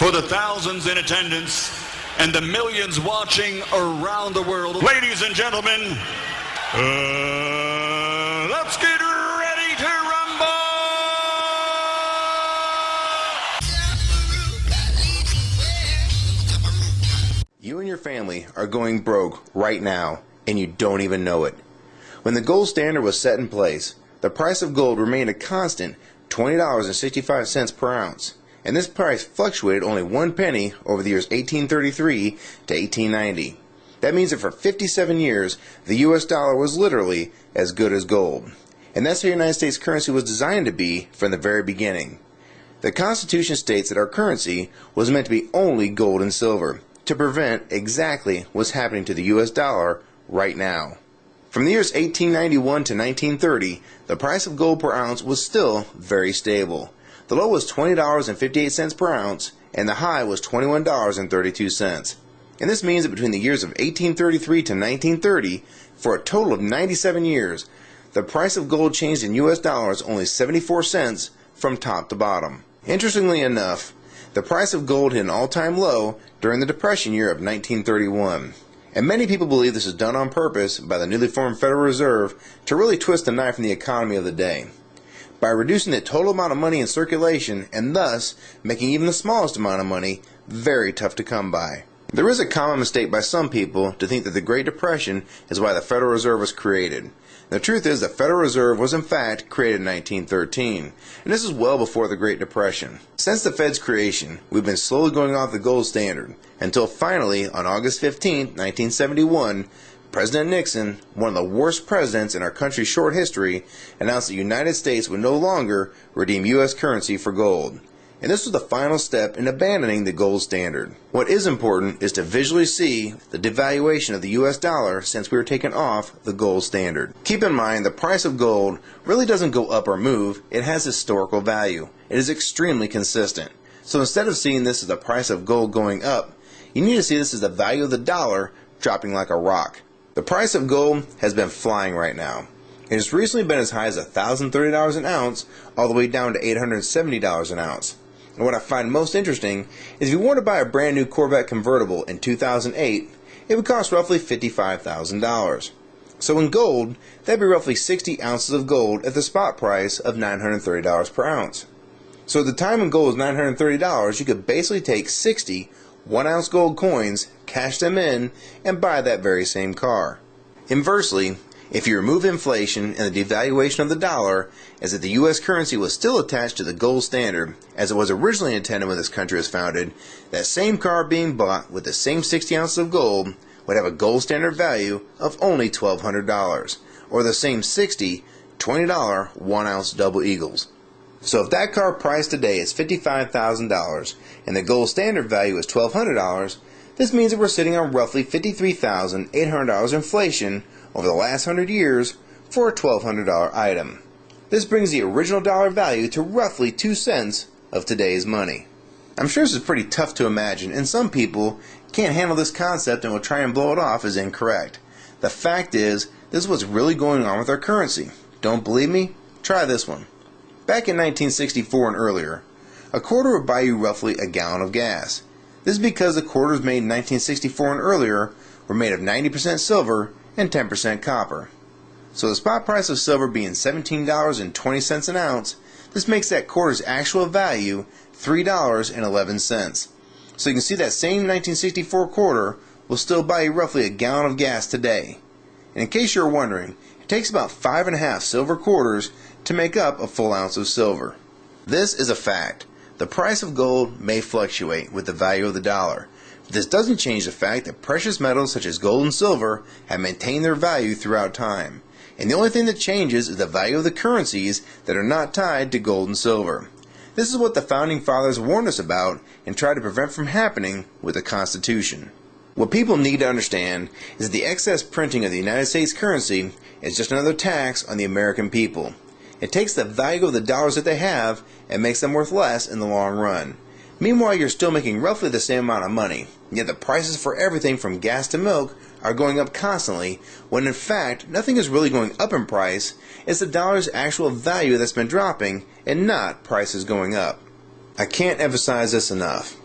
for the thousands in attendance and the millions watching around the world. Ladies and gentlemen, let's get ready to rumble! You and your family are going broke right now, and you don't even know it. When the gold standard was set in place, the price of gold remained a constant $20.65 per ounce, and this price fluctuated only 1 penny over the years 1833 to 1890. That means that for 57 years, the US dollar was literally as good as gold. And that's how the United States currency was designed to be from the very beginning. The Constitution states that our currency was meant to be only gold and silver, to prevent exactly what's happening to the US dollar right now. From the years 1891 to 1930, the price of gold per ounce was still very stable. The low was $20.58 per ounce, and the high was $21.32. And this means that between the years of 1833 to 1930, for a total of 97 years, the price of gold changed in US dollars only 74 cents from top to bottom. Interestingly enough, the price of gold hit an all-time low during the Depression year of 1931. And many people believe this is done on purpose by the newly formed Federal Reserve to really twist the knife in the economy of the day, by reducing the total amount of money in circulation and thus making even the smallest amount of money very tough to come by. There is a common mistake by some people to think that the Great Depression is why the Federal Reserve was created. The truth is the Federal Reserve was in fact created in 1913, and this is well before the Great Depression. Since the Fed's creation, we've been slowly going off the gold standard, until finally, on August 15, 1971, President Nixon, one of the worst presidents in our country's short history, announced that the United States would no longer redeem U.S. currency for gold. And this was the final step in abandoning the gold standard. What is important is to visually see the devaluation of the US dollar since we were taken off the gold standard. Keep in mind the price of gold really doesn't go up or move, it has historical value. It is extremely consistent. So instead of seeing this as the price of gold going up, you need to see this as the value of the dollar dropping like a rock. The price of gold has been flying right now. It has recently been as high as $1,030 an ounce all the way down to $870 an ounce. And what I find most interesting is if you were to buy a brand new Corvette convertible in 2008, it would cost roughly $55,000. So in gold, that'd be roughly 60 ounces of gold at the spot price of $930 per ounce. So at the time when gold was $930, you could basically take 60 1-ounce gold coins, cash them in, and buy that very same car. Inversely, if you remove inflation and the devaluation of the dollar, as if the U.S. currency was still attached to the gold standard, as it was originally intended when this country was founded, that same car being bought with the same 60 ounces of gold would have a gold standard value of only $1,200, or the same 60 $20 1-ounce double eagles. So if that car price today is $55,000 and the gold standard value is $1,200, this means that we're sitting on roughly $53,800 inflation over the last 100 years for a $1,200 item. This brings the original dollar value to roughly 2 cents of today's money. I'm sure this is pretty tough to imagine, and some people can't handle this concept and will try and blow it off as incorrect. The fact is, this is what's really going on with our currency. Don't believe me? Try this one. Back in 1964 and earlier, a quarter would buy you roughly a gallon of gas. This is because the quarters made in 1964 and earlier were made of 90% silver and 10% copper. So the spot price of silver being $17.20 an ounce, this makes that quarter's actual value $3.11. So you can see that same 1964 quarter will still buy you roughly a gallon of gas today. And in case you're wondering, it takes about 5.5 silver quarters to make up a full ounce of silver. This is a fact. The price of gold may fluctuate with the value of the dollar, but this doesn't change the fact that precious metals such as gold and silver have maintained their value throughout time. And the only thing that changes is the value of the currencies that are not tied to gold and silver. This is what the Founding Fathers warned us about and tried to prevent from happening with the Constitution. What people need to understand is that the excess printing of the United States currency is just another tax on the American people. It takes the value of the dollars that they have and makes them worth less in the long run. Meanwhile, you're still making roughly the same amount of money, yet the prices for everything from gas to milk are going up constantly, when in fact nothing is really going up in price. It's the dollar's actual value that's been dropping and not prices going up. I can't emphasize this enough.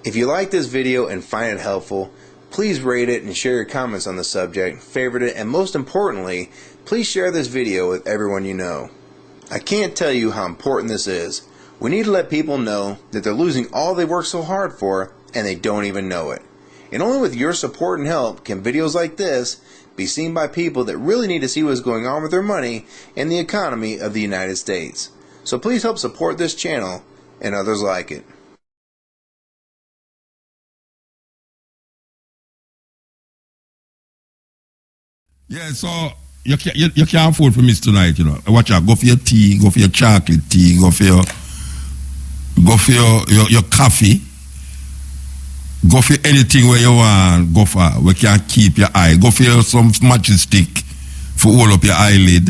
If you like this video and find it helpful, please rate it and share your comments on the subject, favorite it, and most importantly, please share this video with everyone you know. I can't tell you how important this is. We need to let people know that they're losing all they worked so hard for and they don't even know it. And only with your support and help can videos like this be seen by people that really need to see what's going on with their money and the economy of the United States. So please help support this channel and others like it. Yeah, so you can't afford for miss tonight, you know. Watch out, go for your tea, go for your chocolate tea, go for your coffee, go for anything where you want, go for where can keep your eye. Go for some matching stick for hold up your eyelid.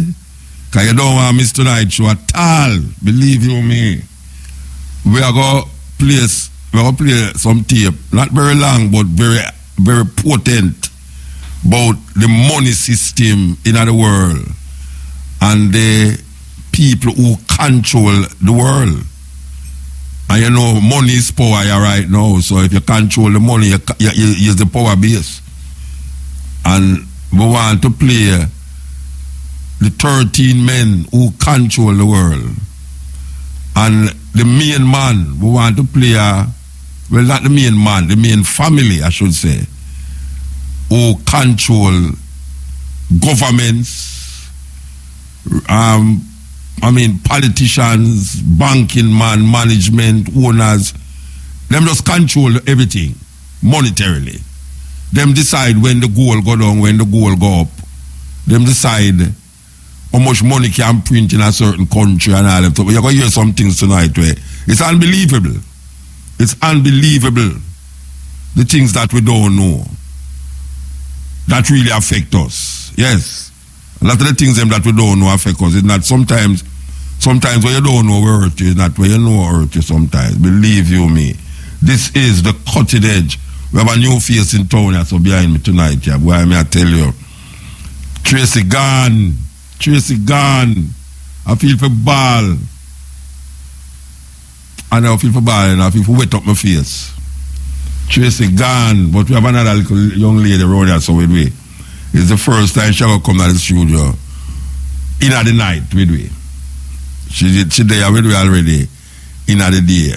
Cause you don't want to miss tonight show at all. Believe you me. We are going to play some tape, not very long, but very, very potent, about the money system in the world and the people who control the world. And you know, money is power here right now. So if you control the money, you use the power base. And we want to play the 13 men who control the world. And the main man, we want to play, well, not the main man, the main family, I should say, who control governments, politicians, banking man, management, owners. Them just control everything monetarily. Them decide when the gold go down, when the gold go up. Them decide how much money can print in a certain country and all that. You're going to hear some things tonight where it's unbelievable. It's unbelievable. The things that we don't know that really affect us. Yes. A lot of the things that we don't know affect us. It's not sometimes when you don't know where hurt you, it's not when you know where hurt you sometimes. Believe you me. This is the cutting edge. We have a new face in town here, so behind me tonight, yeah. Boy, I tell you. Tracy gone. I feel for ball. And I feel for ball and I feel for wet up my face. Tracy gone, but we have another little young lady around here, so with we. It's the first time she ever come to the studio in the night with we. She there with we already in the day.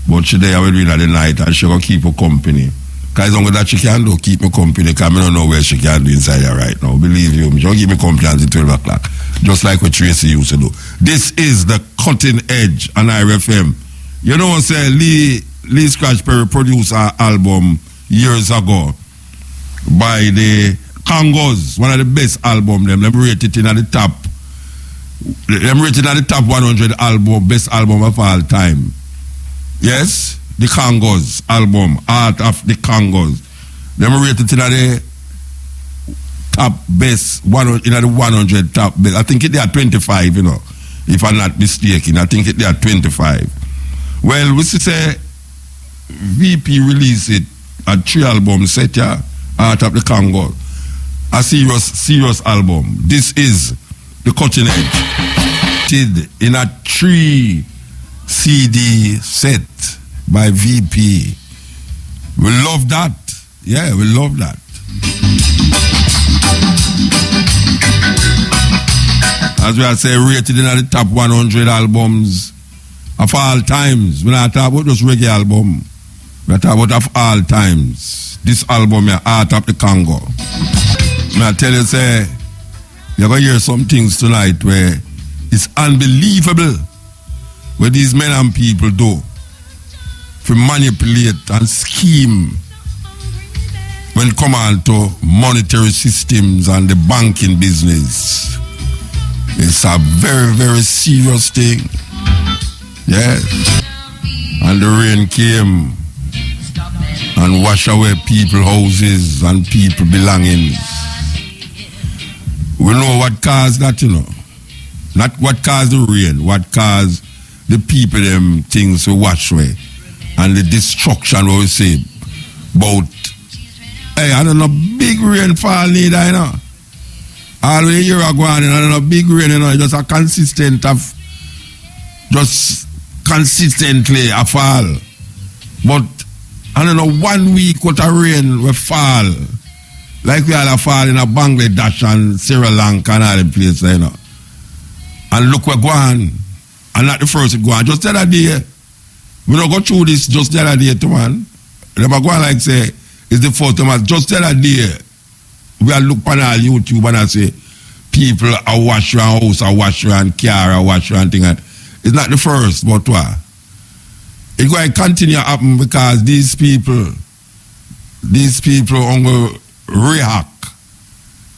But she there with we in the night and she gonna keep her company. Because as long as that she can do, keep me company, because I don't know where she can do inside here right now. Believe you me, she give me company until 12 o'clock. Just like what Tracy used to do. This is the cutting edge on IRFM. You know what I'm saying? Lee Scratch Perry produced an album years ago by the Congos, one of the best albums. Them rated in at the top. Them rated at the top 100 album, best album of all time. Yes, the Congos album, Art of the Congos. Them rated in at the top best, in at the 100 top best. I think it they are 25, you know, if I'm not mistaken. I think it they are 25. Well, we say VP released it, a 3 album set, yeah, Art of the Congo. A serious album. This is the cutting edge. In a 3 CD set by VP. We love that. Yeah, we love that. As we are saying, rated in the top 100 albums of all times. We're not talking about just reggae album. We're talking about of all times. This album is Art of the Congo. I tell you, say, you're going to hear some things tonight where it's unbelievable what these men and people do to manipulate and scheme when it comes on to monetary systems and the banking business. It's a very, very serious thing. Yes. And the rain came and washed away people's houses and people belongings. We know what caused that, you know. Not what caused the rain, what caused the people them things to wash away. And the destruction, what we say, about, hey, I don't know, big rainfall neither, you know. All the year ago, I don't know, big rain, you know, just a consistent of, just consistently a fall. But And you know, 1 week what a rain will fall. Like we all have fall in a Bangladesh and Sri Lanka and all the places, you know. And look where go on. And not the first to go on. Just the other day. We don't go through this just the other day too, man. Never go on like say, it's the first time. Just the other day. We are look on all YouTube and I say, people are wash around house, are wash around car, are wash around thing. It's not the first, but what? It's going to continue to happen because these people only react.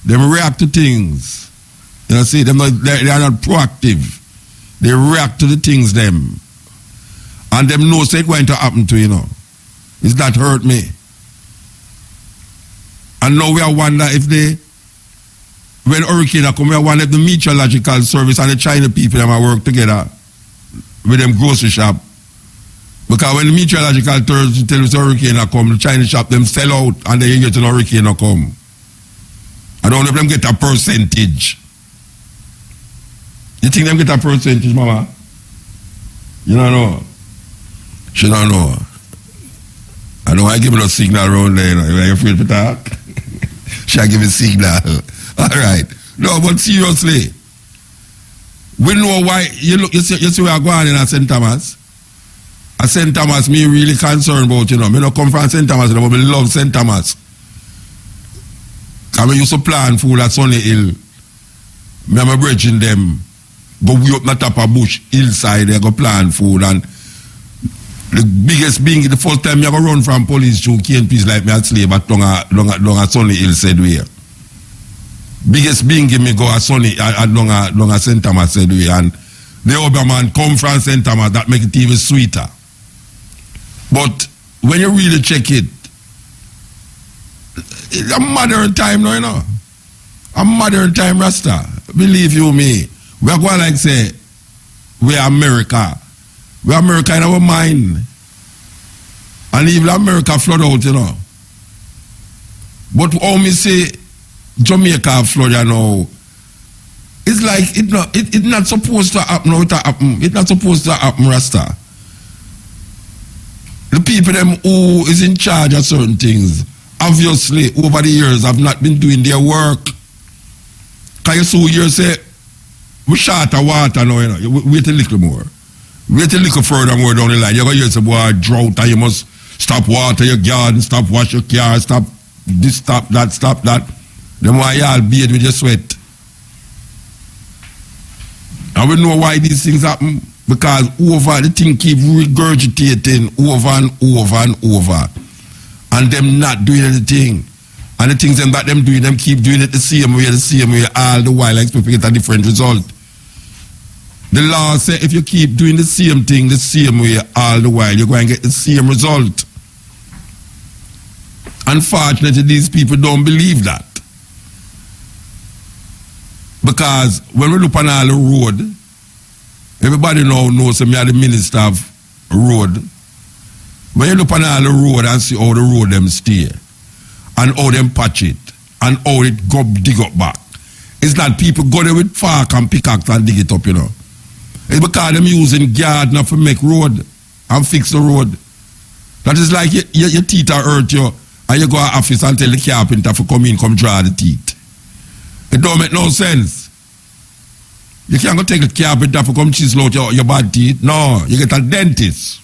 They react to things. You know, see, they are not proactive. They react to the things them. And them know it's going to happen to you know. It's not hurt me. And now we are wonder if when hurricane come, we are wonder if the meteorological service and the China people them work together with them grocery shop. Because when the meteorological service tell us hurricane come, the Chinese shop them sell out and they get an hurricane come. I don't know if them get a percentage. You think them get a percentage, mama? You don't know. She don't know. I know I give it a signal around there, you know. Are you afraid to talk? She'll give a signal. All right. No, but seriously, we know why. You see we are going in at St. Thomas. At St. Thomas, me really concerned about, you know. Me not come from St. Thomas, but I love St. Thomas. Because we used to plan food at Sunny Hill. Me and my brethren them go way up the top of bush, hillside, they go plan food. And the biggest being, the first time you go run from police to KNPs like me at slave at long a Sunny Hill said way. Biggest being give me go a Sunny at long a St. Thomas said way. And the other man come from St. Thomas, that make it even sweeter. But when you really check it, it's a modern time now, you know. A modern time Rasta. Believe you me. We are going like say, we are America. We are America in our mind. And even America flood out, you know. But how me say Jamaica flood, you know, it's like it's not supposed to happen. It's not supposed to happen, Rasta. The people them who is in charge of certain things, obviously, over the years have not been doing their work. Can you see here say, we short of water now, you know. Wait a little more. Wait a little further more down the line. You're going to hear some boy drought and you must stop water your garden, stop wash your car, stop this, stop that. Then why you all bathe with your sweat. And we know why these things happen. Because the thing keep regurgitating over and over and over. And them not doing anything. And the things that them doing, them keep doing it the same way, all the while, expect to get a different result. The law says if you keep doing the same thing the same way all the while, you're going to get the same result. Unfortunately, these people don't believe that. Because when we look on all the road, everybody now knows that me are the minister of road. When you look on all the road and see how the road them stay, and how them patch it, and how it go dig up back, it's not people go there with fork and pickaxe and dig it up, you know. It's because them using gardener to make road and fix the road. That is like your teeth are hurt you, and you go to office and tell the carpenter to come in, come draw the teeth. It don't make no sense. You can't go take the carpenter to come chisel out your bad teeth. No, you get a dentist.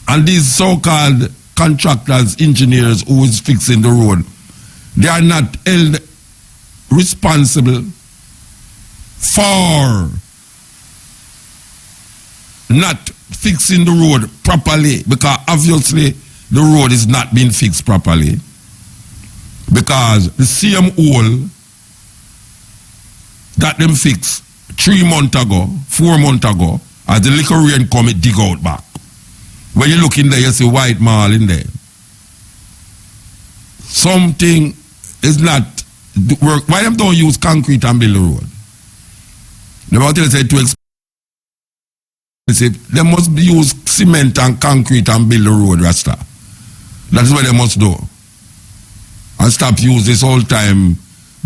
And these so-called contractors, engineers who is fixing the road, they are not held responsible for not fixing the road properly, because obviously the road is not being fixed properly. Because the same hole that them fixed 3 months ago, 4 months ago, as the little rain come, it dig out back. When you look in there, you see white marl in there. Something is not work. Why them don't use concrete and build the road? They want to say too expensive. They must use cement and concrete and build the road, Rasta. That's what they must do. And stop use this whole time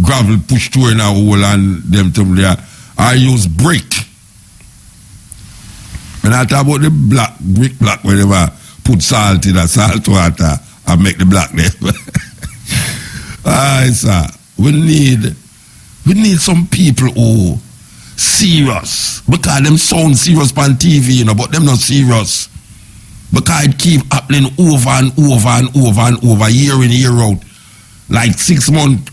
gravel push through in a hole and them to there. I use brick. And I talk about the black, brick black, whenever put salt in a salt water and make the black there. Aye, sir. We need some people who serious. Because them sound serious on TV, you know, but them not serious. Because it keep happening over and over and over and over, year in, year out. Like 6 months.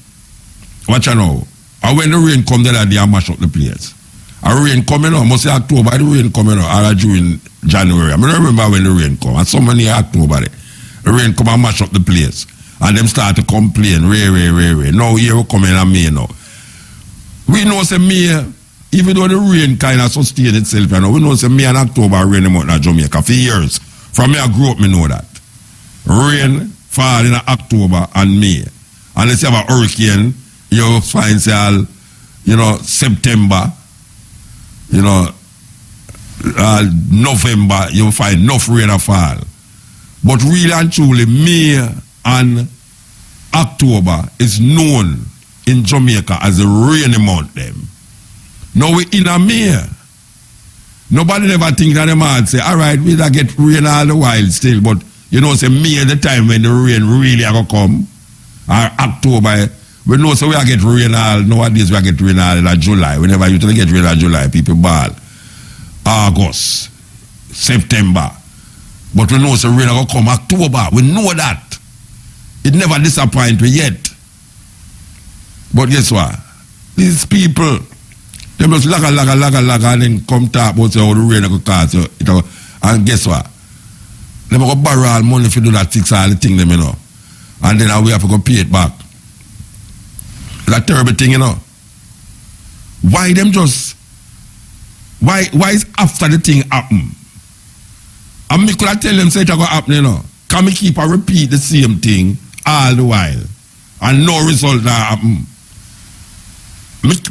Watch out now. And when the rain come, then they mash up the place. And rain coming on, must say October, the rain coming on, or during January. I don't remember when the rain come. And some in October, the rain come and mash up the place. And them start to complain, rain. Now here we coming in May now. We know say May, even though the rain kind of sustain itself, you know, we know say May and October rain in Jamaica for years. From me I grew up, me know that. Rain fall in October and May. Unless you have a hurricane, you find say, you know, September, you know, November, you find enough rain to fall. But really and truly, May and October is known in Jamaica as the rainy month them. Now we in a May. Nobody never think that the man say, all right, we da get rain all the while still, but you know, say May the time when the rain really are gonna come. Or October, we know so we are get rain all, nowadays we are get rain all in July. We never used to get rain in July, people ball. August, September. But we know so rain are gonna come October. We know that. It never disappoints me yet. But guess what? These people, they must laga and then come talk about how the rain will cause you. And guess what? They must go borrow all money if you do that, fix all the thing them, you know. And then we have to go pay it back. It's a terrible thing, you know. Why them just... Why is after the thing happen? And me could have tell them say it's going to happen, you know. Can me keep and repeat the same thing all the while? And no result that happen.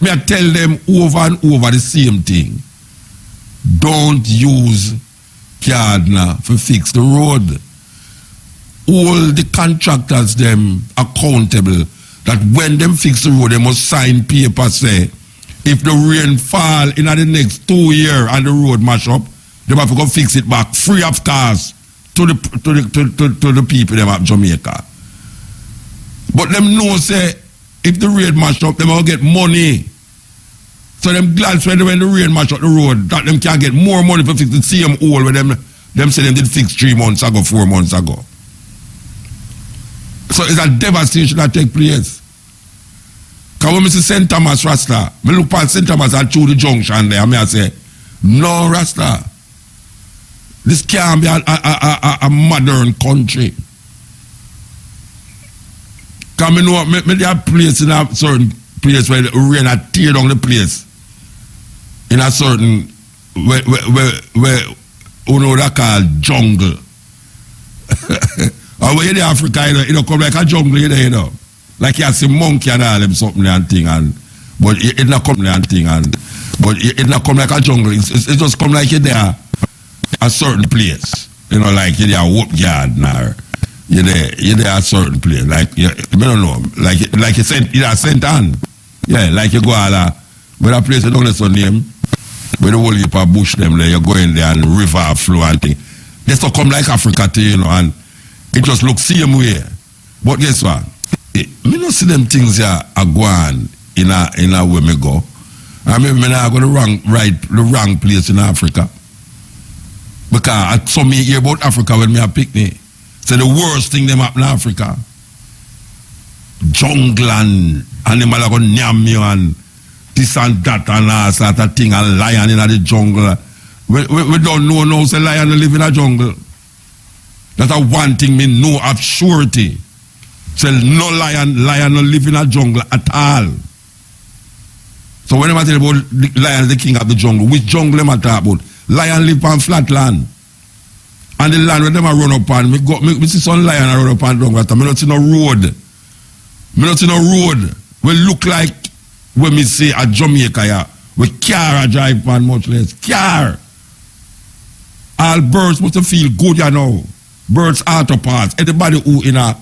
Me I tell them over and over the same thing. Don't use Cardinal for fix the road. All the contractors them accountable that when them fix the road, they must sign paper say if the rain fall in the next 2 years and the road mash up, they have to go fix it back free of cost to the people them at Jamaica. But them know say if the rain mash up, them will get money. So them glad when the rain mash up the road that them can get more money for fix the same hole where them say them did fix 3 months ago, 4 months ago. So it's a devastation that take place. Because when I see St. Thomas Rasta, I look at St. Thomas and through the junction there, I say, no Rasta, this can't be a modern country. Because I know me have place in a certain place where the rain had tear down the place. In a certain, where you know that called jungle. And when you're in Africa, you know, come like a jungle, you know. Like you see monkey and all them something and thing, but it not come and thing, but it not come like a jungle. It just come like you're there a certain place. You know, like you're there a whoop yard now. You're there a certain place. Like, I don't know, like you said, you're a St. Anne. Yeah, like you go all where a place you don't know the name, where the whole heap of bush them there, you go in there and river flow and thing. They still come like Africa to you know, and it just looks same way. But guess what? Me not see them things here are going in a way me go. I mean, me not go the wrong place in Africa. Because I saw me hear about Africa when me a picnic. So the worst thing them happen in Africa. Jungle and animal are going to nyam you and this and that and all sort of thing and lion in the jungle. We don't know now say lion live in a jungle. That's a one thing me know of surety. Say no lion no live in a jungle at all. So when I tell about lion the king of the jungle, which jungle am I talk about? Lion live on flat land. And the land where them a run up on, me see some lion a run up on jungle, me not see no road. Me not see no road. We look like when me say a Jamaica here, we car drive on much less. Car. All birds must feel good, you know. Birds auto parts. Everybody who in a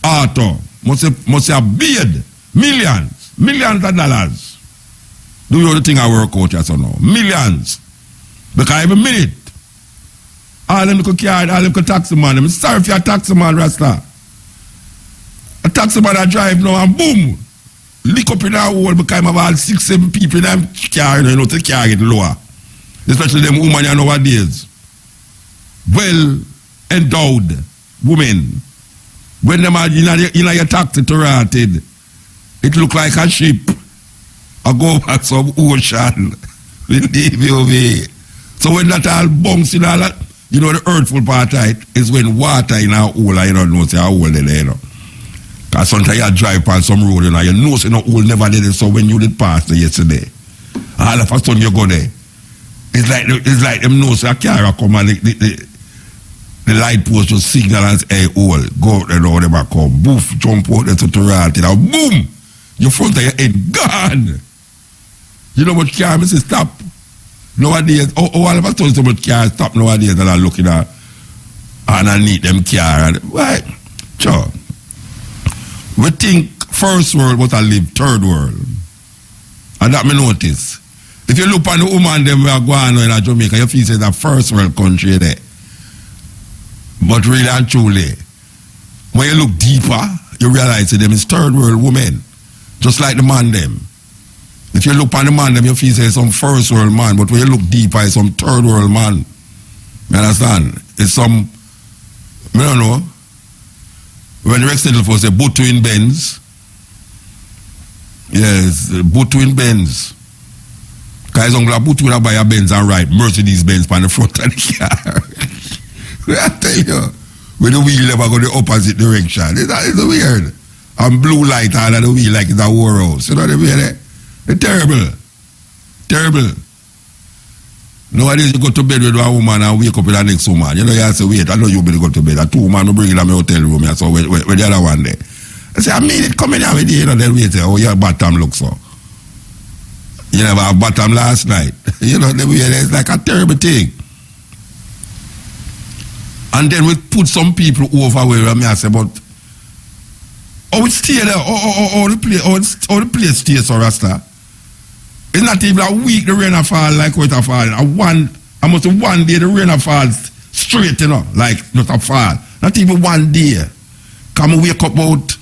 auto must have bid millions of dollars. Do you know the thing I work out here so now? Millions. Because every minute all them could carry, all them could taxi man. I'm sorry if you're a taxi man, Rasta. A taxi man that drive now and boom, lick up in our hole because I have all 6-7 people in them car, you know, to carry it lower. Especially them women nowadays. Well endowed women. When them are in your taxi to rotted, it look like a ship. I go back some ocean. We leave you away. So when that all bunks in all that, you know the hurtful part of it is when water in our hole, you don't know, say a hole there, you know. Because sometimes you drive past some road, you know say no hole never did it, so when you did pass there yesterday, all of a sudden you go there. It's like them know say a car come and the light post just signal and say, hey, hole, go out there now, they back come, boof, jump out there to Toronto, and boom, your front of your head gone. You know what car, I say stop. Nowadays, all of a sudden so much car stop nowadays and I'm looking at underneath them car. And, right, sure. We think first world but I live third world. And that me notice. If you look on the woman them we are going on in Jamaica, you feel it's a first world country there. But really and truly, when you look deeper, you realize that them is third world women. Just like the man them. If you look on the man them, you feel it's some first world man, but when you look deeper, it's some third world man. You understand? It's some, I don't know, when the Rex Nettle say boot twin Benz. Yes, boot twin Benz. Because uncle boot twin buy a Benz and ride Mercedes Benz on the front of the car. I tell you, when the wheel never go the opposite direction. It's weird. And blue light out of the wheel like it's a warehouse. You know what I mean? It's terrible. Terrible. Nowadays you go to bed with one woman and wake up with the next woman. You know, you have to wait. I know you better go to bed. A 2 woman will bring in my hotel room. So where the other one there? I say, I mean it coming out with you. You know, then wait. Oh, your bottom looks so. You never have bottom last night. You know, it's like a terrible thing. And then we put some people over where I say, but oh, it's stay there. Oh, the place stays so Rasta. It's not even a week the rain fall like what it fall. Almost one day the rain falls straight, you know, like not a fall. Not even one day. Come wake up about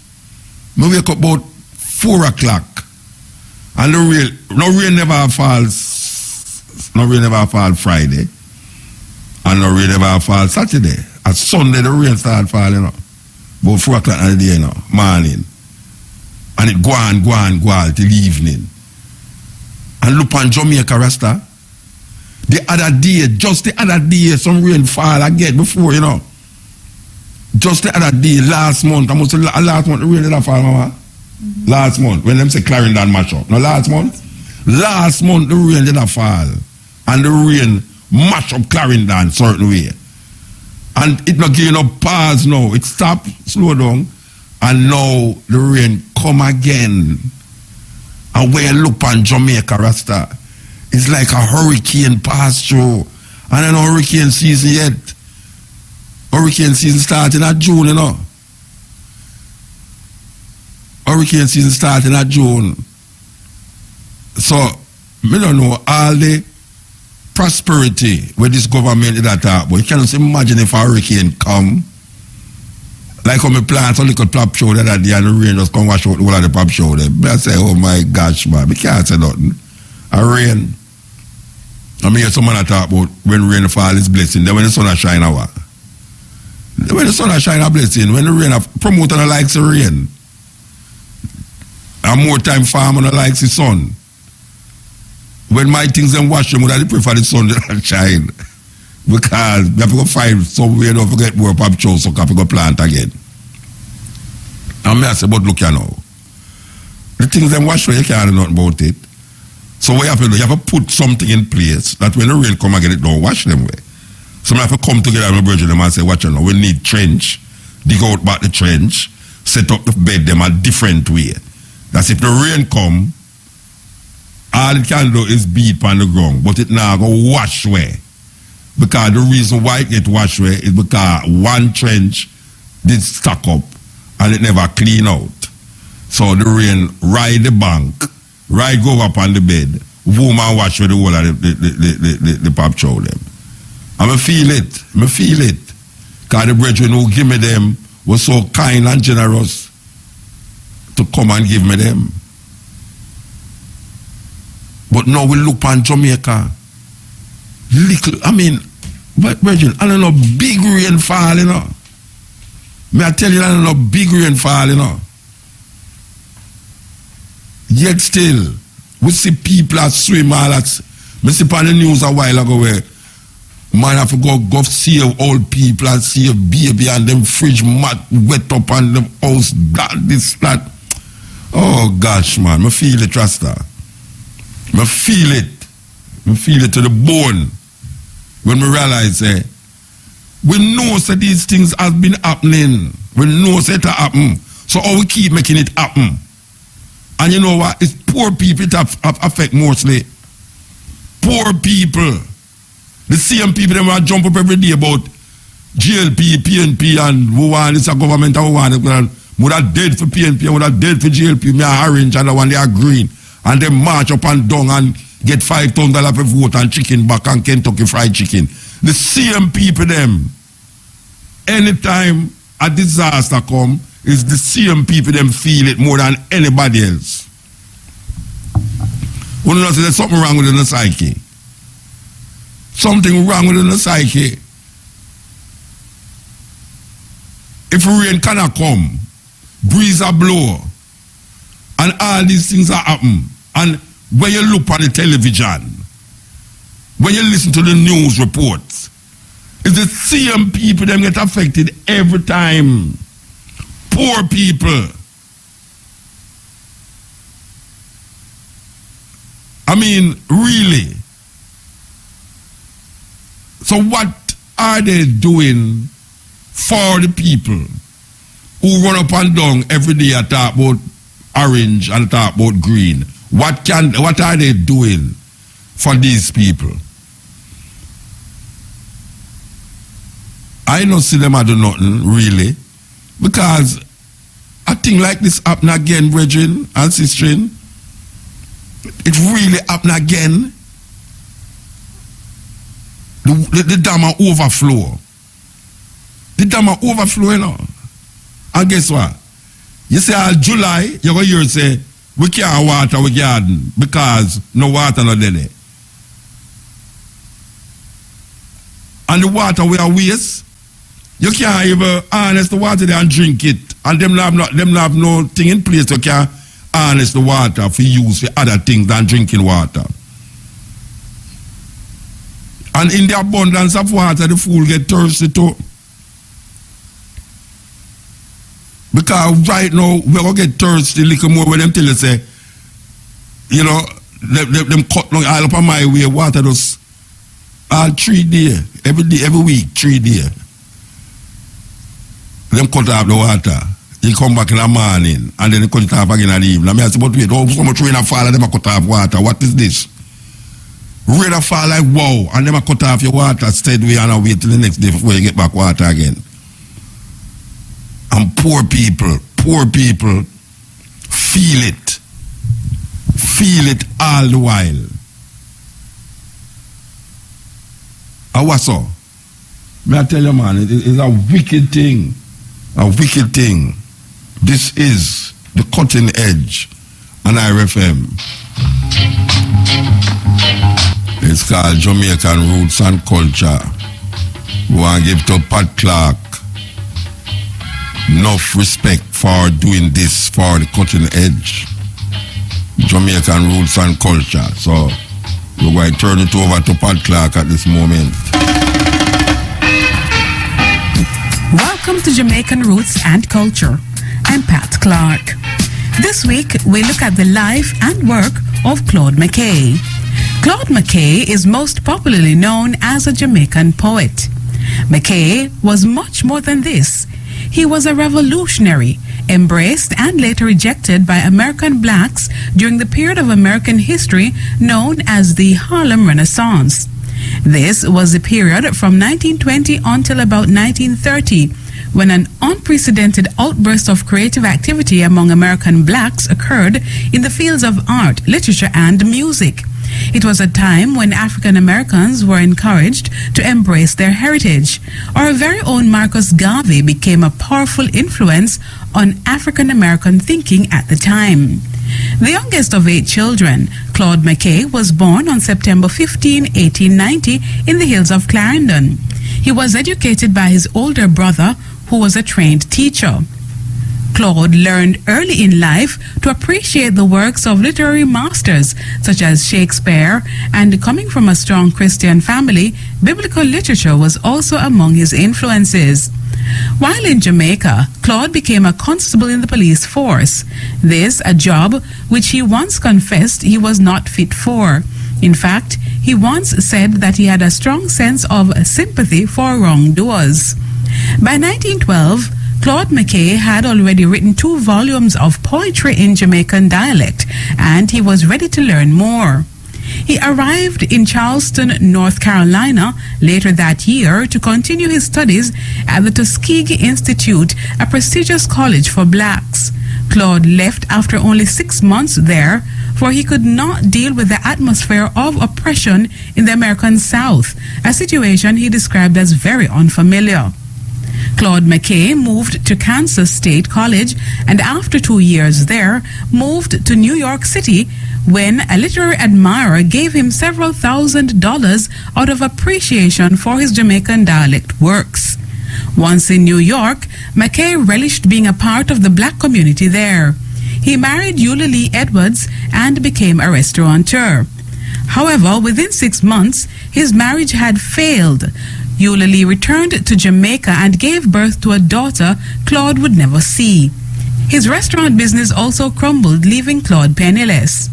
4 o'clock. And no rain never falls. No rain never falls Friday. And no rain never falls Saturday. At Sunday the rain start falling, you know. About 4 o'clock in the day, you know, morning. And it go on till evening. And look on Jamaica, Rasta. Just the other day, some rain fall again before, you know. Just the other day, last month, last month, the rain did fall, mama. Mm-hmm. Last month, when them say Clarendon mash up. No, last month? Last month, the rain did fall. And the rain mash up Clarendon certain way. And it not giving up pause now. It stop, slow down. And now the rain come again. And when you look on Jamaica, Rasta, it's like a hurricane pass through. And then hurricane season yet. Hurricane season starting at June, you know. Hurricane season starting at June. So, I don't know, all the prosperity where this government did that talk, but you can't imagine if a hurricane come. Like when we plant a little pop show that day and the rain just come wash out the whole of the pop show there. I say, oh my gosh, man, we can't say nothing. A rain. I mean, someone talk about when rain fall is blessing, then when the sun shine a what? When the sun shine a blessing, when the rain promoter likes the rain. And more time farmer likes the sun. When my things them wash them, I prefer the sun to shine. Because we have to go find somewhere to get more pop show so we have to go plant again. And I say, but look here now. The things them wash you can't do nothing about it. So what you have to do, you have to put something in place that when the rain come again, it don't wash them away. So I have to come together and bridge them and say, watch you now, we need trench, dig out back the trench, set up the bed them a different way. That's if the rain come, all it can do is beat on the ground, but it now go wash away. Because the reason why it get washed away is because one trench did stack up and it never clean out. So the rain ride the bank, go up on the bed, warm and wash with the whole of the pop show them. I feel it. I feel it. Because the brethren who give me them was so kind and generous to come and give me them. But now we look on Jamaica. But brethren, I don't know, big rainfall, you know. May I tell you, I don't know, big rainfall, you know. Yet still, we see people that swim all that. I see on the news a while ago where man have to go save old people and save baby and them fridge mat wet up and the house, that. Oh gosh, man, I feel it, Rasta. I feel it. I feel it to the bone. When we realize, we know that these things have been happening. We know that it happen. So how we keep making it happen? And you know what? It's poor people it affect mostly. Poor people. The same people that want to jump up every day about GLP, PNP, and who want this government and who want it. Would have dead for PNP, would have dead for GLP, me are orange and the one they are green. And they march up and down and get $5,000 per vote and chicken back and Kentucky Fried Chicken. The same people them, anytime a disaster come, it's the same people them feel it more than anybody else. We don't know there's something wrong with the psyche. Something wrong with the psyche. If rain cannot come, breeze a blow, and all these things are happen, and when you look on the television, when you listen to the news reports, it's the same people that get affected every time. Poor people. I mean, really. So what are they doing for the people who run up and down every day and talk about orange and talk about green? What are they doing for these people? I don't see them do nothing, really. Because a thing like this happen again, brethren and sistren. It really happen again. The dam are overflow. The dam are overflow, you know. And guess what? You say July, you're going to hear say, we can't water our garden because no water not there. And the water we are waste, you can't even harness the water there and drink it. And them have no thing in place, you can't harness the water for use for other things than drinking water. And in the abundance of water, the fool get thirsty too. Because right now, we're going to get thirsty a little more when them tell you say, you know, them cut long all up on my way, water does all 3 days, every week, 3 days. Them cut off the water. You come back in the morning, and then they cut it off again in the evening. I mean, I say, but wait, so much rain fall, and them cut off water. What is this? Rain fall like wow, and them cut off your water steady and wait till the next day before you get back water again. And poor people feel it all the while. And what's so? May I tell you, man, it is a wicked thing. A wicked thing. This is the cutting edge on IRFM. It's called Jamaican Roots and Culture. We want to give to Pat Clark enough respect for doing this for the cutting edge. Jamaican Roots and Culture. So we're going to turn it over to Pat Clark at this moment. Welcome to Jamaican Roots and Culture. I'm Pat Clark. This week, we look at the life and work of Claude McKay. Claude McKay is most popularly known as a Jamaican poet. McKay was much more than this. He was a revolutionary, embraced and later rejected by American blacks during the period of American history known as the Harlem Renaissance. This was the period from 1920 until about 1930, when an unprecedented outburst of creative activity among American blacks occurred in the fields of art, literature, and music. It was a time when African Americans were encouraged to embrace their heritage. Our very own Marcus Garvey became a powerful influence on African American thinking at the time. The youngest of 8 children, Claude McKay was born on September 15, 1890 in the hills of Clarendon. He was educated by his older brother, who was a trained teacher. Claude learned early in life to appreciate the works of literary masters such as Shakespeare, and coming from a strong Christian family, biblical literature was also among his influences. While in Jamaica, Claude became a constable in the police force. This, a job which he once confessed he was not fit for. In fact, he once said that he had a strong sense of sympathy for wrongdoers. By 1912, Claude McKay had already written 2 volumes of poetry in Jamaican dialect, and he was ready to learn more. He arrived in Charleston, North Carolina, later that year to continue his studies at the Tuskegee Institute, a prestigious college for blacks. Claude left after only 6 months there, for he could not deal with the atmosphere of oppression in the American South, a situation he described as very unfamiliar. Claude McKay moved to Kansas State College, and after 2 years there, moved to New York City when a literary admirer gave him several $1,000s out of appreciation for his Jamaican dialect works. Once in New York, McKay relished being a part of the black community there. He married Eula Lee Edwards and became a restaurateur. However, within 6 months, his marriage had failed. Eula Lee returned to Jamaica and gave birth to a daughter Claude would never see. His restaurant business also crumbled, leaving Claude penniless.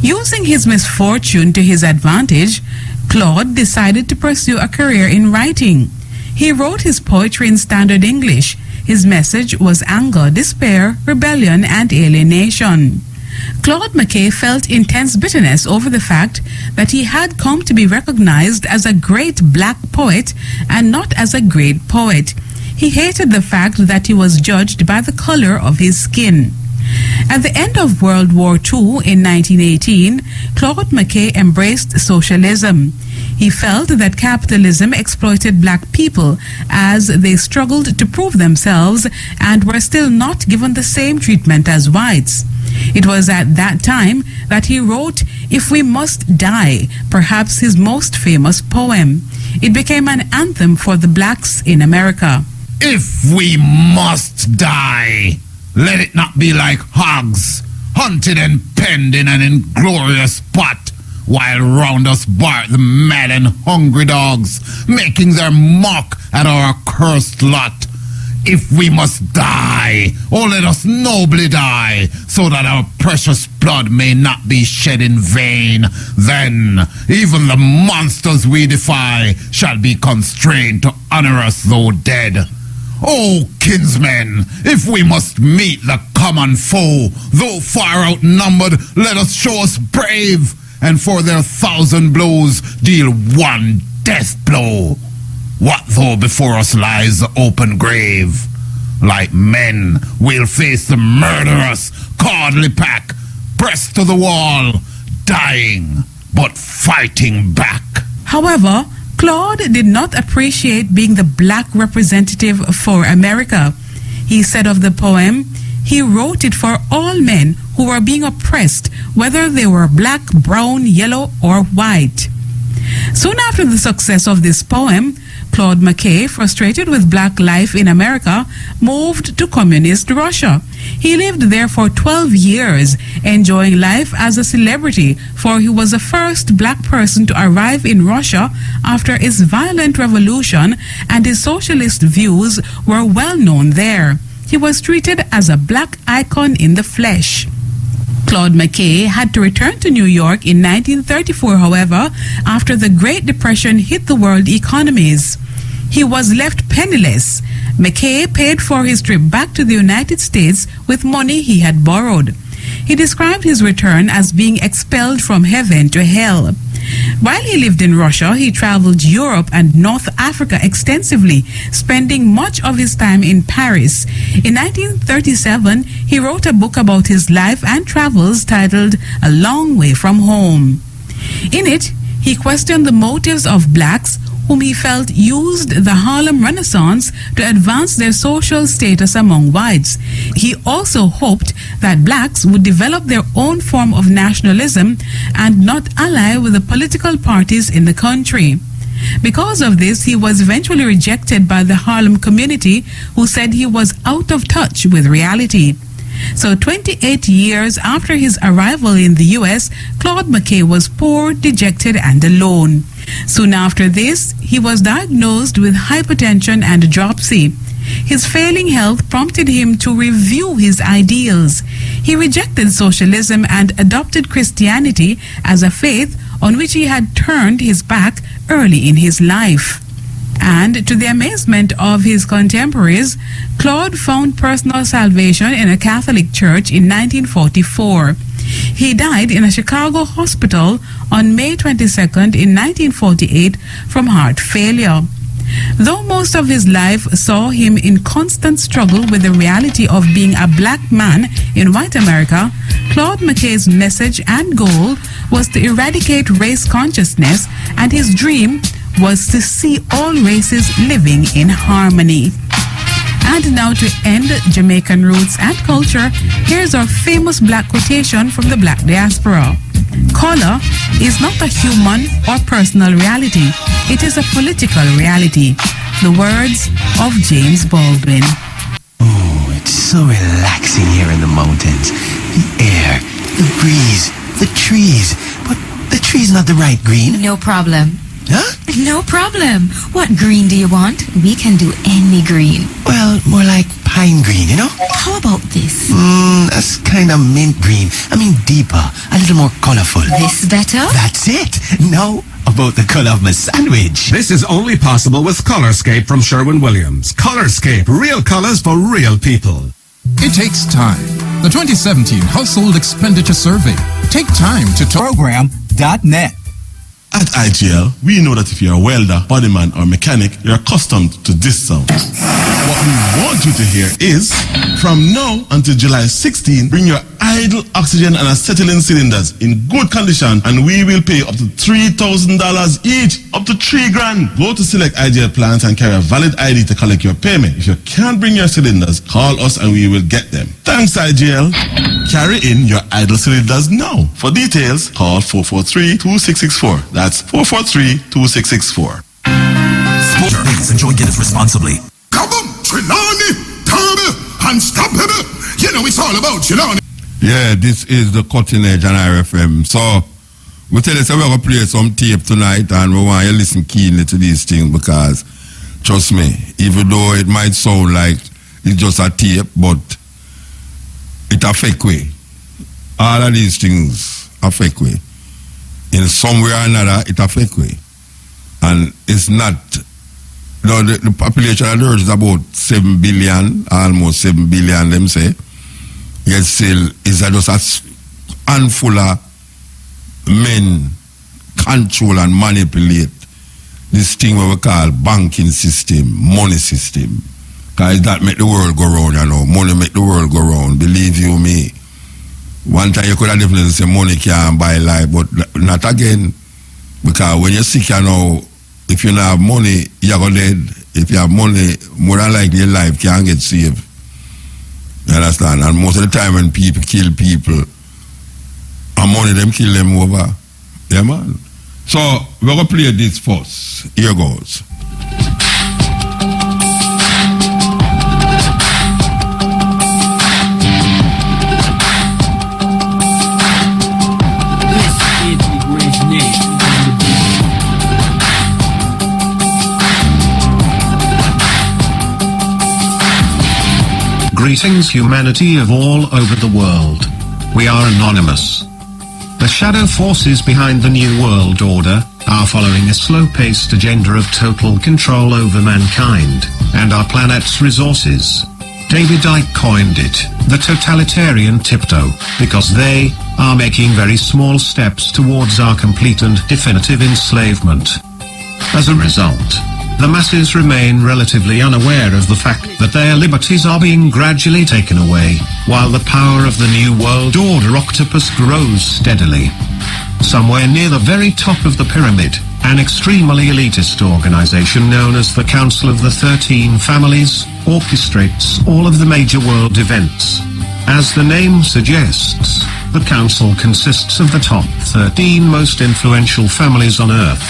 Using his misfortune to his advantage, Claude decided to pursue a career in writing. He wrote his poetry in standard English. His message was anger, despair, rebellion, and alienation. Claude McKay felt intense bitterness over the fact that he had come to be recognized as a great black poet and not as a great poet. He hated the fact that he was judged by the color of his skin. At the end of World War II in 1918, Claude McKay embraced socialism. He felt that capitalism exploited black people as they struggled to prove themselves and were still not given the same treatment as whites. It was at that time that he wrote If We Must Die, perhaps his most famous poem. It became an anthem for the blacks in America. If we must die, let it not be like hogs, hunted and penned in an inglorious spot, while round us bark the mad and hungry dogs, making their mock at our cursed lot. If we must die, oh let us nobly die, so that our precious blood may not be shed in vain. Then even the monsters we defy shall be constrained to honor us though dead. O kinsmen, if we must meet the common foe, though far outnumbered, let us show us brave, and for their 1,000 blows deal one death blow. What though before us lies the open grave? Like men, we'll face the murderous, cowardly pack, pressed to the wall, dying, but fighting back. However, Claude did not appreciate being the black representative for America. He said of the poem, he wrote it for all men who were being oppressed, whether they were black, brown, yellow, or white. Soon after the success of this poem, Claude McKay, frustrated with black life in America, moved to communist Russia. He lived there for 12 years, enjoying life as a celebrity, for he was the first black person to arrive in Russia after its violent revolution, and his socialist views were well known there. He was treated as a black icon in the flesh. Claude McKay had to return to New York in 1934, however, after the Great Depression hit the world economies. He was left penniless. McKay paid for his trip back to the United States with money he had borrowed. He described his return as being expelled from heaven to hell. While he lived in Russia, he traveled Europe and North Africa extensively, spending much of his time in Paris. In 1937, he wrote a book about his life and travels titled A Long Way from Home. In it, he questioned the motives of blacks whom he felt used the Harlem Renaissance to advance their social status among whites. He also hoped that blacks would develop their own form of nationalism and not ally with the political parties in the country. Because of this, he was eventually rejected by the Harlem community, who said he was out of touch with reality. So 28 years after his arrival in the U.S., Claude McKay was poor, dejected, and alone. Soon after this, he was diagnosed with hypertension and dropsy. His failing health prompted him to review his ideals. He rejected socialism and adopted Christianity as a faith on which he had turned his back early in his life. And to the amazement of his contemporaries, Claude found personal salvation in a Catholic church in 1944. He died in a Chicago hospital on May 22nd in 1948 from heart failure. Though most of his life saw him in constant struggle with the reality of being a black man in white America, Claude McKay's message and goal was to eradicate race consciousness, and his dream was to see all races living in harmony. And now, to end Jamaican roots and culture, here's our famous black quotation from the black diaspora. Color is not a human or personal reality. It is a political reality. The words of James Baldwin. Oh, it's so relaxing here in the mountains. The air, the breeze, the trees. But the tree's not the right green. No problem. Huh? No problem. What green do you want? We can do any green. Well, more like pine green, you know? How about this? That's kind of mint green. I mean deeper, a little more colorful. This better? That's it. Now about the color of my sandwich. This is only possible with Colorscape from Sherwin-Williams. Colorscape, real colors for real people. It takes time. The 2017 Household Expenditure Survey. Take time to program.net. At IGL, we know that if you're a welder, bodyman, or mechanic, you're accustomed to this sound. What we want you to hear is, from now until July 16, bring your idle oxygen and acetylene cylinders in good condition, and we will pay up to $3,000 each, up to $3,000. Go to select IGL plants and carry a valid ID to collect your payment. If you can't bring your cylinders, call us and we will get them. Thanks, IGL. Carry in your idle cylinders now. For details, call 443-2664. That's 443-2664. Please enjoy Guinness responsibly. Kabum, Trelawney, Tommy, Unstoppable. You know it's all about Trelawney. Yeah, this is the Cutting Edge on RFM. So, we tell you, so we're going to play some tape tonight, and we want you to listen keenly to these things, because, trust me, even though it might sound like it's just a tape, but it a fake way. All of these things are fake way. In some way or another, it a fake way. And it's not, you know, the population of the earth is about 7 billion, almost 7 billion, them say. Yet still, it's just a handful of men control and manipulate this thing what we call banking system, money system. Because that make the world go round, you know. Money make the world go round, believe you me. One time you could have definitely say money can't buy life, but not again. Because when you're sick, you know, if you don't have money, you're going dead. If you have money, more than likely your life can't get saved. You understand? And most of the time when people kill people, and money them kill them over. Yeah, man. So, we're going to play this first. Here goes. Greetings, humanity of all over the world. We are anonymous. The shadow forces behind the New World Order are following a slow-paced agenda of total control over mankind and our planet's resources. David Icke coined it the totalitarian tiptoe because they are making very small steps towards our complete and definitive enslavement. As a result, the masses remain relatively unaware of the fact that their liberties are being gradually taken away, while the power of the New World Order octopus grows steadily. somewhere near the very top of the pyramid, an extremely elitist organization known as the Council of the 13 Families orchestrates all of the major world events. As the name suggests, the council consists of the top 13 most influential families on Earth.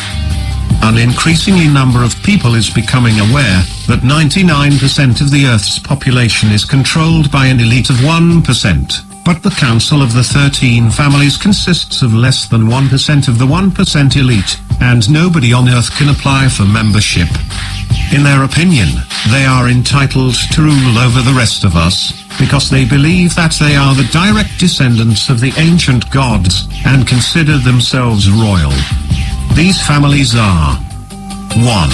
An increasingly number of people is becoming aware that 99% of the Earth's population is controlled by an elite of 1%, but the Council of the 13 Families consists of less than 1% of the 1% elite, and nobody on Earth can apply for membership. In their opinion, they are entitled to rule over the rest of us, because they believe that they are the direct descendants of the ancient gods, and consider themselves royal. These families are 1.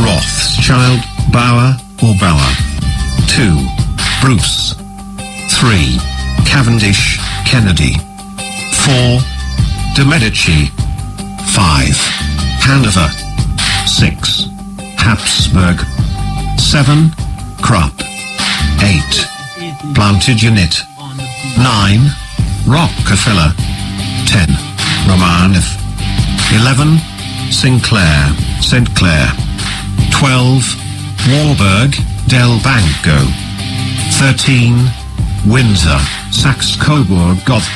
Rothschild, Bauer or Bauer. 2. Bruce. 3. Cavendish, Kennedy. 4. De Medici. 5. Hanover. 6. Habsburg. 7. Krupp. 8. Plantagenet. 9. Rockefeller. 10. Romanov. 11. Sinclair, St. Clair. 12. Warburg, Del Banco. 13. Windsor, Saxe-Coburg-Gotha.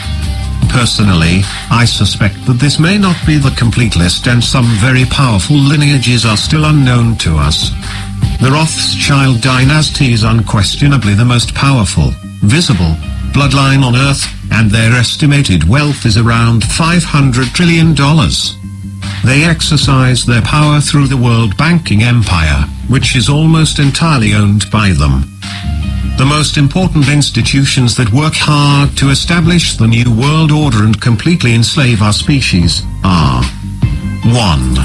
Personally, I suspect that this may not be the complete list, and some very powerful lineages are still unknown to us. The Rothschild dynasty is unquestionably the most powerful, visible, bloodline on Earth, and their estimated wealth is around $500 trillion. They exercise their power through the world banking empire, which is almost entirely owned by them. The most important institutions that work hard to establish the New World Order and completely enslave our species are 1.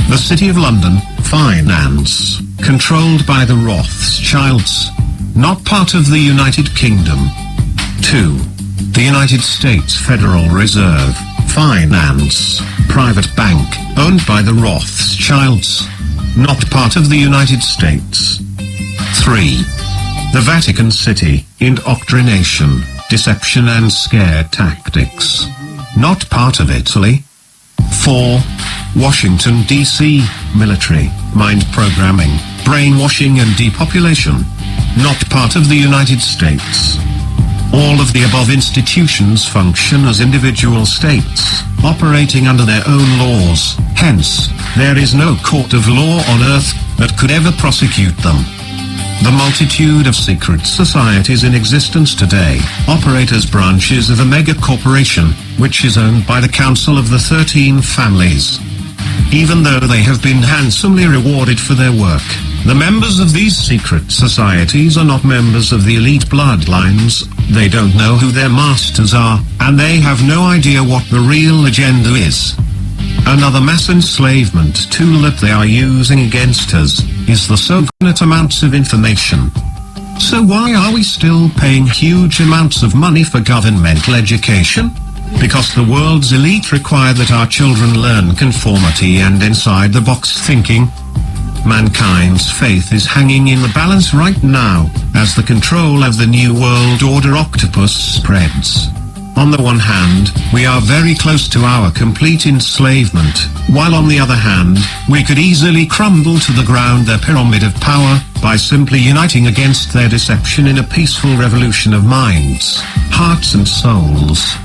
The City of London, finance, controlled by the Rothschilds, not part of the United Kingdom. 2. The United States Federal Reserve, finance, private bank, owned by the Rothschilds, not part of the United States. 3. The Vatican City, indoctrination, deception and scare tactics, not part of Italy. 4. Washington, D.C., military, mind programming, brainwashing and depopulation, not part of the United States. All of the above institutions function as individual states, operating under their own laws. Hence, there is no court of law on Earth that could ever prosecute them. The multitude of secret societies in existence today operate as branches of a mega corporation, which is owned by the Council of the 13 Families. Even though they have been handsomely rewarded for their work, the members of these secret societies are not members of the elite bloodlines, they don't know who their masters are, and they have no idea what the real agenda is. Another mass enslavement tool that they are using against us is the so-called amounts of information. So why are we still paying huge amounts of money for governmental education? Because the world's elite require that our children learn conformity and inside-the-box thinking. Mankind's faith is hanging in the balance right now, as the control of the New World Order octopus spreads. On the one hand, we are very close to our complete enslavement, while on the other hand, we could easily crumble to the ground their pyramid of power by simply uniting against their deception in a peaceful revolution of minds, hearts and souls.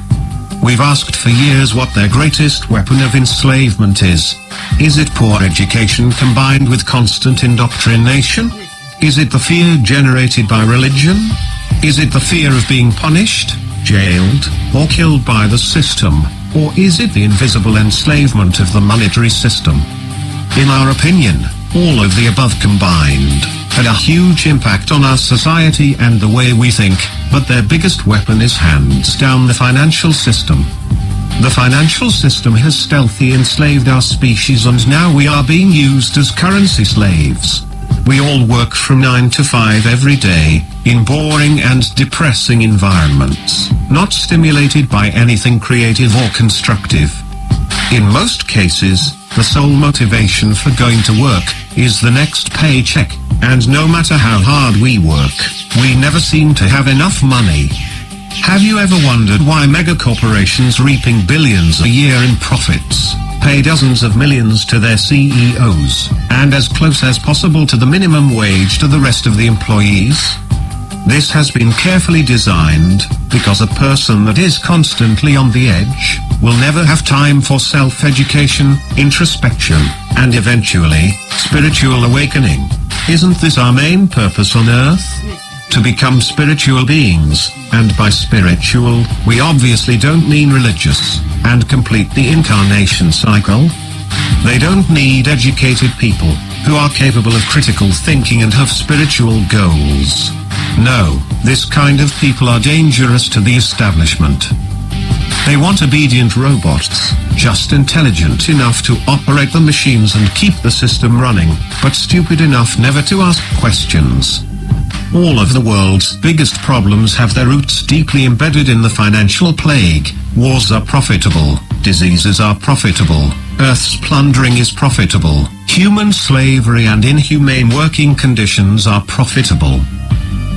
We've asked for years what their greatest weapon of enslavement is. Is it poor education combined with constant indoctrination? Is it the fear generated by religion? Is it the fear of being punished, jailed, or killed by the system? Or is it the invisible enslavement of the monetary system? In our opinion, all of the above combined had a huge impact on our society and the way we think, but their biggest weapon is hands down the financial system. The financial system has stealthily enslaved our species, and now we are being used as currency slaves. We all work from 9 to 5 every day, in boring and depressing environments, not stimulated by anything creative or constructive. In most cases, the sole motivation for going to work is the next paycheck, and no matter how hard we work, we never seem to have enough money. Have you ever wondered why mega corporations reaping billions a year in profits pay dozens of millions to their CEOs, and as close as possible to the minimum wage to the rest of the employees? This has been carefully designed, because a person that is constantly on the edge will never have time for self-education, introspection, and eventually, spiritual awakening. Isn't this our main purpose on Earth? To become spiritual beings, and by spiritual, we obviously don't mean religious, and complete the incarnation cycle. They don't need educated people, who are capable of critical thinking and have spiritual goals. No, this kind of people are dangerous to the establishment. They want obedient robots, just intelligent enough to operate the machines and keep the system running, but stupid enough never to ask questions. All of the world's biggest problems have their roots deeply embedded in the financial plague. Wars are profitable, diseases are profitable, Earth's plundering is profitable, human slavery and inhumane working conditions are profitable.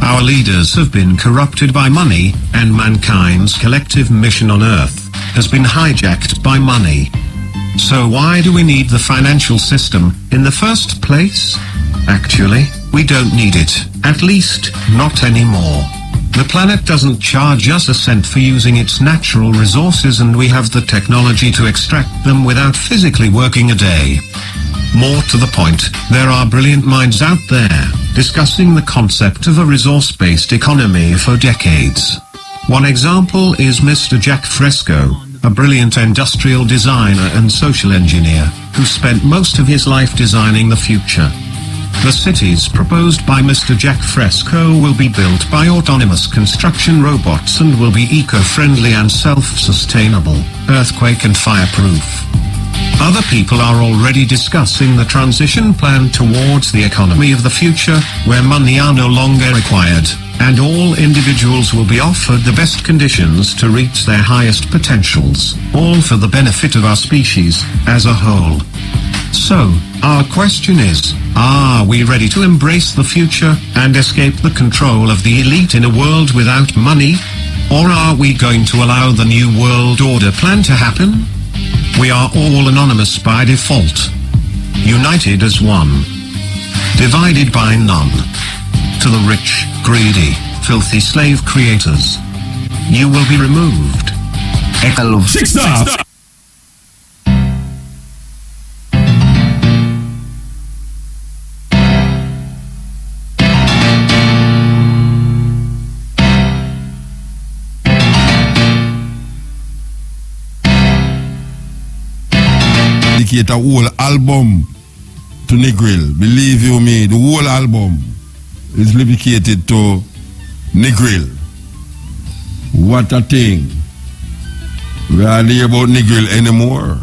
Our leaders have been corrupted by money, and mankind's collective mission on Earth has been hijacked by money. So why do we need the financial system in the first place? Actually, we don't need it, at least not anymore. The planet doesn't charge us a cent for using its natural resources, and we have the technology to extract them without physically working a day. More to the point, there are brilliant minds out there discussing the concept of a resource-based economy for decades. One example is Mr. Jack Fresco, a brilliant industrial designer and social engineer who spent most of his life designing the future. The cities proposed by Mr. Jack Fresco will be built by autonomous construction robots and will be eco-friendly and self-sustainable, earthquake and fireproof. Other people are already discussing the transition plan towards the economy of the future, where money are no longer required, and all individuals will be offered the best conditions to reach their highest potentials, all for the benefit of our species as a whole. So, our question is, are we ready to embrace the future and escape the control of the elite in a world without money? Or are we going to allow the New World Order plan to happen? We are all anonymous by default, united as one, divided by none. To the rich, greedy, filthy slave creators, you will be removed. Six stars. Dedicate a whole album to Negril. Believe you me, the whole album is dedicated to Negril. What a thing. We are not hear about Negril anymore.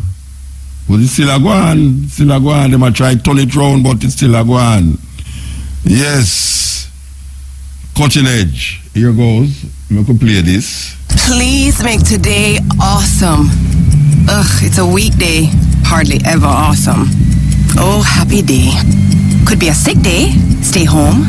But it's still a go on. Still a go on. They might try to turn it round, but it's still a go on. Yes. Cutting edge. Here goes. I'm going to play this. Please make today awesome. Ugh, it's a weekday. Hardly ever awesome. Oh, happy day. Could be a sick day. Stay home.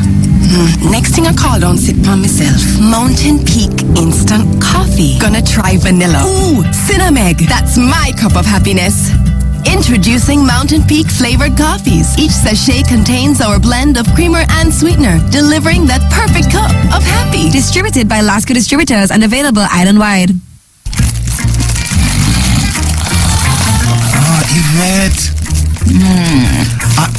Next thing I call down sit by myself. Mountain Peak Instant Coffee. Gonna try vanilla. Ooh, Cinnameg. That's my cup of happiness. Introducing Mountain Peak flavored coffees. Each sachet contains our blend of creamer and sweetener, delivering that perfect cup of happy. Distributed by Lasco Distributors and available island-wide. Yvette,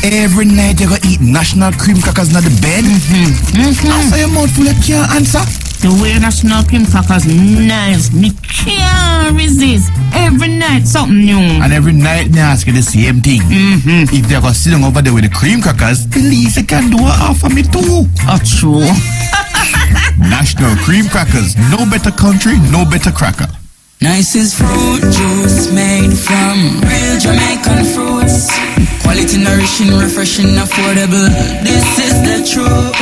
every night you go eat national cream crackers in the bed. I saw your mouth full of can't answer. The way national cream crackers nice, me can't resist. Every night something new. And every night they ask you the same thing. If they go sitting over there with the cream crackers, the least you can do it for me too. True. National cream crackers, no better country, no better cracker. Nicest fruit juice made from real Jamaican fruits. Quality, nourishing, refreshing, affordable. This is the truth.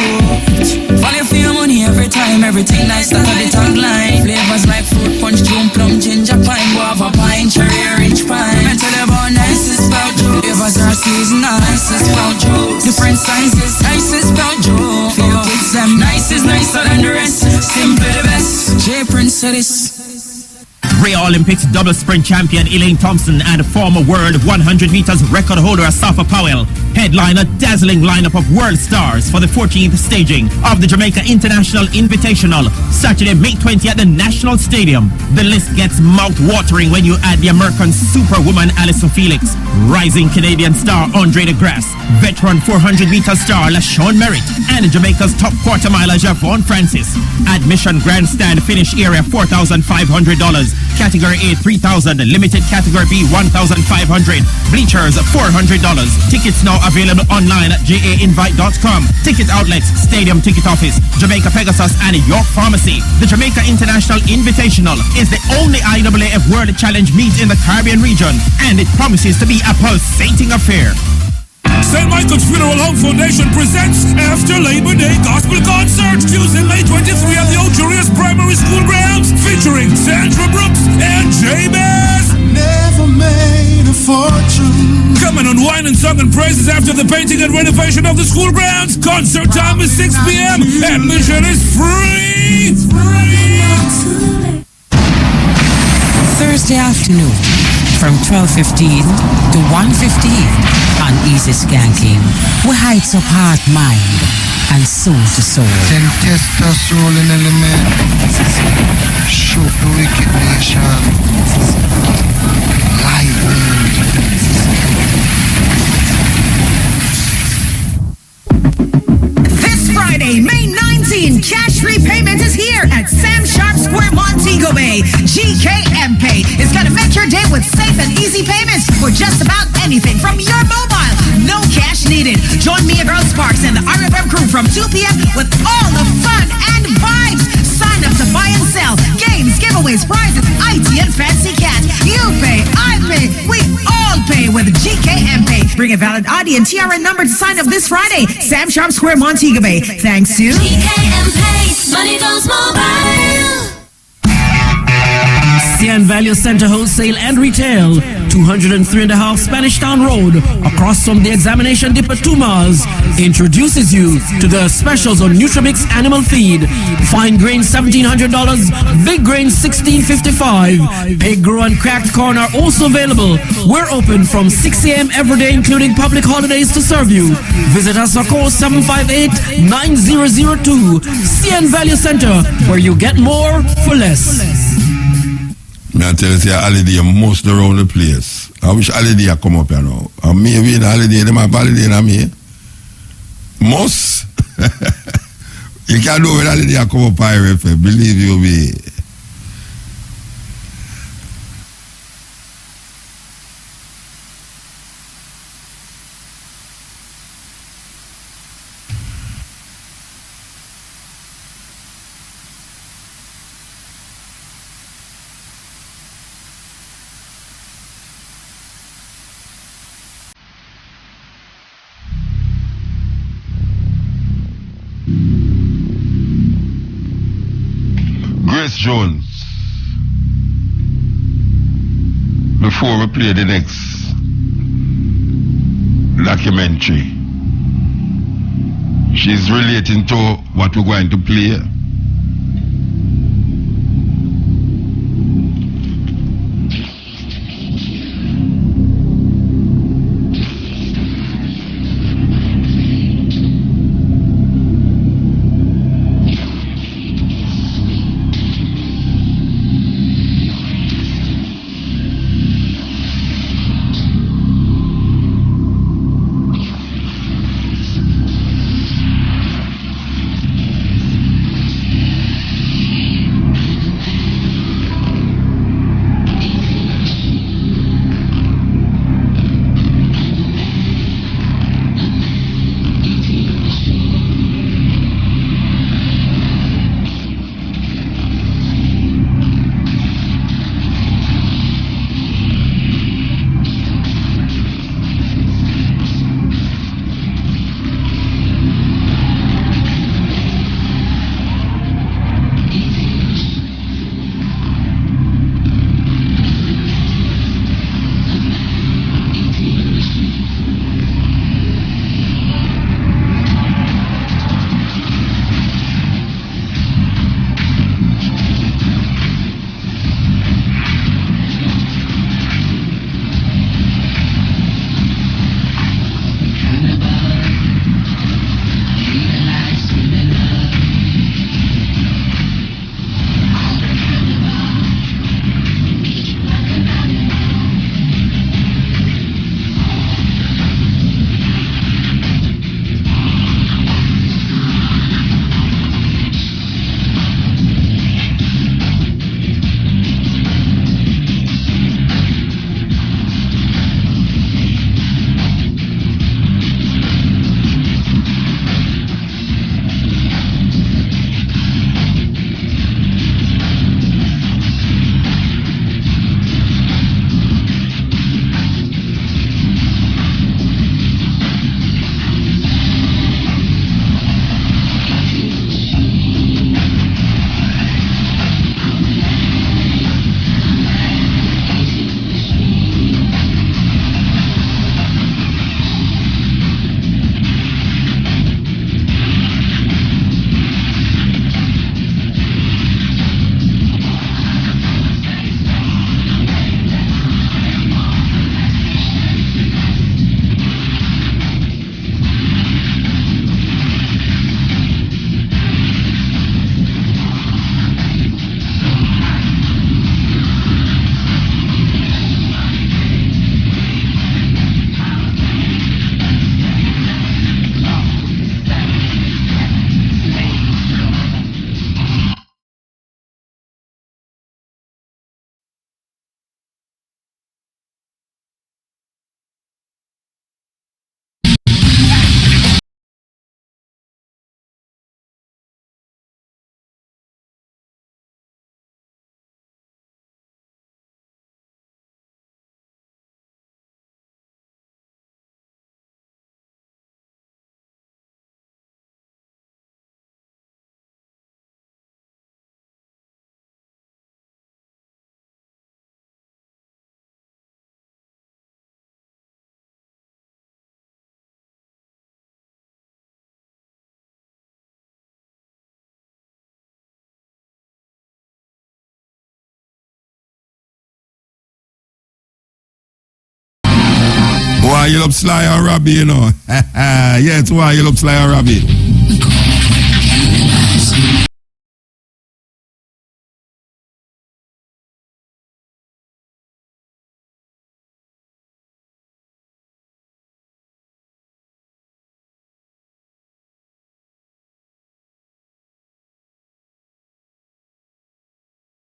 Value for your money every time. Everything nice, that's the tagline. Flavors like fruit punch, June plum, ginger pine, guava pine, cherry, rich pine. I tell you about nicest spout juice. Flavors are seasonal. Nicest spout juice. Different sizes. Nicest spout juice. For your kids, them nice is nicer than the rest. Simply the best. J-print Rio Olympics double sprint champion Elaine Thompson and former world 100 meters record holder Asafa Powell headline a dazzling lineup of world stars for the 14th staging of the Jamaica International Invitational, Saturday, May 20 at the National Stadium. The list gets mouth-watering when you add the American superwoman Alison Felix, rising Canadian star Andre DeGrasse, veteran 400-meter star LaShawn Merritt, and Jamaica's top quarter miler Javon Francis. Admission grandstand finish area $4,500, category A $3,000, limited category B $1,500, bleachers $400. Tickets now available online at jainvite.com. Ticket outlets, Stadium Ticket Office, Jamaica Pegasus, and York Pharmacy. The Jamaica International Invitational is the only IAAF World Challenge meet in the Caribbean region, and it promises to be a pulsating affair. St. Michael's Funeral Home Foundation presents After Labor Day Gospel Concert, Tuesday, May 23 at the Old Julius Primary School grounds, featuring Sandra Brooks and Jabez. Never made a fortune. Come and unwind and song and praises after the painting and renovation of the school grounds. Concert time is 6 p.m. Admission is free. Thursday afternoon from 12:15 to 1:15 on Easy Skanking. We heights up heart, mind, and soul to soul. Then test the soul in element. Shoot the wicked nation. This Friday, May 19, cash repayment is here at Sam Sharp Square, Montego Bay. GKM Pay is going to make your day with safe and easy payments for just about anything from your mobile. No cash needed. Join me and Earl Sparks and the RFM crew from 2 p.m. with all the fun and vibes. Sign up to buy and sell, games, giveaways, prizes, IT, and fancy cat. You pay, I pay, we all pay with GKM Pay. Bring a valid ID and TRN number to sign up this Friday. Sam Sharp Square, Montego Bay. Thanks to GKM Pay. Money goes mobile. Sian Value Center Wholesale and Retail, 203.5 Spanish Town Road, across from the Examination Dip at 2 miles, introduces you to the specials on Nutrimix Animal Feed. Fine grain $1,700, big grain $1,655. Pig grow and cracked corn are also available. We're open from 6 a.m. every day, including public holidays, to serve you. Visit us or call 758-9002. Sian Value Center, where you get more for less. I tell you, say holiday most around the place. I wish holiday come up here now. And me being holiday, them have holiday na me. Most. You can't do when holiday come up here, believe you me. Grace Jones, before we play the next documentary, she's relating to what we're going to play. why you love Sly and Robbie, you know. Yeah, it's why you love Sly and Robbie.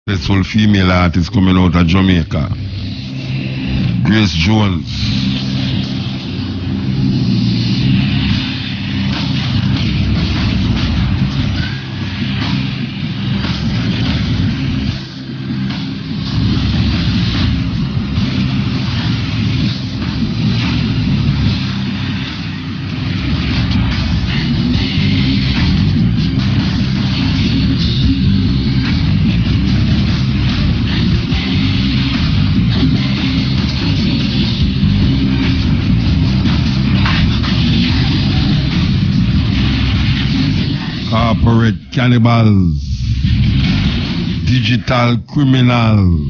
This whole female artist coming out of Jamaica. Grace Jones. Corporate cannibals, digital criminals.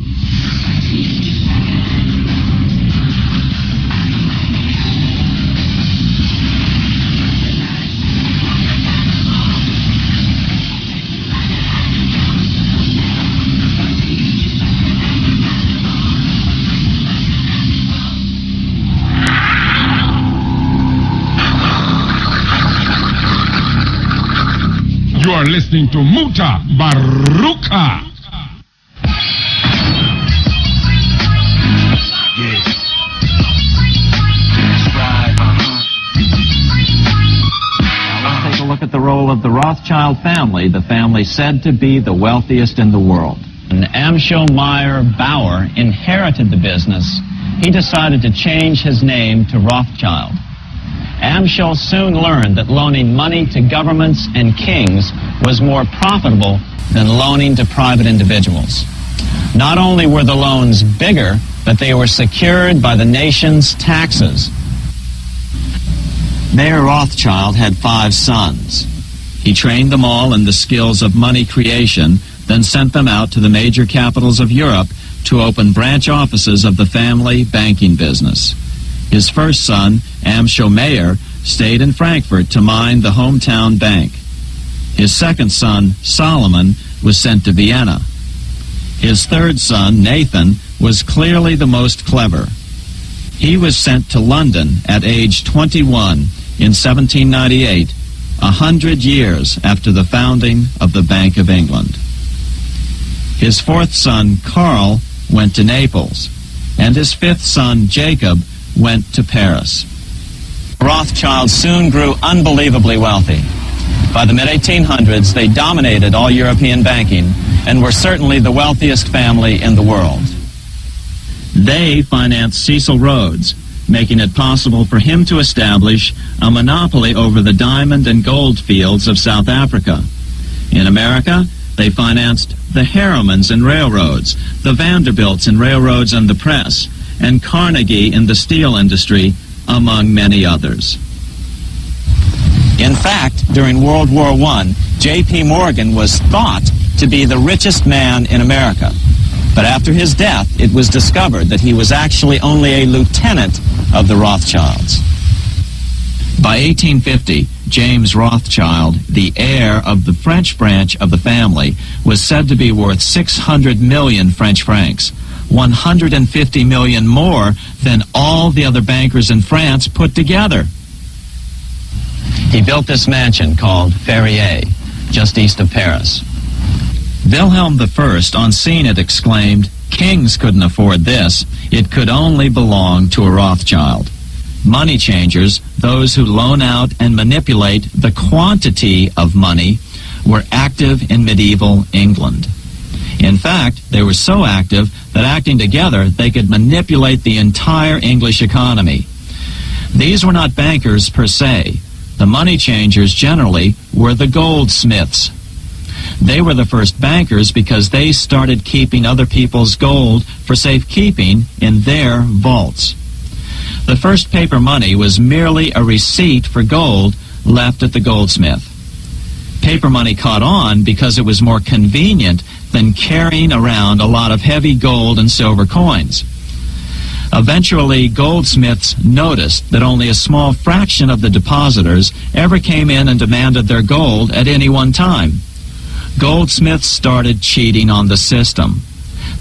You are listening to Mutabaruka. Let's take a look at the role of the Rothschild family, the family said to be the wealthiest in the world. When Amschel Meyer Bauer inherited the business, he decided to change his name to Rothschild. Amschel soon learned that loaning money to governments and kings was more profitable than loaning to private individuals. Not only were the loans bigger, but they were secured by the nation's taxes. Mayer Rothschild had 5 sons. He trained them all in the skills of money creation, then sent them out to the major capitals of Europe to open branch offices of the family banking business. His first son, Amschel Meyer, stayed in Frankfurt to mind the hometown bank. His second son, Solomon, was sent to Vienna. His third son, Nathan, was clearly the most clever. He was sent to London at age 21 in 1798, 100 years after the founding of the Bank of England. His fourth son, Karl, went to Naples, and his fifth son, Jacob, went to Paris. Rothschild soon grew unbelievably wealthy. By the mid-1800s, they dominated all European banking and were certainly the wealthiest family in the world. They financed Cecil Rhodes, making it possible for him to establish a monopoly over the diamond and gold fields of South Africa. In America, they financed the Harrimans in railroads, the Vanderbilts in railroads and the press, and Carnegie in the steel industry, among many others. In fact, during World War I, J.P. Morgan was thought to be the richest man in America. But after his death, it was discovered that he was actually only a lieutenant of the Rothschilds. By 1850, James Rothschild, the heir of the French branch of the family, was said to be worth 600 million French francs, 150 million more than all the other bankers in France put together. He built this mansion called Ferrier, just east of Paris. Wilhelm I, on seeing it, exclaimed, "Kings couldn't afford this. It could only belong to a Rothschild." Money changers, those who loan out and manipulate the quantity of money, were active in medieval England. In fact, they were so active that acting together, they could manipulate the entire English economy. These were not bankers per se. The money changers generally were the goldsmiths. They were the first bankers because they started keeping other people's gold for safekeeping in their vaults. The first paper money was merely a receipt for gold left at the goldsmith. Paper money caught on because it was more convenient than carrying around a lot of heavy gold and silver coins. Eventually, goldsmiths noticed that only a small fraction of the depositors ever came in and demanded their gold at any one time. Goldsmiths started cheating on the system.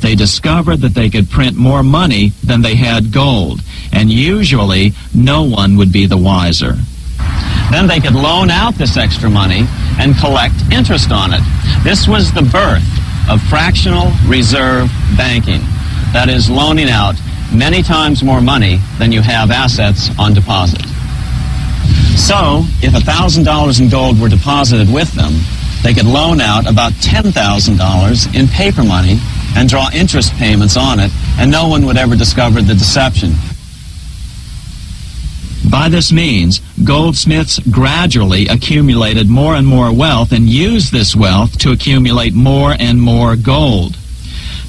They discovered that they could print more money than they had gold, and usually no one would be the wiser. Then they could loan out this extra money and collect interest on it. This was the birth of fractional reserve banking. That is, loaning out many times more money than you have assets on deposit. So, if $1,000 in gold were deposited with them, they could loan out about $10,000 in paper money and draw interest payments on it, and no one would ever discover the deception. By this means, goldsmiths gradually accumulated more and more wealth and used this wealth to accumulate more and more gold.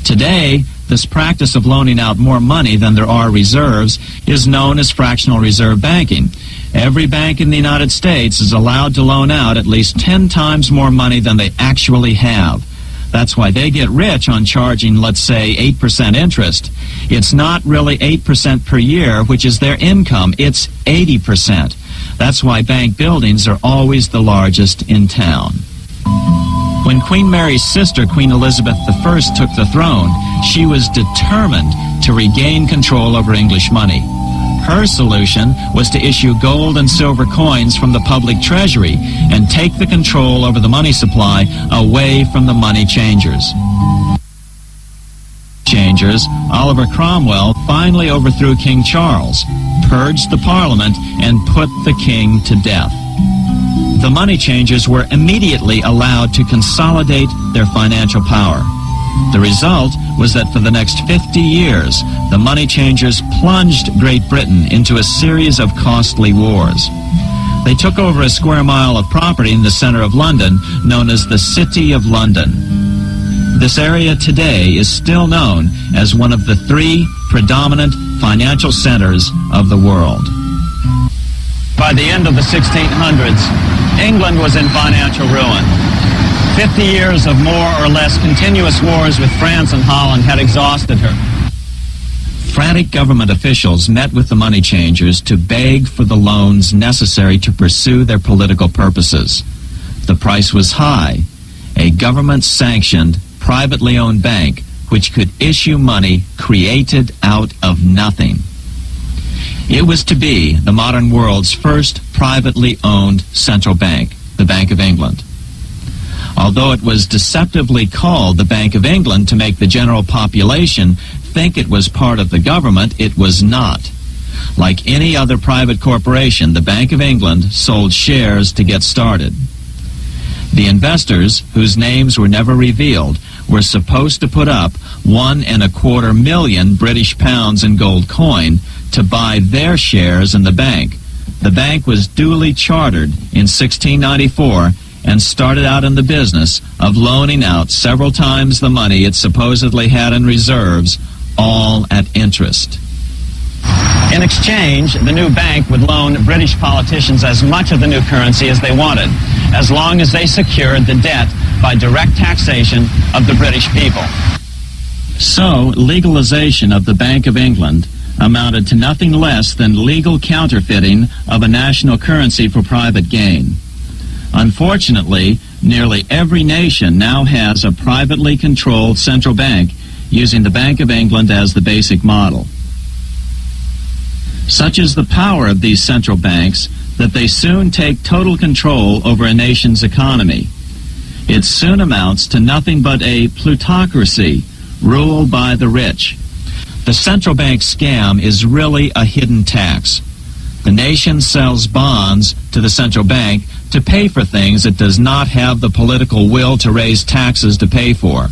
Today, this practice of loaning out more money than there are reserves is known as fractional reserve banking. Every bank in the United States is allowed to loan out at least 10 times more money than they actually have. That's why they get rich on charging, let's say, 8% interest. It's not really 8% per year, which is their income. It's 80%. That's why bank buildings are always the largest in town. When Queen Mary's sister, Queen Elizabeth I, took the throne, she was determined to regain control over English money. Her solution was to issue gold and silver coins from the public treasury and take the control over the money supply away from the money changers. Oliver Cromwell finally overthrew King Charles, purged the Parliament, and put the king to death. The money changers were immediately allowed to consolidate their financial power. The result was that for the next 50 years, the money changers plunged Great Britain into a series of costly wars. They took over a square mile of property in the center of London, known as the City of London. This area today is still known as one of the 3 predominant financial centers of the world. By the end of the 1600s, England was in financial ruin. 50 years of more or less continuous wars with France and Holland had exhausted her. Frantic government officials met with the money changers to beg for the loans necessary to pursue their political purposes. The price was high. A government-sanctioned, privately owned bank which could issue money created out of nothing. It was to be the modern world's first privately owned central bank, the Bank of England. Although it was deceptively called the Bank of England to make the general population think it was part of the government, it was not. Like any other private corporation, the Bank of England sold shares to get started. The investors, whose names were never revealed, were supposed to put up £1.25 million British pounds in gold coin to buy their shares in the bank. The bank was duly chartered in 1694 and started out in the business of loaning out several times the money it supposedly had in reserves, all at interest. In exchange, the new bank would loan British politicians as much of the new currency as they wanted, as long as they secured the debt by direct taxation of the British people. So, legalization of the Bank of England amounted to nothing less than legal counterfeiting of a national currency for private gain. Unfortunately, nearly every nation now has a privately controlled central bank using the Bank of England as the basic model. Such is the power of these central banks that they soon take total control over a nation's economy. It soon amounts to nothing but a plutocracy ruled by the rich. The central bank scam is really a hidden tax. The nation sells bonds to the central bank to pay for things it does not have the political will to raise taxes to pay for.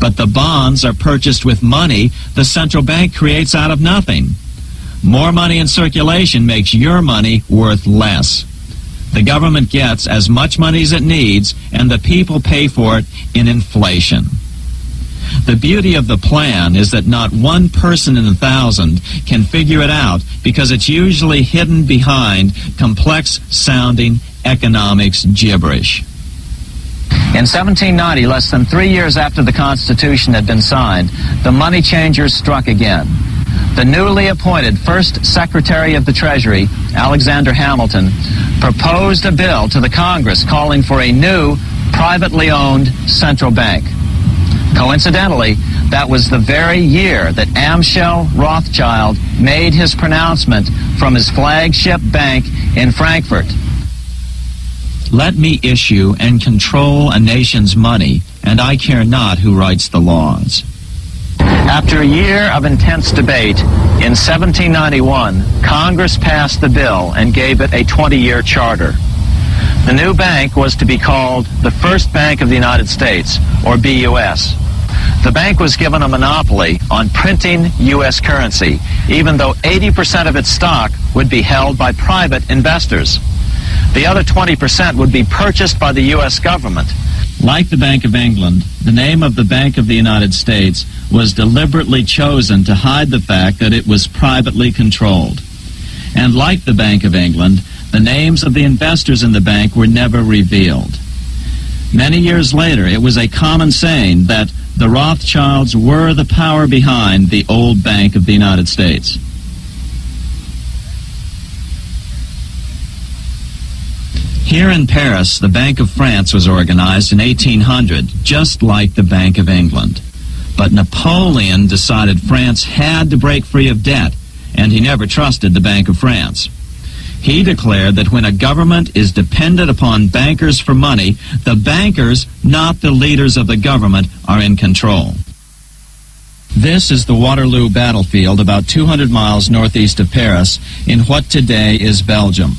But the bonds are purchased with money the central bank creates out of nothing. More money in circulation makes your money worth less. The government gets as much money as it needs, and the people pay for it in inflation. The beauty of the plan is that not one person in 1,000 can figure it out because it's usually hidden behind complex-sounding economics gibberish. In 1790, less than 3 years after the Constitution had been signed, the money changers struck again. the newly appointed first Secretary of the Treasury, Alexander Hamilton, proposed a bill to the Congress calling for a new privately owned central bank. Coincidentally, that was the very year that Amschel Rothschild made his pronouncement from his flagship bank in Frankfurt. Let me issue and control a nation's money, and I care not who writes the laws. After a year of intense debate, in 1791, Congress passed the bill and gave it a 20-year charter. The new bank was to be called the First Bank of the United States, or BUS. The bank was given a monopoly on printing U.S. currency, even though 80% of its stock would be held by private investors. The other 20% would be purchased by the U.S. government. Like the Bank of England, the name of the Bank of the United States was deliberately chosen to hide the fact that it was privately controlled. And like the Bank of England, the names of the investors in the bank were never revealed. Many years later, it was a common saying that the Rothschilds were the power behind the old Bank of the United States. Here in Paris, the Bank of France was organized in 1800, just like the Bank of England. But Napoleon decided France had to break free of debt, and he never trusted the Bank of France. He declared that when a government is dependent upon bankers for money, the bankers, not the leaders of the government, are in control. This is the Waterloo battlefield about 200 miles northeast of Paris in what today is Belgium.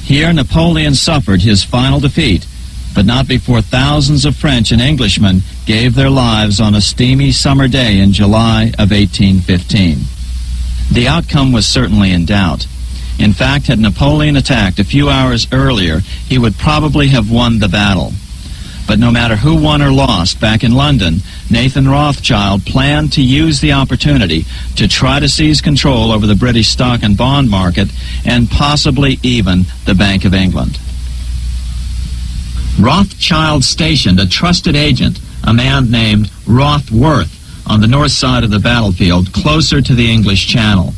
Here Napoleon suffered his final defeat, but not before thousands of French and Englishmen gave their lives on a steamy summer day in July of 1815. The outcome was certainly in doubt. In fact, had Napoleon attacked a few hours earlier, he would probably have won the battle. But no matter who won or lost, back in London, Nathan Rothschild planned to use the opportunity to try to seize control over the British stock and bond market and possibly even the Bank of England. Rothschild stationed a trusted agent, a man named Rothworth, on the north side of the battlefield, closer to the English Channel.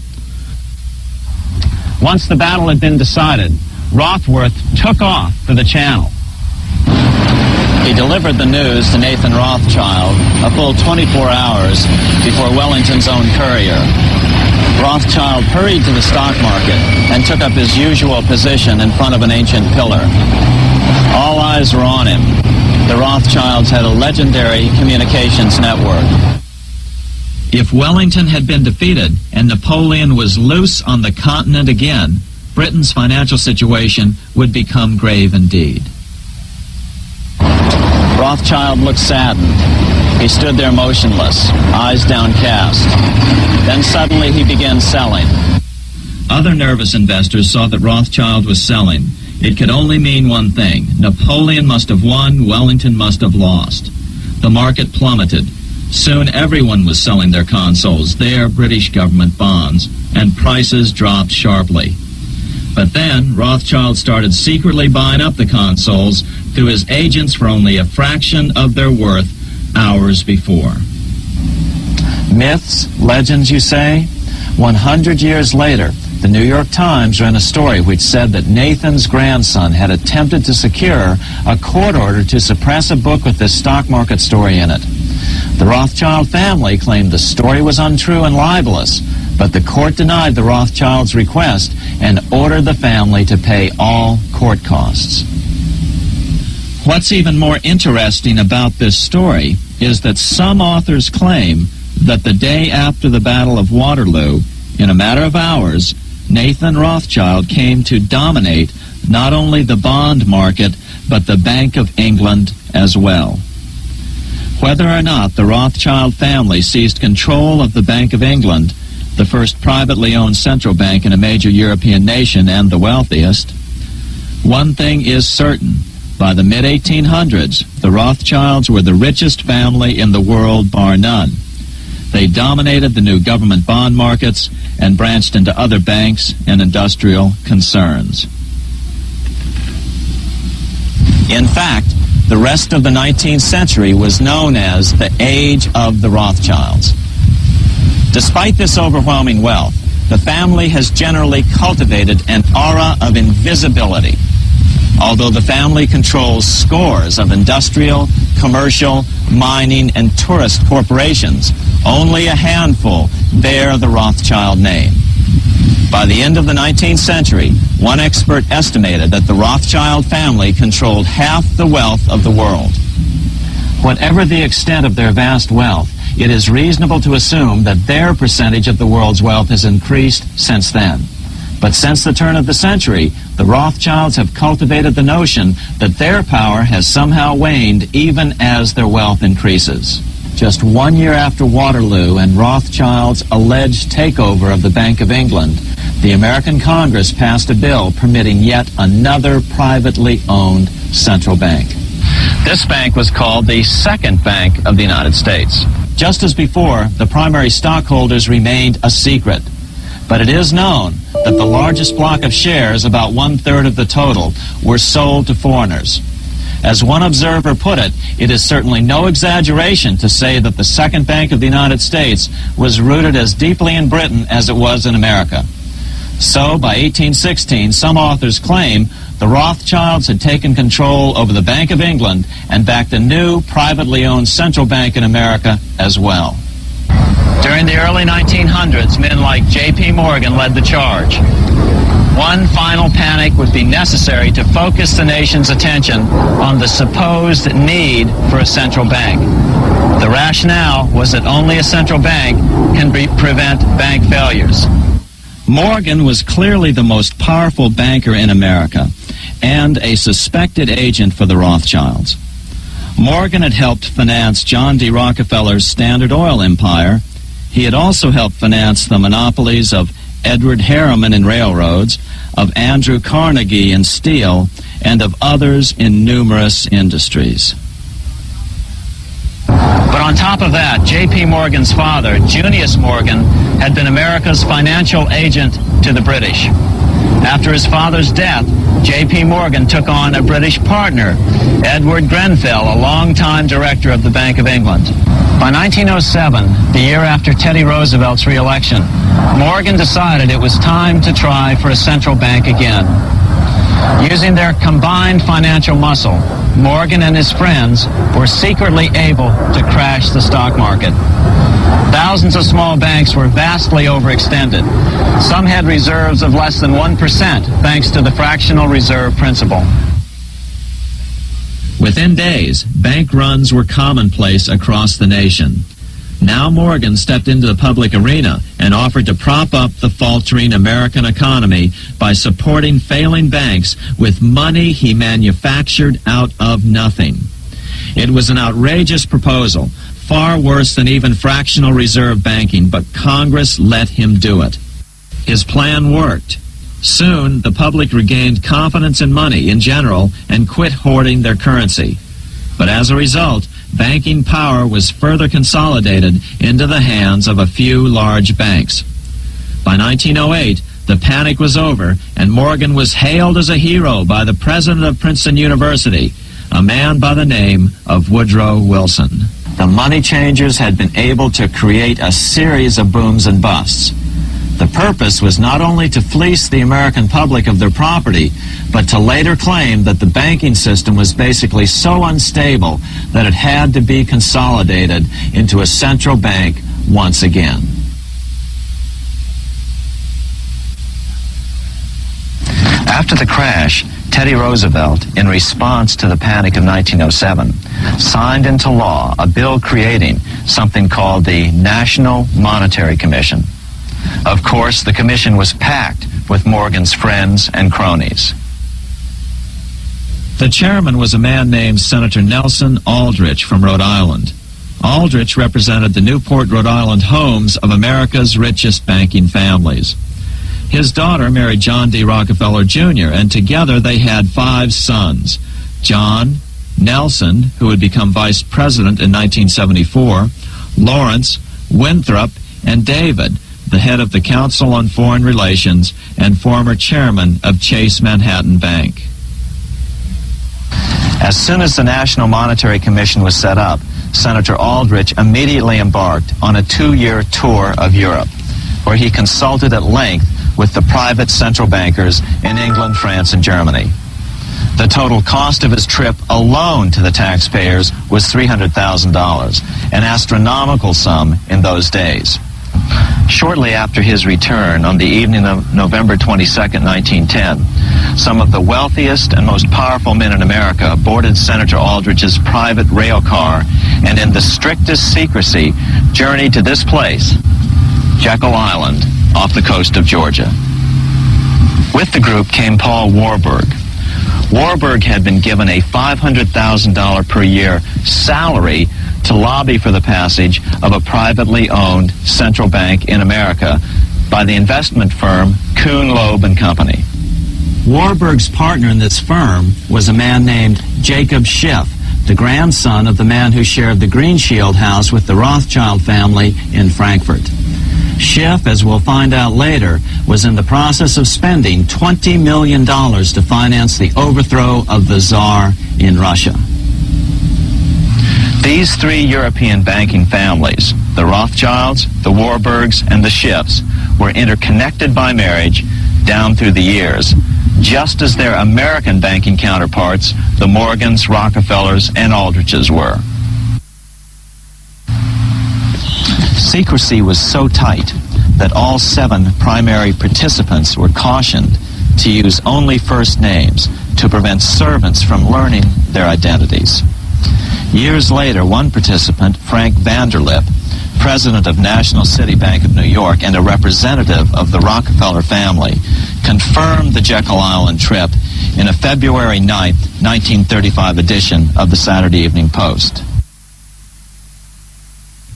Once the battle had been decided, Rothworth took off for the Channel. He delivered the news to Nathan Rothschild a full 24 hours before Wellington's own courier. Rothschild hurried to the stock market and took up his usual position in front of an ancient pillar. All eyes were on him. The Rothschilds had a legendary communications network. If Wellington had been defeated and Napoleon was loose on the continent again, Britain's financial situation would become grave indeed. Rothschild looked saddened. He stood there motionless, eyes downcast. Then suddenly he began selling. Other nervous investors saw that Rothschild was selling. It could only mean one thing. Napoleon must have won, Wellington must have lost. The market plummeted. Soon everyone was selling their consols, their British government bonds, and prices dropped sharply. But then Rothschild started secretly buying up the consols through his agents for only a fraction of their worth hours before. Myths, legends, you say? 100 years later, the New York Times ran a story which said that Nathan's grandson had attempted to secure a court order to suppress a book with this stock market story in it. The Rothschild family claimed the story was untrue and libelous, but the court denied the Rothschilds' request and ordered the family to pay all court costs. What's even more interesting about this story is that some authors claim that the day after the Battle of Waterloo, in a matter of hours, Nathan Rothschild came to dominate not only the bond market, but the Bank of England as well. Whether or not the Rothschild family seized control of the Bank of England, the first privately owned central bank in a major European nation and the wealthiest, one thing is certain. By the mid-1800s, the Rothschilds were the richest family in the world, bar none. They dominated the new government bond markets and branched into other banks and industrial concerns. In fact, the rest of the 19th century was known as the Age of the Rothschilds. Despite this overwhelming wealth, the family has generally cultivated an aura of invisibility. Although the family controls scores of industrial, commercial, mining, and tourist corporations, only a handful bear the Rothschild name. By the end of the 19th century, one expert estimated that the Rothschild family controlled half the wealth of the world. Whatever the extent of their vast wealth, it is reasonable to assume that their percentage of the world's wealth has increased since then. But since the turn of the century, the Rothschilds have cultivated the notion that their power has somehow waned even as their wealth increases. Just 1 year after Waterloo and Rothschild's alleged takeover of the Bank of England, the American Congress passed a bill permitting yet another privately owned central bank. This bank was called the Second Bank of the United States. Just as before, the primary stockholders remained a secret. But it is known that the largest block of shares, about 1/3 of the total, were sold to foreigners. As one observer put it, it is certainly no exaggeration to say that the Second Bank of the United States was rooted as deeply in Britain as it was in America. So, by 1816, some authors claim the Rothschilds had taken control over the Bank of England and backed a new, privately owned central bank in America as well. During the early 1900s, men like J.P. Morgan led the charge. One final panic would be necessary to focus the nation's attention on the supposed need for a central bank. The rationale was that only a central bank can prevent bank failures. Morgan was clearly the most powerful banker in America and a suspected agent for the Rothschilds. Morgan had helped finance John D. Rockefeller's Standard Oil empire. He had also helped finance the monopolies of Edward Harriman in railroads, of Andrew Carnegie in steel, and of others in numerous industries. But on top of that, J.P. Morgan's father, Junius Morgan, had been America's financial agent to the British. After his father's death, J.P. Morgan took on a British partner, Edward Grenfell, a longtime director of the Bank of England. By 1907, the year after Teddy Roosevelt's re-election, Morgan decided it was time to try for a central bank again. Using their combined financial muscle, Morgan and his friends were secretly able to crash the stock market. Thousands of small banks were vastly overextended. Some had reserves of less than 1% thanks to the fractional reserve principle. Within days, bank runs were commonplace across the nation. Now Morgan stepped into the public arena and offered to prop up the faltering American economy by supporting failing banks with money he manufactured out of nothing. It was an outrageous proposal, far worse than even fractional reserve banking, but Congress let him do it. His plan worked. Soon, the public regained confidence in money in general and quit hoarding their currency. But as a result, banking power was further consolidated into the hands of a few large banks. By 1908, the panic was over, and Morgan was hailed as a hero by the president of Princeton University, a man by the name of Woodrow Wilson. The money changers had been able to create a series of booms and busts. The purpose was not only to fleece the American public of their property, but to later claim that the banking system was basically so unstable that it had to be consolidated into a central bank once again. After the crash, Teddy Roosevelt, in response to the panic of 1907, signed into law a bill creating something called the National Monetary Commission. Of course, the commission was packed with Morgan's friends and cronies. The chairman was a man named Senator Nelson Aldrich from Rhode Island. Aldrich represented the Newport, Rhode Island homes of America's richest banking families. His daughter married John D. Rockefeller Jr., and together they had 5 sons: John, Nelson, who would become vice president in 1974, Lawrence, Winthrop, and David, the head of the Council on Foreign Relations and former chairman of Chase Manhattan Bank. As soon as the National Monetary Commission was set up, Senator Aldrich immediately embarked on a 2-year tour of Europe, where he consulted at length with the private central bankers in England, France, and Germany. The total cost of his trip alone to the taxpayers was $300,000, an astronomical sum in those days. Shortly after his return, on the evening of November 22nd, 1910, some of the wealthiest and most powerful men in America boarded Senator Aldrich's private rail car and in the strictest secrecy journeyed to this place, Jekyll Island, off the coast of Georgia. With the group came Paul Warburg. Warburg had been given a $500,000 per year salary to lobby for the passage of a privately owned central bank in America by the investment firm Kuhn, Loeb and Company. Warburg's partner in this firm was a man named Jacob Schiff, the grandson of the man who shared the Green Shield house with the Rothschild family in Frankfurt. Schiff, as we'll find out later, was in the process of spending $20 million to finance the overthrow of the Tsar in Russia. These three European banking families, the Rothschilds, the Warburgs, and the Schiffs, were interconnected by marriage down through the years, just as their American banking counterparts, the Morgans, Rockefellers, and Aldriches were. Secrecy was so tight that all 7 primary participants were cautioned to use only first names to prevent servants from learning their identities. Years later, one participant, Frank Vanderlip, president of National City Bank of New York and a representative of the Rockefeller family, confirmed the Jekyll Island trip in a February 9, 1935 edition of the Saturday Evening Post.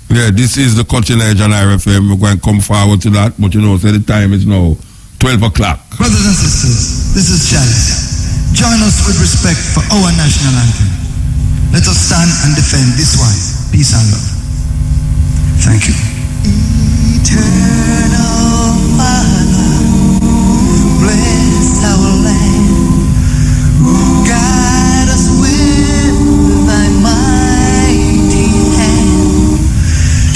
Yeah, this is the Cutting Edge on RFM. We're going to come forward to that, but you know, so the time is now 12 o'clock. Brothers and sisters, this is Chalice. Join us with respect for our national anthem. Let us stand and defend this one. Peace and love. Thank you. Eternal Father, bless our land. Guide us with thy mighty hand.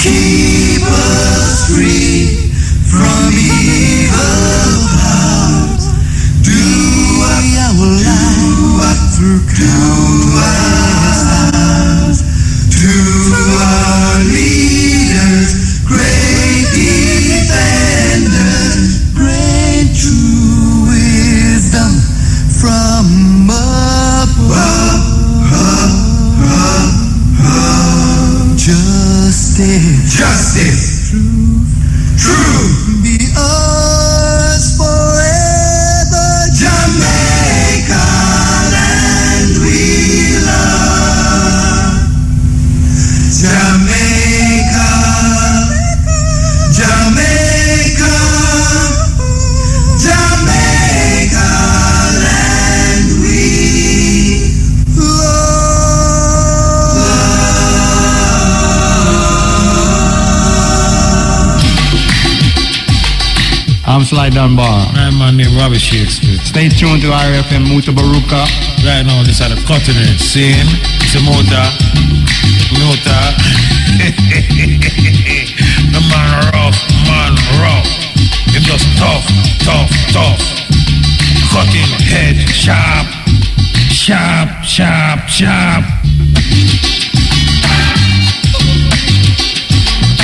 Keep us free from evil powers. Do our life through countless hours. To our leaders, great defenders, grant true wisdom from above. Justice, truth, be ours forever. Jamaica, land we love. Jamaica, Jamaica, Jamaica, land we love. I'm Sly Dunbar. I'm my name Robbie Shakespeare. Stay tuned to RFM Mutabaruka. Right now, this is the Cutting Edge. Seeing it's a motor. The man rough. It's just tough. Cutting edge, sharp.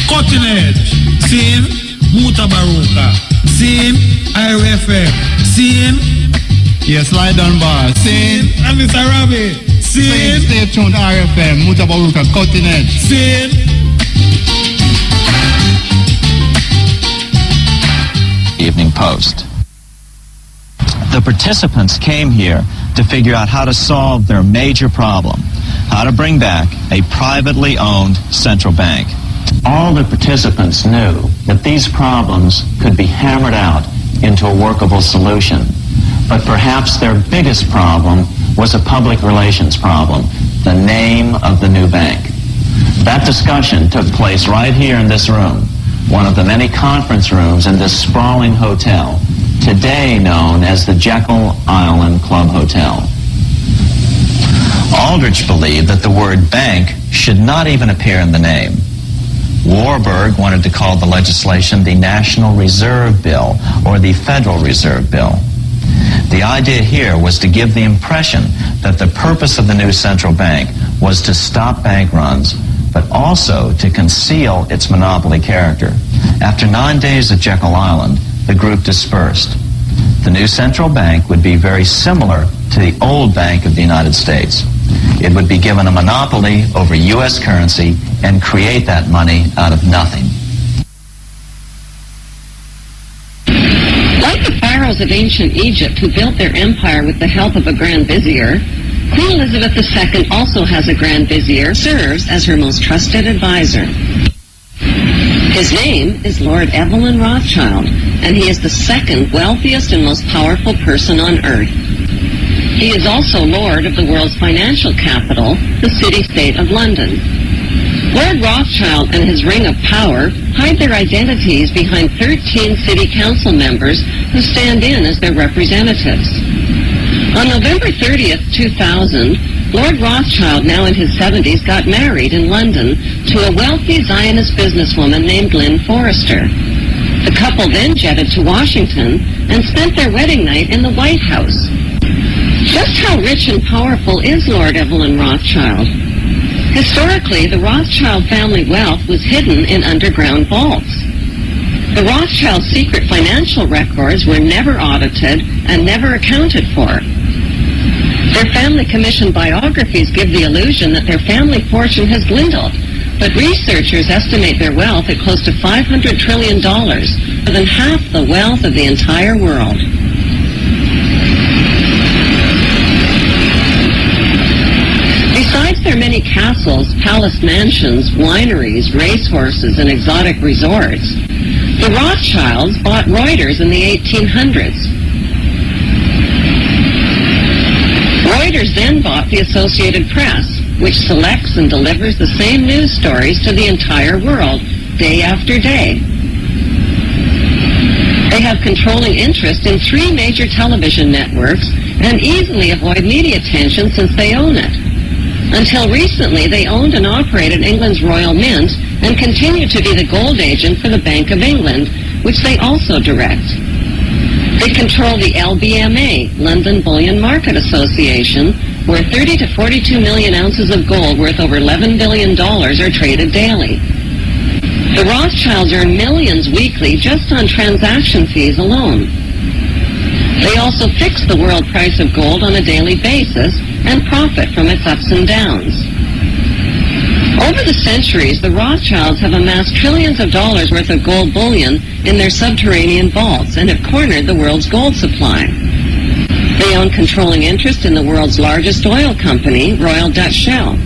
Cutting edge. Seeing Mutabaruka. Seeing RFM. Seeing. Yes, Sly Dunbar. Seeing. And Mr. Robbie. Seeing. Stay tuned to RFM Mutabaruka Cutting Edge. Seeing. Evening Post. The participants came here to figure out how to solve their major problem, how to bring back a privately owned central bank. All the participants knew that these problems could be hammered out into a workable solution. But perhaps their biggest problem was a public relations problem, the name of the new bank. That discussion took place right here in this room, one of the many conference rooms in this sprawling hotel, today known as the Jekyll Island Club Hotel. Aldrich believed that the word bank should not even appear in the name. Warburg wanted to call the legislation the National Reserve Bill or the Federal Reserve Bill. The idea here was to give the impression that the purpose of the new central bank was to stop bank runs, but also to conceal its monopoly character. After 9 days at Jekyll Island, the group dispersed. The new central bank would be very similar to the old Bank of the United States. It would be given a monopoly over U.S. currency and create that money out of nothing. Like the pharaohs of ancient Egypt who built their empire with the help of a grand vizier, Queen Elizabeth II also has a grand vizier, serves as her most trusted advisor. His name is Lord Evelyn Rothschild, and he is the second wealthiest and most powerful person on earth. He is also Lord of the world's financial capital, the city-state of London. Lord Rothschild and his ring of power hide their identities behind 13 city council members who stand in as their representatives. On November 30th, 2000, Lord Rothschild, now in his 70s, got married in London to a wealthy Zionist businesswoman named Lynn Forrester. The couple then jetted to Washington and spent their wedding night in the White House. Just how rich and powerful is Lord Evelyn Rothschild? Historically, the Rothschild family wealth was hidden in underground vaults. The Rothschild secret financial records were never audited and never accounted for. Their family commissioned biographies give the illusion that their family fortune has dwindled, but researchers estimate their wealth at close to $500 trillion, more than half the wealth of the entire world. Besides their many castles, palace mansions, wineries, racehorses, and exotic resorts, the Rothschilds bought Reuters in the 1800s. Reuters then bought the Associated Press, which selects and delivers the same news stories to the entire world, day after day. They have controlling interest in 3 major television networks and easily avoid media attention since they own it. Until recently, they owned and operated England's Royal Mint and continue to be the gold agent for the Bank of England, which they also direct. They control the LBMA, London Bullion Market Association, where 30 to 42 million ounces of gold worth over $11 billion are traded daily. The Rothschilds earn millions weekly just on transaction fees alone. They also fix the world price of gold on a daily basis and profit from its ups and downs. Over the centuries, the Rothschilds have amassed trillions of dollars worth of gold bullion in their subterranean vaults and have cornered the world's gold supply. They own controlling interest in the world's largest oil company, Royal Dutch Shell.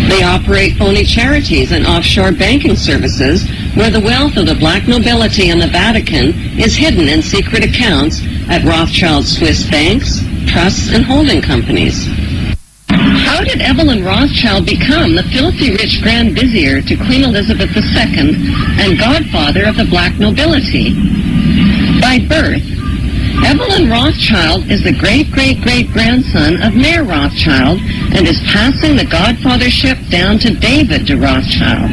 They operate phony charities and offshore banking services where the wealth of the black nobility and the Vatican is hidden in secret accounts at Rothschild Swiss banks, trusts, and holding companies. How did Evelyn Rothschild become the filthy rich Grand Vizier to Queen Elizabeth II and godfather of the black nobility? By birth, Evelyn Rothschild is the great-great-great-grandson of Mayor Rothschild and is passing the godfathership down to David de Rothschild.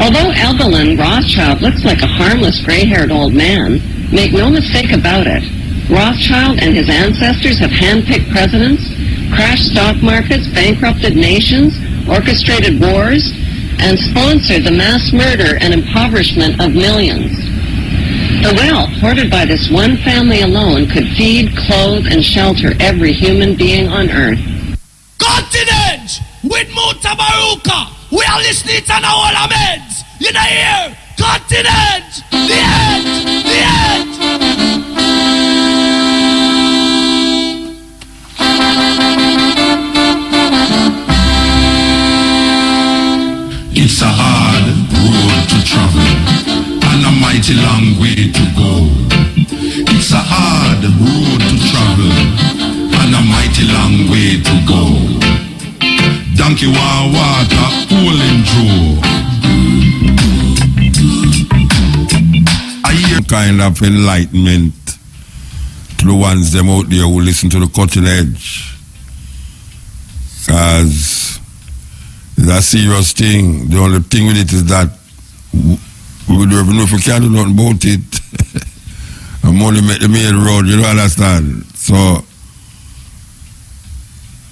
Although Evelyn Rothschild looks like a harmless gray-haired old man, make no mistake about it, Rothschild and his ancestors have handpicked presidents, crashed stock markets, bankrupted nations, orchestrated wars, and sponsored the mass murder and impoverishment of millions. The wealth hoarded by this one family alone could feed, clothe, and shelter every human being on earth. Continent with Mutabaruka. We are listening to all our meds. You know here? Continent! The end! The end! It's a hard road to travel and a mighty long way to go. It's a hard road to travel and a mighty long way to go. Donkey war water, pulling through. I hear kind of enlightenment to the ones them out there who listen to the Cutting Edge. Because it's a serious thing. The only thing with it is that we don't even know if we can do nothing about it. And money make the main road, you don't understand? So,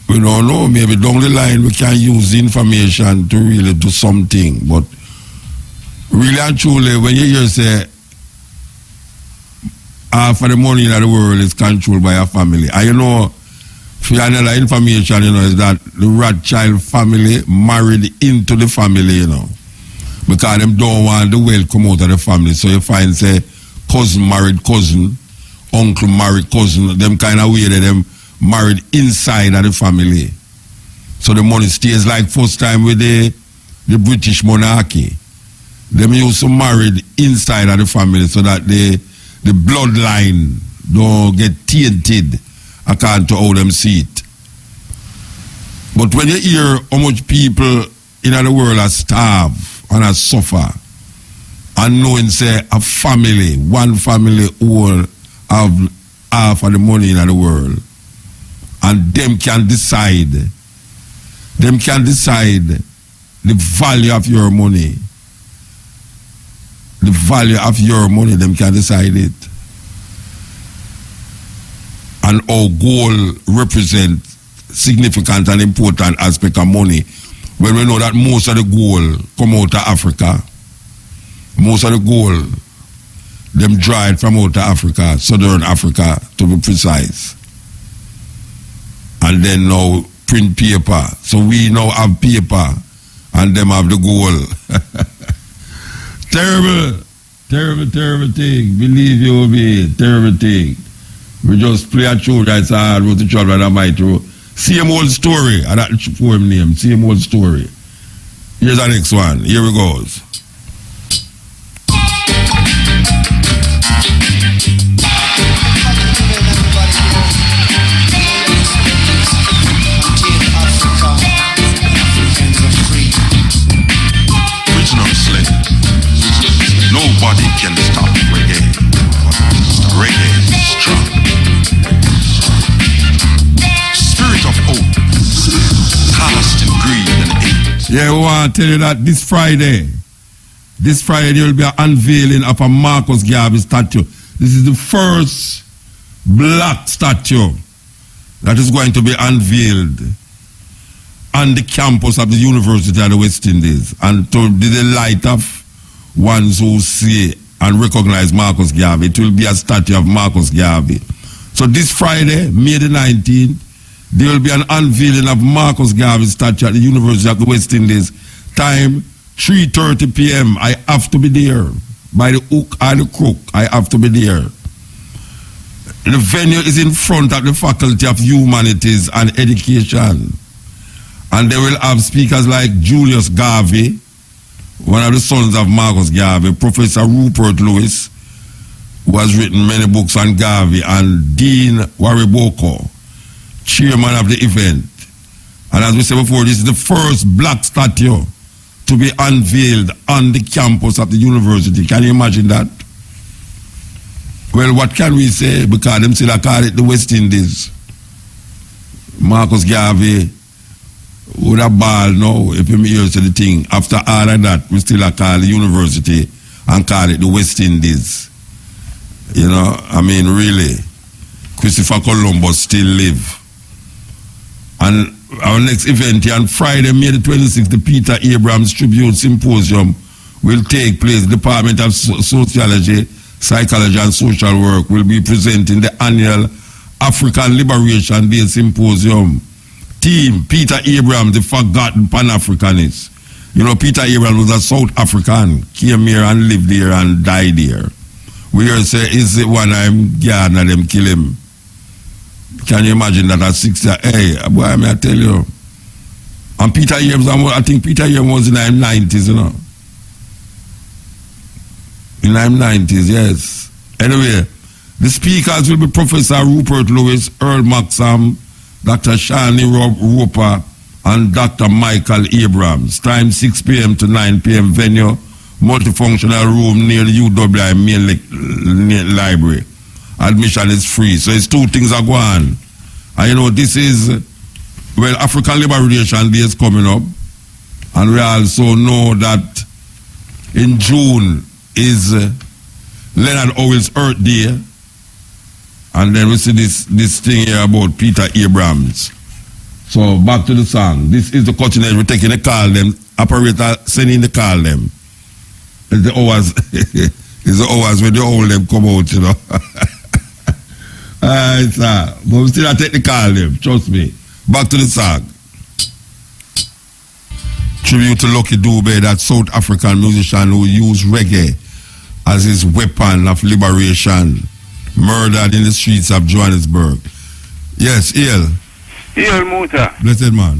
we don't know, maybe down the line we can use the information to really do something. But really and truly, when you hear say, half of the money in the world is controlled by a family. And you know, for another information, you know, is that the Rothschild family married into the family, you know. Because them don't want the wealth come out of the family. So you find, say, cousin married cousin, uncle married cousin, them kind of way that them married inside of the family. So the money stays like first time with the British monarchy. Them used to married inside of the family so that the bloodline don't get tainted according to how them see it. But when you hear how much people in the world are starved and are suffer, and knowing say a family, one family all have half of the money in the world, and them can decide the value of your money. The value of your money, them can decide it. And our gold represent significant and important aspect of money. When we know that most of the gold come out of Africa. Most of the gold, them dried from out of Africa, Southern Africa to be precise. And then now print paper. So we now have paper and them have the gold. Terrible thing. Believe you me, terrible thing. We just play a tune that's hard with the children that might throw. Same old story, and that's the poem name, same old story. Here's the next one. Here it goes. Original slave. Nobody can stop reggae. Reggae is strong. Spirit of hope, cast in greed and hate. Yeah, we want to tell you that this Friday there will be an unveiling of a Marcus Garvey statue. This is the first black statue that is going to be unveiled on the campus of the University of the West Indies, and to the delight of ones who see and recognize Marcus Garvey. It will be a statue of Marcus Garvey. So this Friday, May the 19th, there will be an unveiling of Marcus Garvey's statue at the University of the West Indies. Time 3:30 p.m. I have to be there. By the hook or the crook, I have to be there. The venue is in front of the Faculty of Humanities and Education. And they will have speakers like Julius Garvey, one of the sons of Marcus Garvey, Professor Rupert Lewis, who has written many books on Garvey, and Dean Wariboko, chairman of the event. And as we said before, this is the first black statue to be unveiled on the campus of the university. Can you imagine that? Well, what can we say? Because them still call it the West Indies. Marcus Garvey would have ball now if he hears the thing. After all of that, we still call the university and call it the West Indies. You know, I mean, really, Christopher Columbus still live. And our next event here on Friday, May the 26th, the Peter Abrams Tribute Symposium will take place. The Department of Sociology, Psychology and Social Work will be presenting the annual African Liberation Day Symposium. Team, Peter Abrams, the forgotten Pan-Africanist. You know, Peter Abrams was a South African, came here and lived here and died here. We hear say, is the one I'm Gardner, them kill him. Can you imagine that at 60? Hey, boy, may I tell you. And Peter Abrams, I think Peter Abrams was in the 90s, you know. In the 90s, yes. Anyway, the speakers will be Professor Rupert Lewis, Earl Maxam, Dr. Shani Roper, and Dr. Michael Abrams. Time 6 p.m. to 9 p.m. Venue, multifunctional room near the UWI main library. Admission is free. So it's two things are going on. And you know, this is well, African Liberation Day is coming up. And we also know that in June is Leonard Howell's Earth Day. And then we see this thing here about Peter Abrams. So back to the song. This is the cutting edge. We're taking the call them. Operator sending the call them. It's the hours. It's the hours when the old them come out, you know. Alright, sir. But we still have to take the call them. Trust me. Back to the song. Tribute to Lucky Dube, that South African musician who used reggae as his weapon of liberation, murdered in the streets of Johannesburg. Yes, Iel. Iel Muta. Blessed man.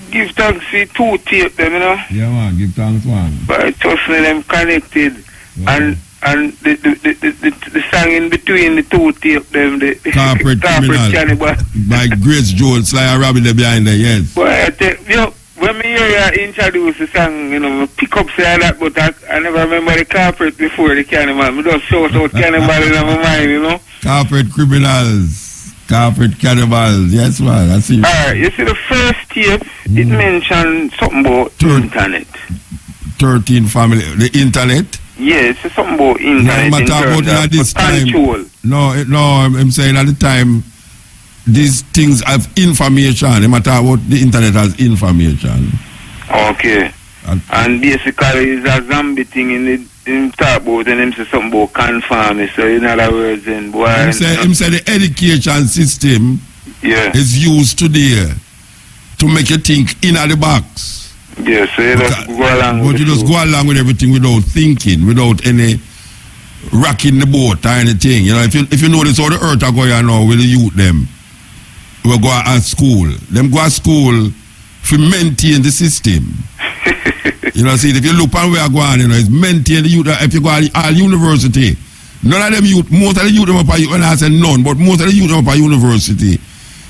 Give thanks for 2 tape them, you know. Yeah, man. Give thanks, man. But trust me, them connected. Yeah. And the song in between the 2 tape them, the Corporate Criminal. By Grace Jones, like a rabbit there behind there, yes. Well, I tell you, when me hear you introduce the song, you know, pick up say that, but I never remember the Corporate before the Cannibal. I just shout out Cannibal in my mind, you know. Corporate Criminals. Corporate Cannibals. Yes, man. I see. Alright, you see the first tape, it mentioned something about internet. 13 family. The internet? Yes, it's something about internet. No matter about this time. Control. No, I'm saying at the time, these things have information. No matter what the internet has information. Okay. And basically, it's a zombie thing in talk about, and him say something about conformity. So in other words, then boy. Him say the education system is used today to make you think in the box. Yes, so you just go along with but you just go along with everything without thinking, without any rocking the boat or anything. You know, if you notice how the earth are going now with the youth them, we go at school. Them go at school to maintain the system. You know, see, if you look at where I go on, you know, it's maintain the youth. If you go at university, none of them youth, most of the youth them up at, when I say none, but most of the youth them up at university,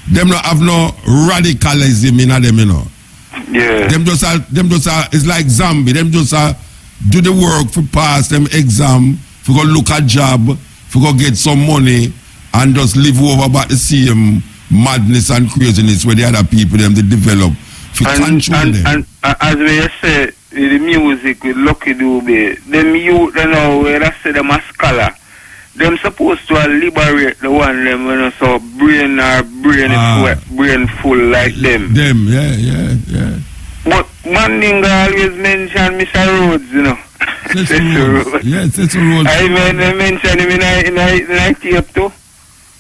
them not have no radicalism in them, you know. Yeah. Them just are, it's like zombie. Them just do the work for pass them exam, for go look at job, for go get some money, and just live over about the same madness and craziness where the other people them they develop. And as we say, the music with Lucky Dube, them youth you know where I say them a scholar. Them supposed to liberate the one them when you so brain full like them. Them, yeah. But one thing I always mention Mr. Rhodes, you know. Cecil Rhodes. Yeah, Cecil Rhodes. I mention him in tape too.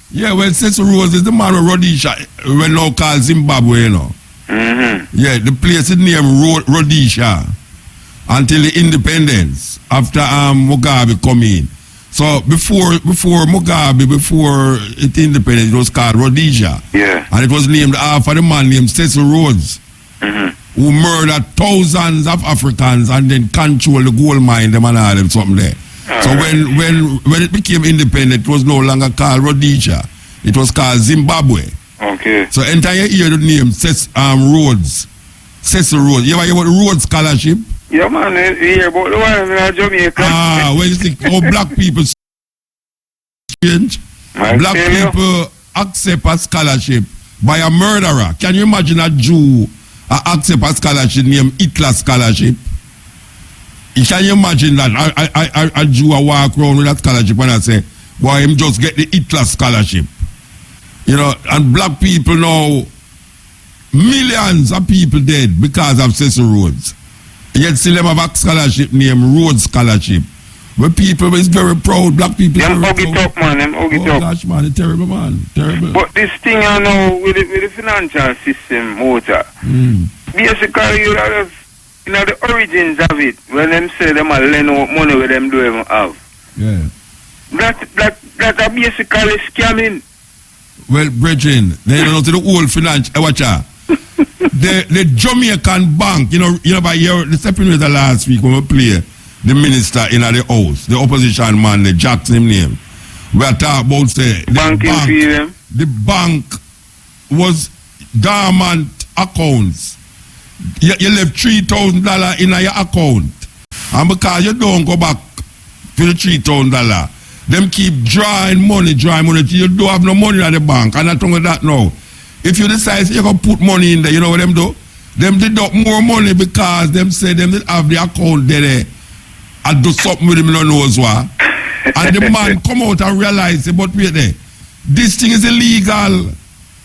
Yeah, well, Cecil Rhodes is the man with Rhodesia, when now called Zimbabwe, you know. Mm-hmm. Yeah, the place is named Rhodesia until the independence after Mugabe come in. So before Mugabe, before it independence, it was called Rhodesia. Yeah. And it was named after the man named Cecil Rhodes, who murdered thousands of Africans and then controlled the gold mine, them and all them something there. So when it became independent, it was no longer called Rhodesia. It was called Zimbabwe. Okay. So entire year the name Rhodes. Cecil Rhodes. You ever hear about the Rhodes Scholarship? Yeah, man, hear about the one in Jamaica. When you think how black people change, black people accept a scholarship by a murderer. Can you imagine a Jew accept a scholarship named Hitler Scholarship? Can you imagine that a Jew walk around with that scholarship and I say, boy, him just get the Hitler Scholarship? You know, and black people now, millions of people dead because of Cecil Rhodes. Yet still them have a scholarship named Rhodes Scholarship. Where people is very proud, black people them hug it up, man, them hug it up. Gosh, man, it's terrible, man. Terrible. But this thing I know with the financial system, motor, basically you know the origins of it, when them say them are lend out money where them don't even have. Yeah. That are basically scamming. Well, brethren, they don't know to the old financial watch out. the Jamaican bank, you know by your the separator last week when we play the minister in the house, the opposition man, the Jackson name. We are talking about say the bank was dormant accounts. You left $3,000 in your account. And because you don't go back for the $3,000, them keep drawing money till you don't have no money at the bank. And I told you that now. if you decide you're going to put money in there, you know what them do? Them deduct more money because them say them did have the account there and do something with him, no knows what. And the man come out and realize, but wait there, this thing is illegal.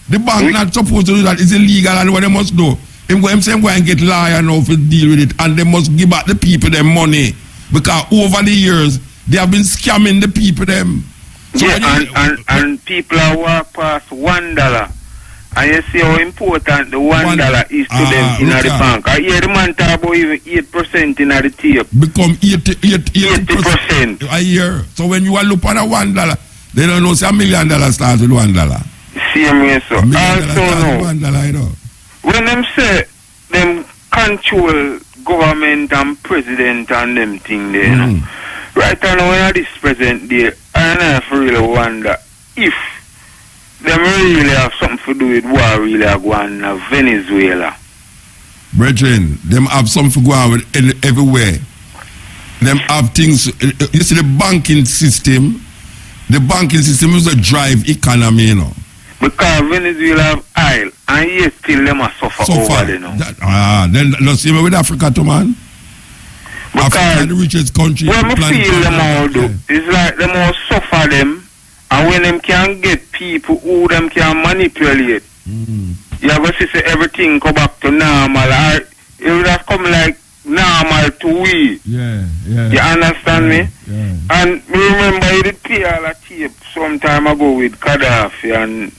The bank not supposed to do that. It's illegal, and what they must do, him say go and get lawyer now to deal with it, and they must give back the people their money because over the years they have been scamming the people them. So and people are walk past $1. And you see how important the $1 is to them in the bank. I hear the man talk about even 8% in the tape. Become 80%. I hear. So when you are look at $1, they don't know say $1 million starts with $1. Same way so. Also now, $1, you know. When them say them control government and president and them thing there, you know, right now when this president there, I really wonder if them really have something to do with what really are going on in Venezuela. Brethren, them have something to go on with everywhere. Them have things, you see the banking system is a drive economy, you know. Because Venezuela have oil, and yet still them are suffer over there now. Then let's see with Africa too, man. Because Africa the richest country. What I feel them all do, is like them all suffer them. And when them can get people who them can manipulate, you have to see everything go back to normal. Or it would have come like normal to we. Yeah. You understand me? Yeah. And remember you did play all a tape some time ago with Gaddafi and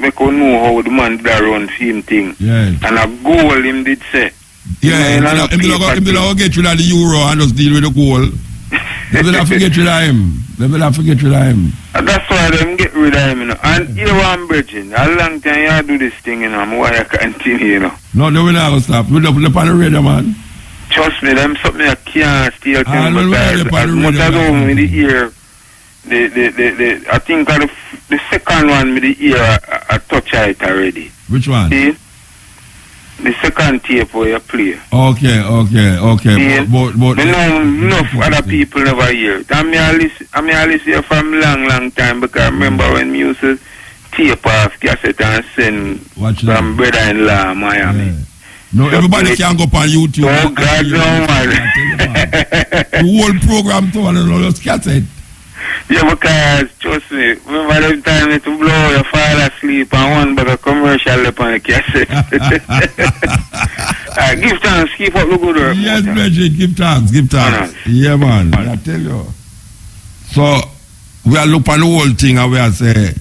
we could know how the man did run same thing. Yeah. And a goal him did say. Yeah, him will get rid of the euro and just deal with the goal. They will not forget rid of him. That's why them get rid of him, you know. And you want bridging. A long time you do this thing, you know. I'm why I continue, you know. No, they will not stop. We'll up on the radio, man. Trust me, them something I can't steal things. As much as home with the ear, I think the second one with the ear, I touch it already. Which one? See? The second tape where you play. Okay. Yeah. But enough other people never hear it. I mean, I listen from long time because I remember when we used to tape off cassette and send from brother-in-law Miami. Yeah. No, so everybody can go up on YouTube. Oh, God, no, man. The whole program too, and all those cassette. Yeah, because, trust me, remember the time it to blow, you fall asleep and one but a commercial up on the cassette. Give thanks, keep up the good work. Yes, Bridget, give thanks. Yeah, man, I tell you. So, we are looking at the whole thing and we are saying,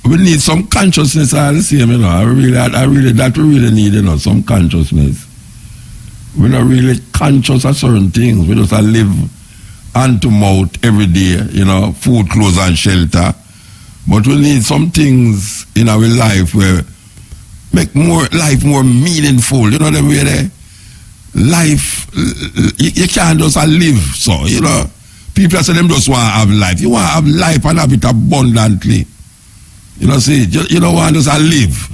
we need some consciousness all the same, you know. I really need, you know, some consciousness. We're not really conscious of certain things. We just live hand to mouth every day, you know, food, clothes and shelter. But we need some things in our life where make life more meaningful, you know them way there. Life, you can't just live, so, you know. People say them just want to have life. You want to have life and have it abundantly. You know, see, you don't want to just live.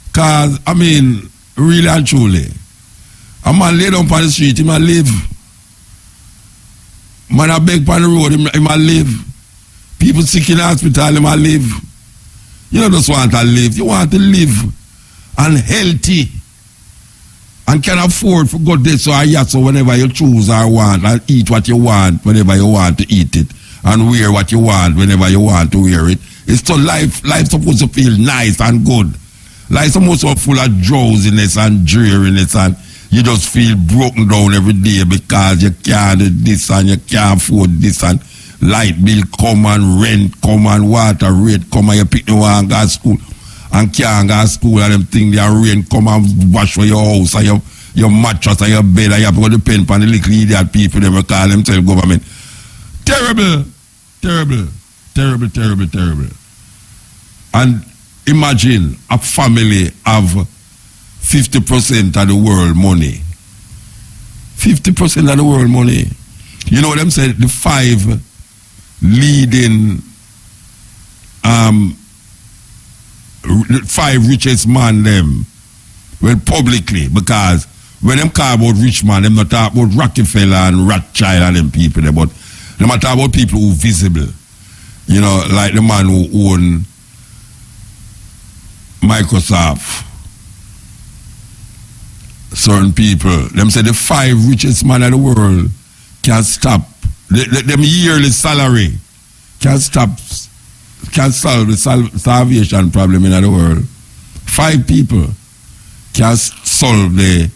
Because, I mean, really and truly, a man lay down on the street, he might live. Man a beg on the road, he might live. People sick in the hospital, he might live. You don't just want to live. You want to live and healthy. And can afford for God this or that, so whenever you choose or want, and eat what you want whenever you want to eat it. And wear what you want whenever you want to wear it. It's so life supposed to feel nice and good. Life supposed to be full of drowsiness and dreariness, and you just feel broken down every day because you can't do this and you can't afford this, and light bill come and rent come and water rate come and you pick no one and go to school and can't go to school and them things there rain come and wash for your house and your mattress and your bed and you have to go depend on the little idiot people them call themselves government. Terrible. And imagine a family have 50% of the world money. 50% of the world money. You know what I'm saying? The 5 leading 5 richest man them. Well, publicly, because when them talk about rich man, them not talk about Rockefeller and Rothschild and them people there, but them not talk about people who visible. You know, like the man who own Microsoft, certain people, them say the 5 richest men in the world can stop, them yearly salary can solve the starvation problem in the world. 5 people can solve the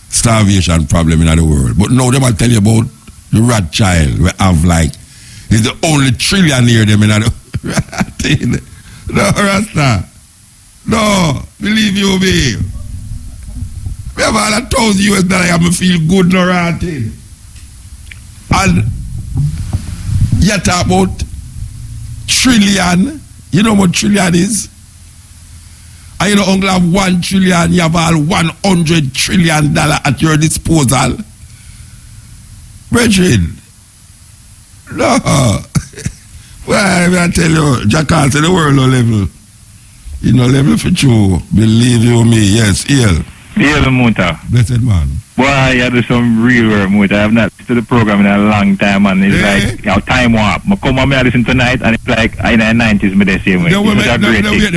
starvation problem in the world. But now they will tell you about the Rothschild. We have like, he's the only trillionaire them in the no, Rasta. No, believe you me. We have all $1,000 I feel good no ranting. And you talk about trillion. You know what trillion is? And you don't only have 1 trillion, you have all $100 trillion at your disposal. Brethren, no. Well, I tell you, Jackal say the world no level. You know level for true. Believe you me, yes, ill. Hail Muta. Blessed man. Boy, you do some real work, Muta. I have not listened to the program in a long time, and it's like, you know, time warp. I come and I listen tonight, and it's like, in the 90s, me the same way. They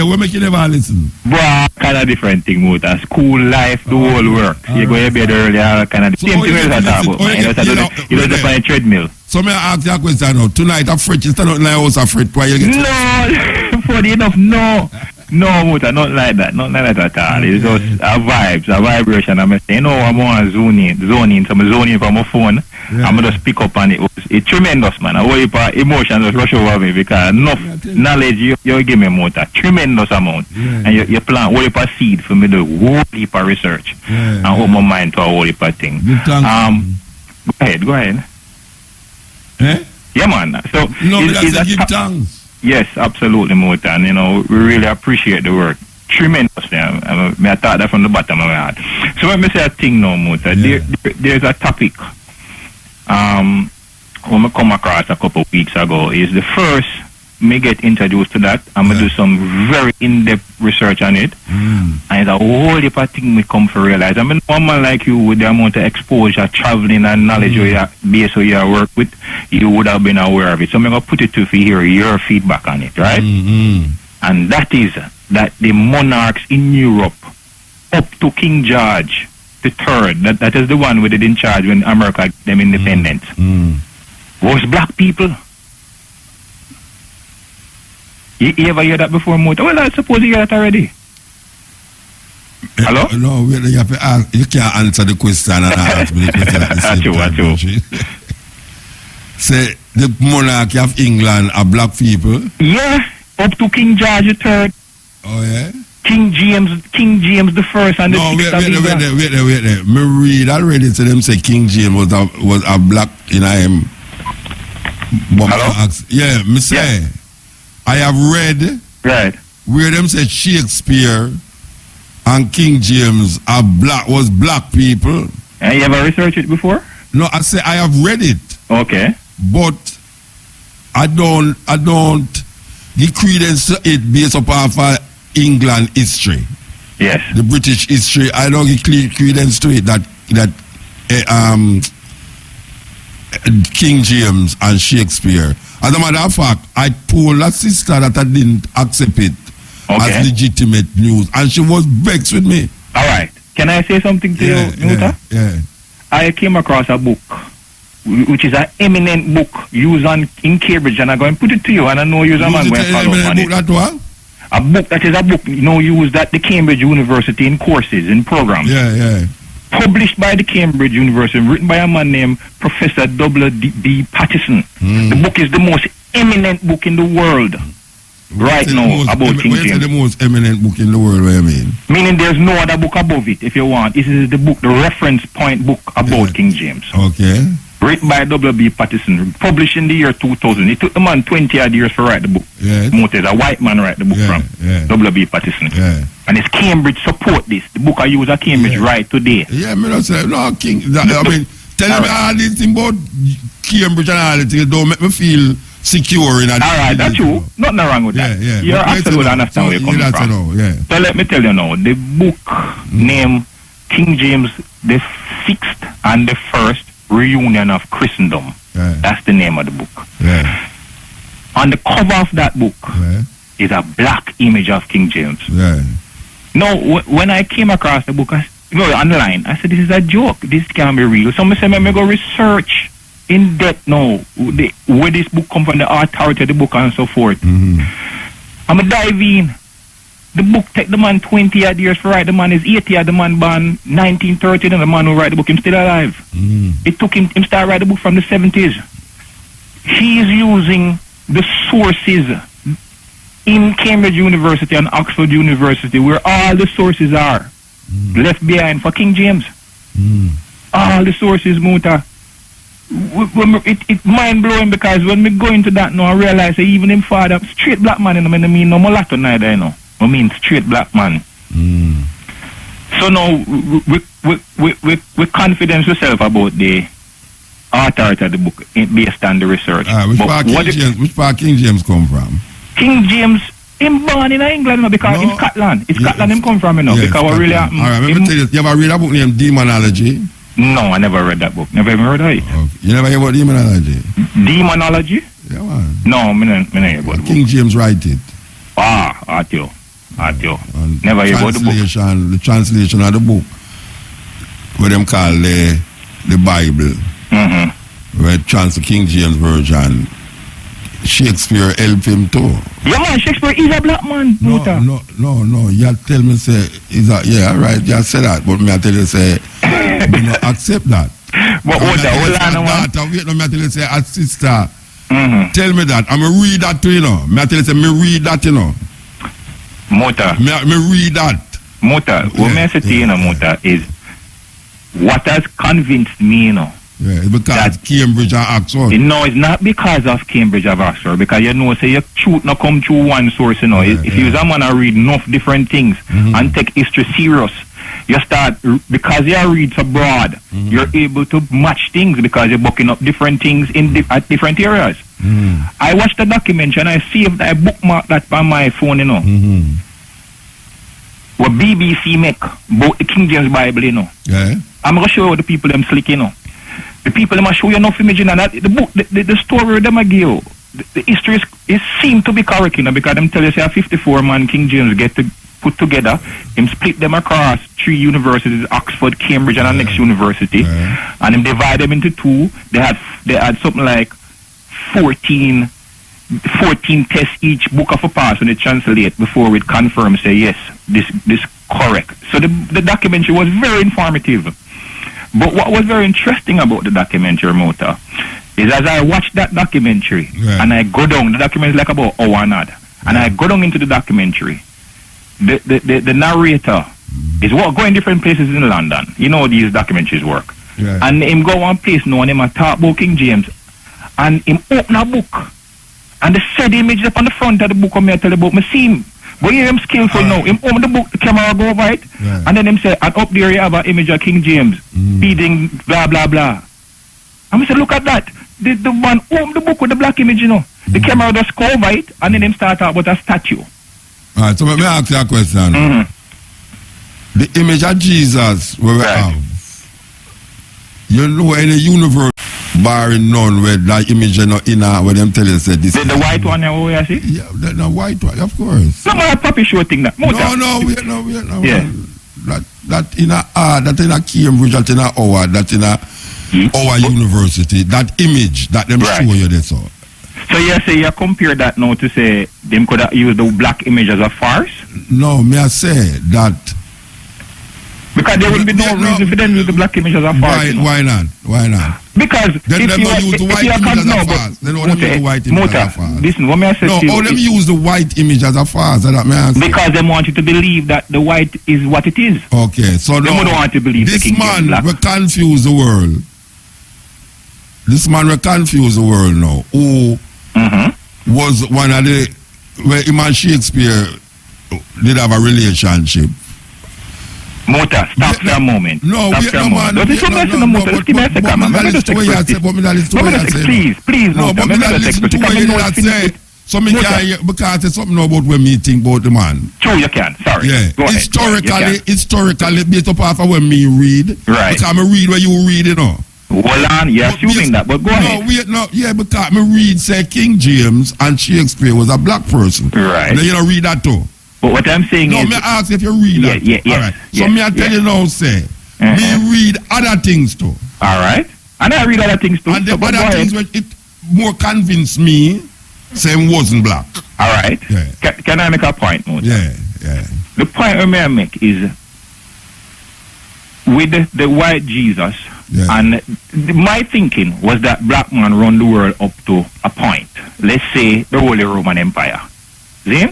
will make you never listen. Boy, kind of different thing, Muta. School life, the whole work. So you go to bed early, all kind of same thing as I talk about. You know, just on a treadmill. So may I ask you a question now? Tonight, I'm afraid you stand out in the house afraid why you get... No, funny enough, no. No, Muta, not like that. Not like that at all. It's just a vibration. I'm saying, no, I'm on zoning. So I'm zoning from my phone. I'm just pick up on it. It's tremendous, man. A whole heap of emotions just rush over me because enough knowledge you give me, Muta. Tremendous amount. And you plant a whole heap of seed for me to do a whole heap of research and hold my mind to a whole heap of thing. Go ahead. Eh? Yeah, man. So, give thanks. Yes, absolutely, Muta. And, you know, we really appreciate the work tremendously. I thought that from the bottom of my heart. So let me say a thing now, Muta. There's a topic when I come across a couple of weeks ago. Is the first me get introduced to that. I'm going to do some very in-depth research on it. And it's a whole heap of thing we come to realize. I mean, one man like you with the amount of exposure, traveling and knowledge base where you work with, you would have been aware of it. So I'm going to put it to hear your feedback on it, right? And that is that the monarchs in Europe, up to King George III, that is the one who did in charge when America gave them independence, was black people. You ever hear that before, Muta? Well, I suppose you hear that already. Hello? No, you have to ask, you can't answer the question and ask me the question at the same time. Say, the monarchy of England are black people? Yeah, up to King George III. Oh, yeah? King James the First and the Sixth of England. Wait there. Me read already to them say King James was a black in him. Hello? Yeah, me say. Yeah. I have read where them say Shakespeare and King James was black people. And you ever researched it before? No, I say I have read it. Okay. But I don't give credence to it based upon England history. Yes. The British history. I don't give credence to it that King James and Shakespeare. As a matter of fact, I told a sister that I didn't accept it as legitimate news, and she was vexed with me. All right. Can I say something to you, Muta? Yeah. I came across a book, which is an eminent book used in Cambridge, and I'm going to put it to you, and I know you're a man going to follow up on it. A book that is a book, used at the Cambridge University in courses, in programs. Yeah. Published by the Cambridge University, written by a man named Professor W.B. Pattison. The book is the most eminent book in the world right now about King James. What's the most eminent book in the world, what you mean? Meaning there's no other book above it, if you want. This is the book, the reference point book about King James. Okay. Written by W.B. Pattison, published in the year 2000. It took the man 20 odd years to write the book. Yes. Moses, a white man write the book from. W.B. Pattison. Yeah. And it's Cambridge support this. The book I use at Cambridge right today. Yeah, me not say, no, King. I mean, telling me all these things about Cambridge and all these things don't make me feel secure in a... All right, that's true. Nothing wrong with that. Yeah. You're absolutely understand where you're coming from. So let me tell you now, the book named King James the Sixth and the First Reunion of Christendom. That's the name of the book. On the cover of that book, is a black image of King James. Yeah. Now, when I came across the book, online, I said, this is a joke. This can't be real. So I said, let me go research in depth now where this book come from, the authority of the book and so forth. I'm a dive in. The book take the man 20 odd years to write. The man is 80 odd. The man born 1930, and the man who write the book, him still alive. It took him start write the book from the 70s. He is using the sources in Cambridge University and Oxford University, where all the sources are left behind for King James. All the sources, Muta. It's mind blowing, because when we go into that now, I realize that even him father, straight black man, I mean no mulatto neither, you know. I mean straight black man. So now we confidence yourself about the authority of the book based on the research. Which part King James come from? King James, him born in England, you know, because in Scotland. It's Scotland him come from, you know, because what really happened. Alright, let me tell you, you ever read a book named Demonology? No, I never read that book. Never even heard of it. Okay. You never hear about Demonology? Demonology? Yeah, man. No, I never hear about the book. King James write it. Atio. Never hear about the book. The translation of the book, what them call the Bible, where translate King James Version. Shakespeare help him too. Yeah, man, Shakespeare is a black man. No. You tell me say is a alright. You say that, but me I tell you say do not accept that. But hold on. Wait, no, me I tell you say a sister. Tell me that. I'm gonna read that too, you know. Me I tell you say me read that, you know. Mota. Me read that. Mota. What me I say to you, Mota, is what has convinced me, you know. Yeah, it's because Cambridge and Oxford. No, it's not because of Cambridge and Oxford, because you know, say your truth not come through one source, you know. If you a man and read enough different things and take history serious, you start, because you read so broad, you're able to match things because you're booking up different things in at different areas. I watched the documentary and I saved, I bookmarked that on my phone, you know. What BBC make about the King James Bible, you know. Yeah. I'm going to show you the people them slick, you know. The people them show you enough image, and that the book, the story them I give you, the history is seem to be correct, you know, because them tell you say a 54-man King James get to put together, him split them across 3 universities, Oxford, Cambridge, and the next university, and him divide them into 2. They had something like 14 tests each book of a pass when they translate before we confirm, say yes, this correct. So the documentary was very informative. But what was very interesting about the documentary, Mota, is as I watched that documentary and I go down, the documentary is like about an hour and a half, and I go down into the documentary, the narrator is going different places in London. You know how these documentaries work. And him go one place now and him a talk about King James, and him open a book, and the said image up on the front of the book, I tell you about, me see him. But hear him skillful now. Him open the book, the camera go over it, and then him say, and up there you have an image of King James, reading blah blah blah. And I say, look at that. The man open the book with the black image, you know. The camera just go over it, and then him start out with a statue. Alright, so let me ask you a question. The image of Jesus where we have, you know any universe barring none where that image is not in where them tell you say this. The white one where you see? Yeah, the white one, of course. Some of the puppy show thing that. No, wait. Yeah. That in a Cambridge, that in a Howard, that in a our university, that image that them show you this. So you say you compare that now to say them could have used the black image as a farce? No, me I say that because there will be no reason for them to use the black image as a farce. Why not? Because then them not use the white image as a farce. They don't use the white image as a farce. Listen, what may I say to you? No, them use the white image as a farce. Because they want you to believe that the white is what it is. Okay, so they don't want to believe this man will confuse the world. This man will confuse the world now. Who was one of the where him and Shakespeare did have a relationship. Mota, stop for a moment. No, stop wait, no, man. Please, listen to what you say. So me can't, because it's something about when me think about the man. True, you can. Sorry. Yeah. Historically, based up off of when me read. Right. Because I read where you read, you know. Hold on, you're assuming that, but go ahead. Because me read say King James and Shakespeare was a black person. Right. Then you don't read that too. But what I'm saying is... No, me ask if you read that. Yeah. All right. So me I tell you now, say, me read other things too. All right. And I read other things too. And the other things which it more convinced me, say he wasn't black. All right. Yeah. Can I make a point, Mota? Yeah. The point I make is with the white Jesus, and my thinking was that black man run the world up to a point. Let's say the Holy Roman Empire. See?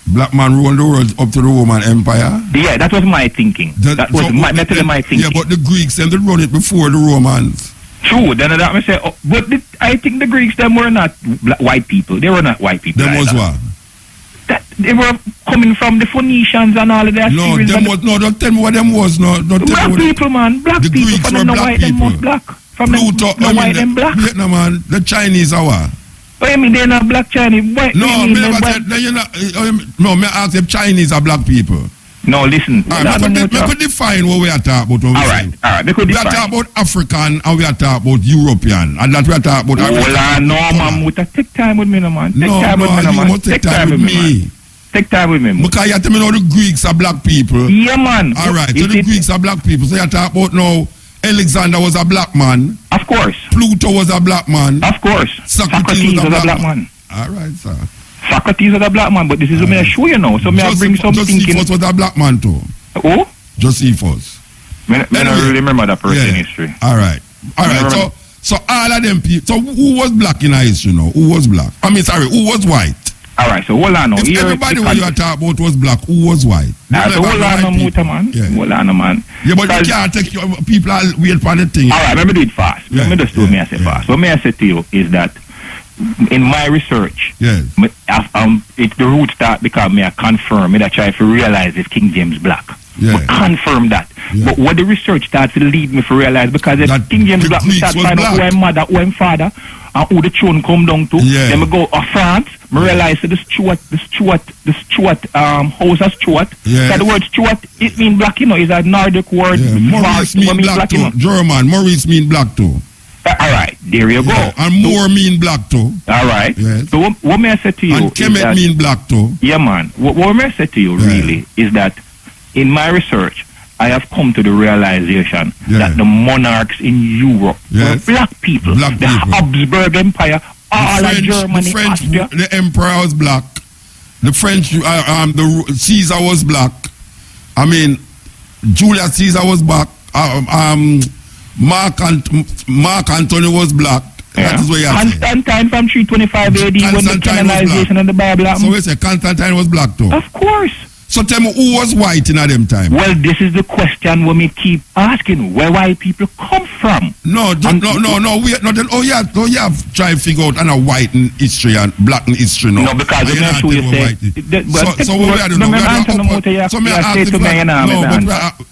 Black man ruled the world up to the Roman Empire? Yeah, that was my thinking. That was my thinking. Yeah, but the Greeks, them did run it before the Romans. True, then that me say, but I think the Greeks, them were not white people. They were not white people. Them was what? They were coming from the Phoenicians and all of that. No, don't tell me what them was. Black people, man. Black people. Greeks from were them black white, people. them black. From Pluto, them white, them black. Vietnam, man, the Chinese are what? Oh, you mean they're not black Chinese? White, no, me never said, no, me ask if Chinese are black people. No, listen. We could define what we are talking about. All right. We are talking about African and we are talking about European. And that we are talking about African. No, man. Take time with me, man. You must take time with me. Take time with me. Because you tell me now the Greeks are black people. Yeah, man. All right. So the Greeks are black people. So you talk about now Alexander was a black man. Of course. Pluto was a black man. Of course. Socrates was a black man. All right, sir. Socrates was a black man, but this is what I show you now. So may I bring some thinking. Josephus was a black man too. Who? Josephus. I don't really remember that person in history. All right. So all of them people. So who was black in our history now? Who was black? Who was white? All right, so hold on now. If everybody when you are talking about was black, who was white? So hold on now, Muta, man. Hold on, man. Yeah, but you can't take people wait for the thing. All right, let me do it fast. Let me just do me I say fast. What may I say to you is that in my research, it's the root start because me I confirm, me I try to realize if King James black. But confirm that. But what the research starts to lead me to realize because if King James black, me start find out who I'm mother, who I'm father, and who the throne come down to. Then me go France. I realize that the Stuart house of Stuart. So the word Stuart, it means black, is a Nordic word. Maurice mean black too. German, Maurice mean black too. All right, there you go. And Moore mean black too. All right. Yes. So what may I say to you? And Kemet mean black too. Yeah, man. What may I say to you really is that in my research, I have come to the realization that the monarchs in Europe were black people. The Habsburg Empire, all of Germany, the French, Austria. the emperor was black. The French, the Caesar was black. Julius Caesar was black. Mark Antony was black. That is what you have Constantine from 325 AD when the canonization of the Bible happened. So we say Constantine was black too. Of course. So tell me who was white in them time? Well, this is the question when we keep asking where white people come from. No. You have tried to figure out a white in history and black in history now. No, because I'm not sure you say. So what we are doing now? So me ask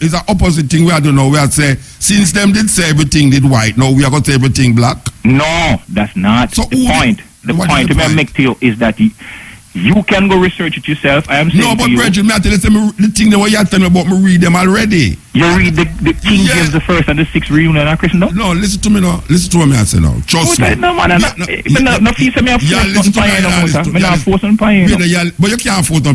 it's an opposite thing we are doing now. We are say since them did say everything did white, now we are going to say everything black. No, that's not the point. The point I make to you is that you can go research it yourself. I am saying no, but to you. Bridget, me tell you the thing that what you are telling me about, me read them already. You read the King James the first and the sixth reunion of Christendom? No, listen to me now. Listen to what I say now. Trust me. No, man. No, feel me. Listen to me. But you can't force on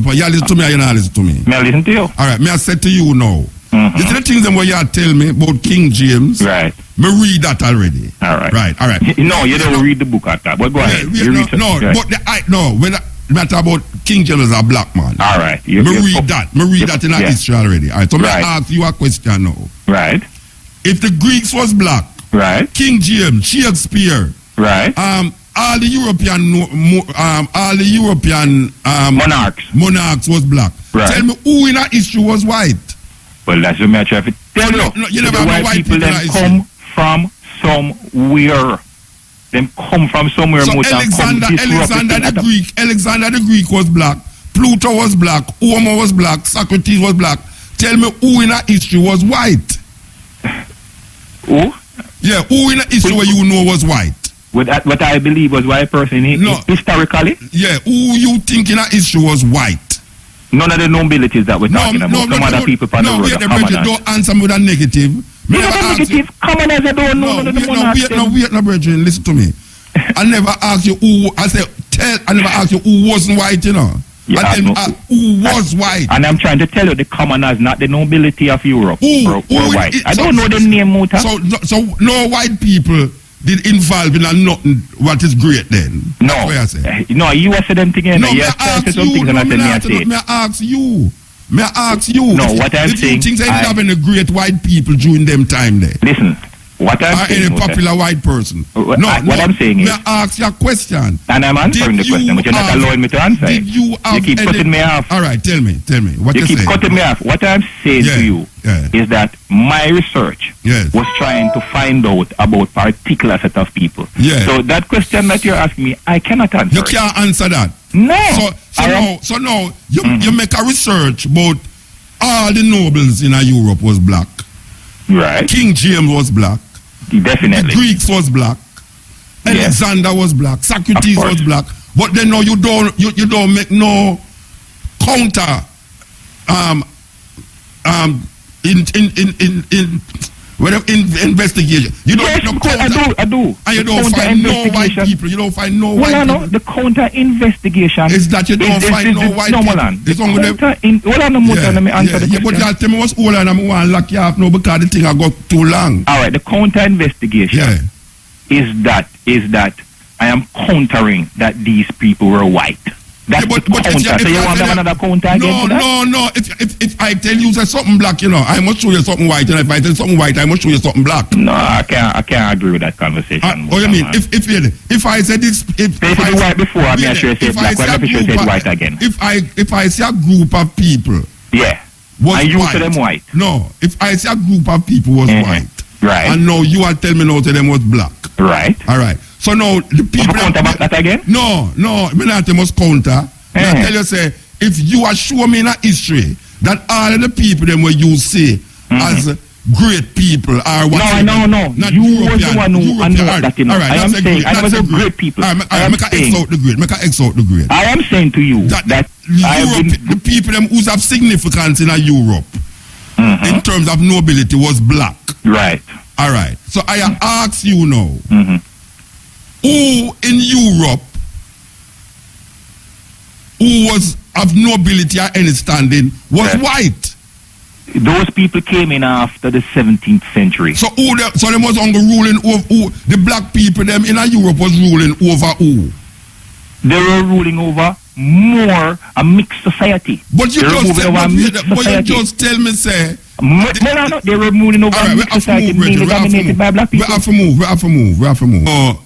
pie. Listen to me. You not listen to me. May I listen to you? All right. May I say to you now. You see the things that what you are telling me about King James. Right. Me read that already. All right. Right. No, you don't read the book at that. But go ahead. Matter about King James as a black man. All right. Me read that in our history already. All right. So me ask you a question now. Right. If the Greeks was black, right. King James, Shakespeare, right. All the European monarchs was black. Right. Tell me who in our history was white? Well, that's what I try to tell you. You never have white people that come from somewhere. Them come from somewhere. So Alexander the Greek was black. Pluto was black. Homer was black. Socrates was black. Tell me who in our history was white? Who? Yeah, who in our history where you know was white? What I believe was white person historically? Yeah, who you think in our history was white? None of the nobilities that we're talking about. Some other people from the road. Wait, Bridget, don't answer me with a negative. Me never ask you. Commoners, I don't know. Wait, Bridget, listen to me. I never asked you who. I never asked you who wasn't white, you know. Who was white? And I'm trying to tell you, the commoners, not the nobility of Europe. Who white? I don't know the name, Muta. So no white people did involve in nothing what is great then. No. That's what I say. No, you are saying them together. No, me ask you. No, what I'm saying. Do you think they didn't have any great white people during them time there? Listen. What I'm saying, any popular white person? What I'm saying is, may I ask you a question? And I'm answering the question, but you're not allowing me to answer it. You keep cutting me off. All right, tell me. What you keep saying? cutting me off. What I'm saying to you is that my research was trying to find out about particular set of people. So that question that you're asking me, I cannot answer. You can't answer that. No. So now you make a research about all the nobles in Europe was black. Right. King James was black. Definitely. The Greeks was black. Alexander was black. Socrates was black. But then no, you don't make no counter investigation. You don't make no counter. I do. And you don't find no white people. You don't find no white people. No, the counter investigation is that you don't find no white people. It's only let me answer the question. But you tell me what's all and I'm going to lock you up now because the thing I got too long. All right, the counter investigation is that I am countering that these people were white. That's the counter. So you want to have another counter again? No. If I tell you there's something black, you know, I must show you something white. And if I tell you something white, I must show you something black. No, I can't agree with that conversation. What do you mean? If I said this, if I said white before, I'm not sure say black. I'm not sure say white again. If I see a group of people, and you say them white. No, if I see a group of people was white, right, and now you are telling me now to them was black, right? All right. So now the people counter back that again? No, me not must counter. I tell you say if you are show me in a history that all of the people them where you see as great people are what no. Not you was the one who announced that, you know. All right, I am saying I was a great people. Make a X out the grade. I am saying to you that Europe, the people them who have significance in Europe in terms of nobility was black. Right. All right. So I ask you now, who in Europe who was of nobility or any standing was white? Those people came in after the 17th century. So they was on the ruling over who? The black people them in Europe was ruling over who? They were ruling over more a mixed society. But you just tell me say. No, they were ruling over a mixed society mainly dominated by black people. We have to move.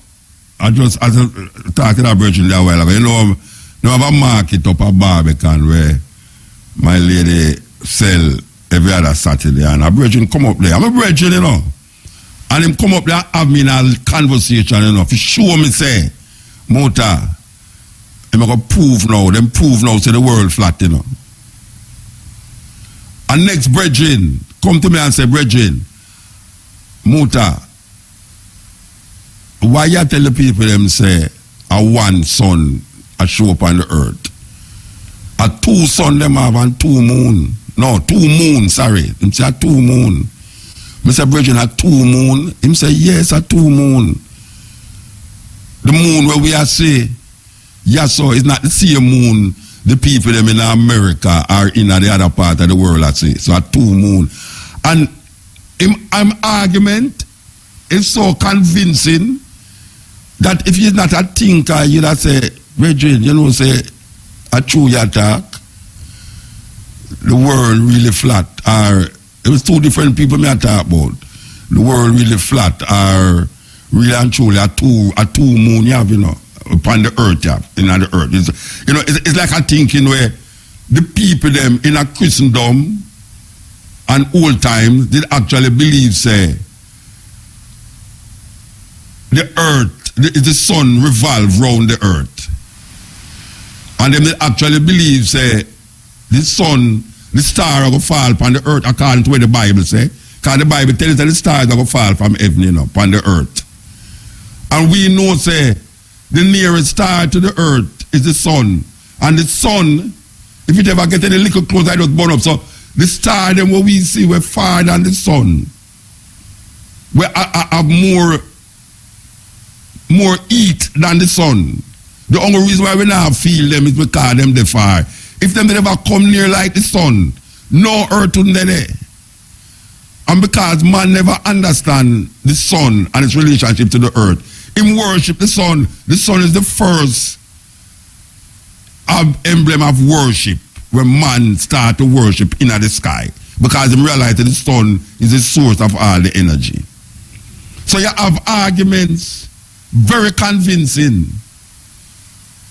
I just talking about Virgin there a while ago. You know, I have a market up at Barbican where my lady sell every other Saturday, and a Virgin come up there. I'm a Virgin, you know, and him come up there have me in a conversation, you know, to show me say, Mota, I'm gonna prove now say the world flat, you know. And next Virgin come to me and say, Virgin, Mota, why you tell the people them say a one sun a show up on the earth? A two sun them have and two moon. No, two moon, sorry. Him say a two moon. Mr. Virgin a two moon. Him say yes, a two moon. The moon where we are say, yes, so it's not the same moon the people them in America or in the other part of the world I say. So a two moon. And him argument is so convincing that if you're not a thinker, you'd say, Virgin, you know, say, a true attack, the world really flat, or it was two different people me talk about. The world really flat, or really and truly a two moon you have, you know, upon the earth you have, in the earth. It's like a thinking where the people them in a Christendom and old times did actually believe, say, the earth, the sun revolve round the earth. And them they actually believe, say, the sun, the star are going to fall upon the earth according to what the Bible say. Because the Bible tells us that the stars are going to fall from heaven, you know, upon the earth. And we know, say, the nearest star to the earth is the sun. And the sun If it ever get any little close, I just burn up. So the star them what we see, we're far than the sun. We have more heat than the sun. The only reason why we now feel them is because them they far. If them never come near like the sun, no earth wouldn't be there. And because man never understand the sun and its relationship to the earth, him worship the sun. The sun is the first emblem of worship when man start to worship in the sky. Because him realize that the sun is the source of all the energy. So you have arguments, very convincing,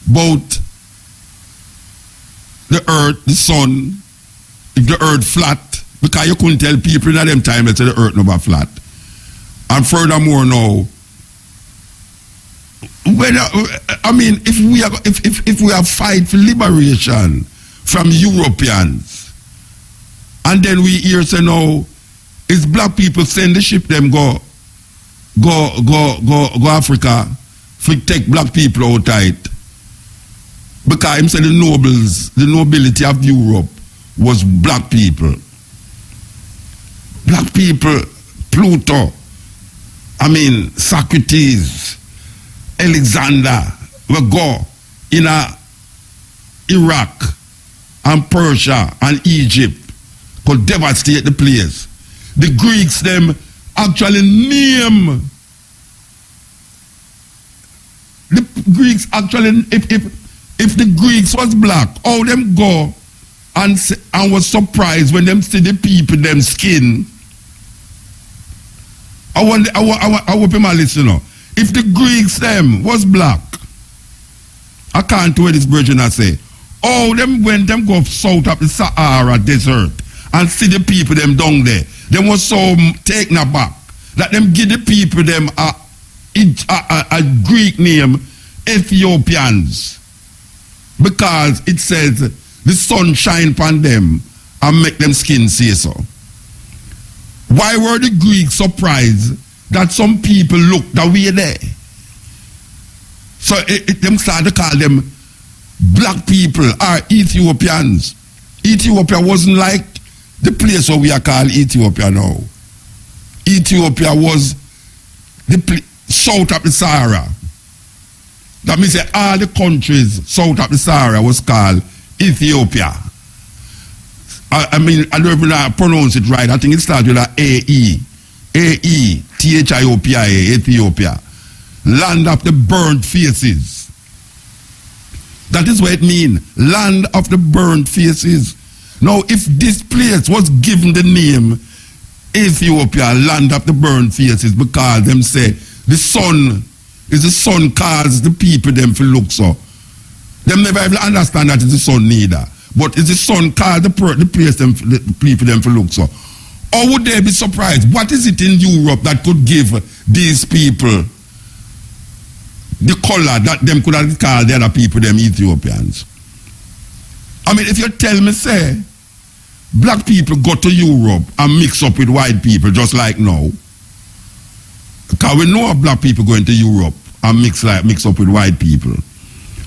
about the earth, the sun, if the earth flat, because you couldn't tell people in them time that the earth never flat. And furthermore now, if we have fight for liberation from Europeans, and then we hear say now, it's black people send the ship them go Africa for take black people out tight. Because him said the nobility of Europe was black people. Black people, Pluto, Socrates, Alexander, will go in Iraq and Persia and Egypt could devastate the place. The Greeks them actually name the Greeks actually if the Greeks was black, how them go and was surprised when them see the people them skin. I hope him a listen. If the Greeks them was black, I can't do what this virgin I say. Oh, them when them go south of the Sahara desert and see the people them down there, them was so taken aback that them give the people them a Greek name, Ethiopians, because it says the sun shine upon them and make them skin say so. Why were the Greeks surprised that some people looked that way there? So them started to call them black people or Ethiopians. Ethiopia wasn't like the place where we are called Ethiopia now. Ethiopia was the south of the Sahara. That means that all the countries south of the Sahara was called Ethiopia. I don't even know how to pronounce it right. I think it starts with A-E. A-E, T-H-I-O-P-I-A, Ethiopia. Land of the burnt faces. That is what it means. Land of the burnt faces. Now, if this place was given the name Ethiopia, land of the burnt faces, because them say the sun is the sun cause the people them to look so. Them never even understand that it's the sun neither. But it's the sun cause the place them, the people them to look so. Or would they be surprised? What is it in Europe that could give these people the color that them could have called the other people them Ethiopians? If you tell me, say, black people go to Europe and mix up with white people just like now, because we know black people going to Europe and mix up with white people.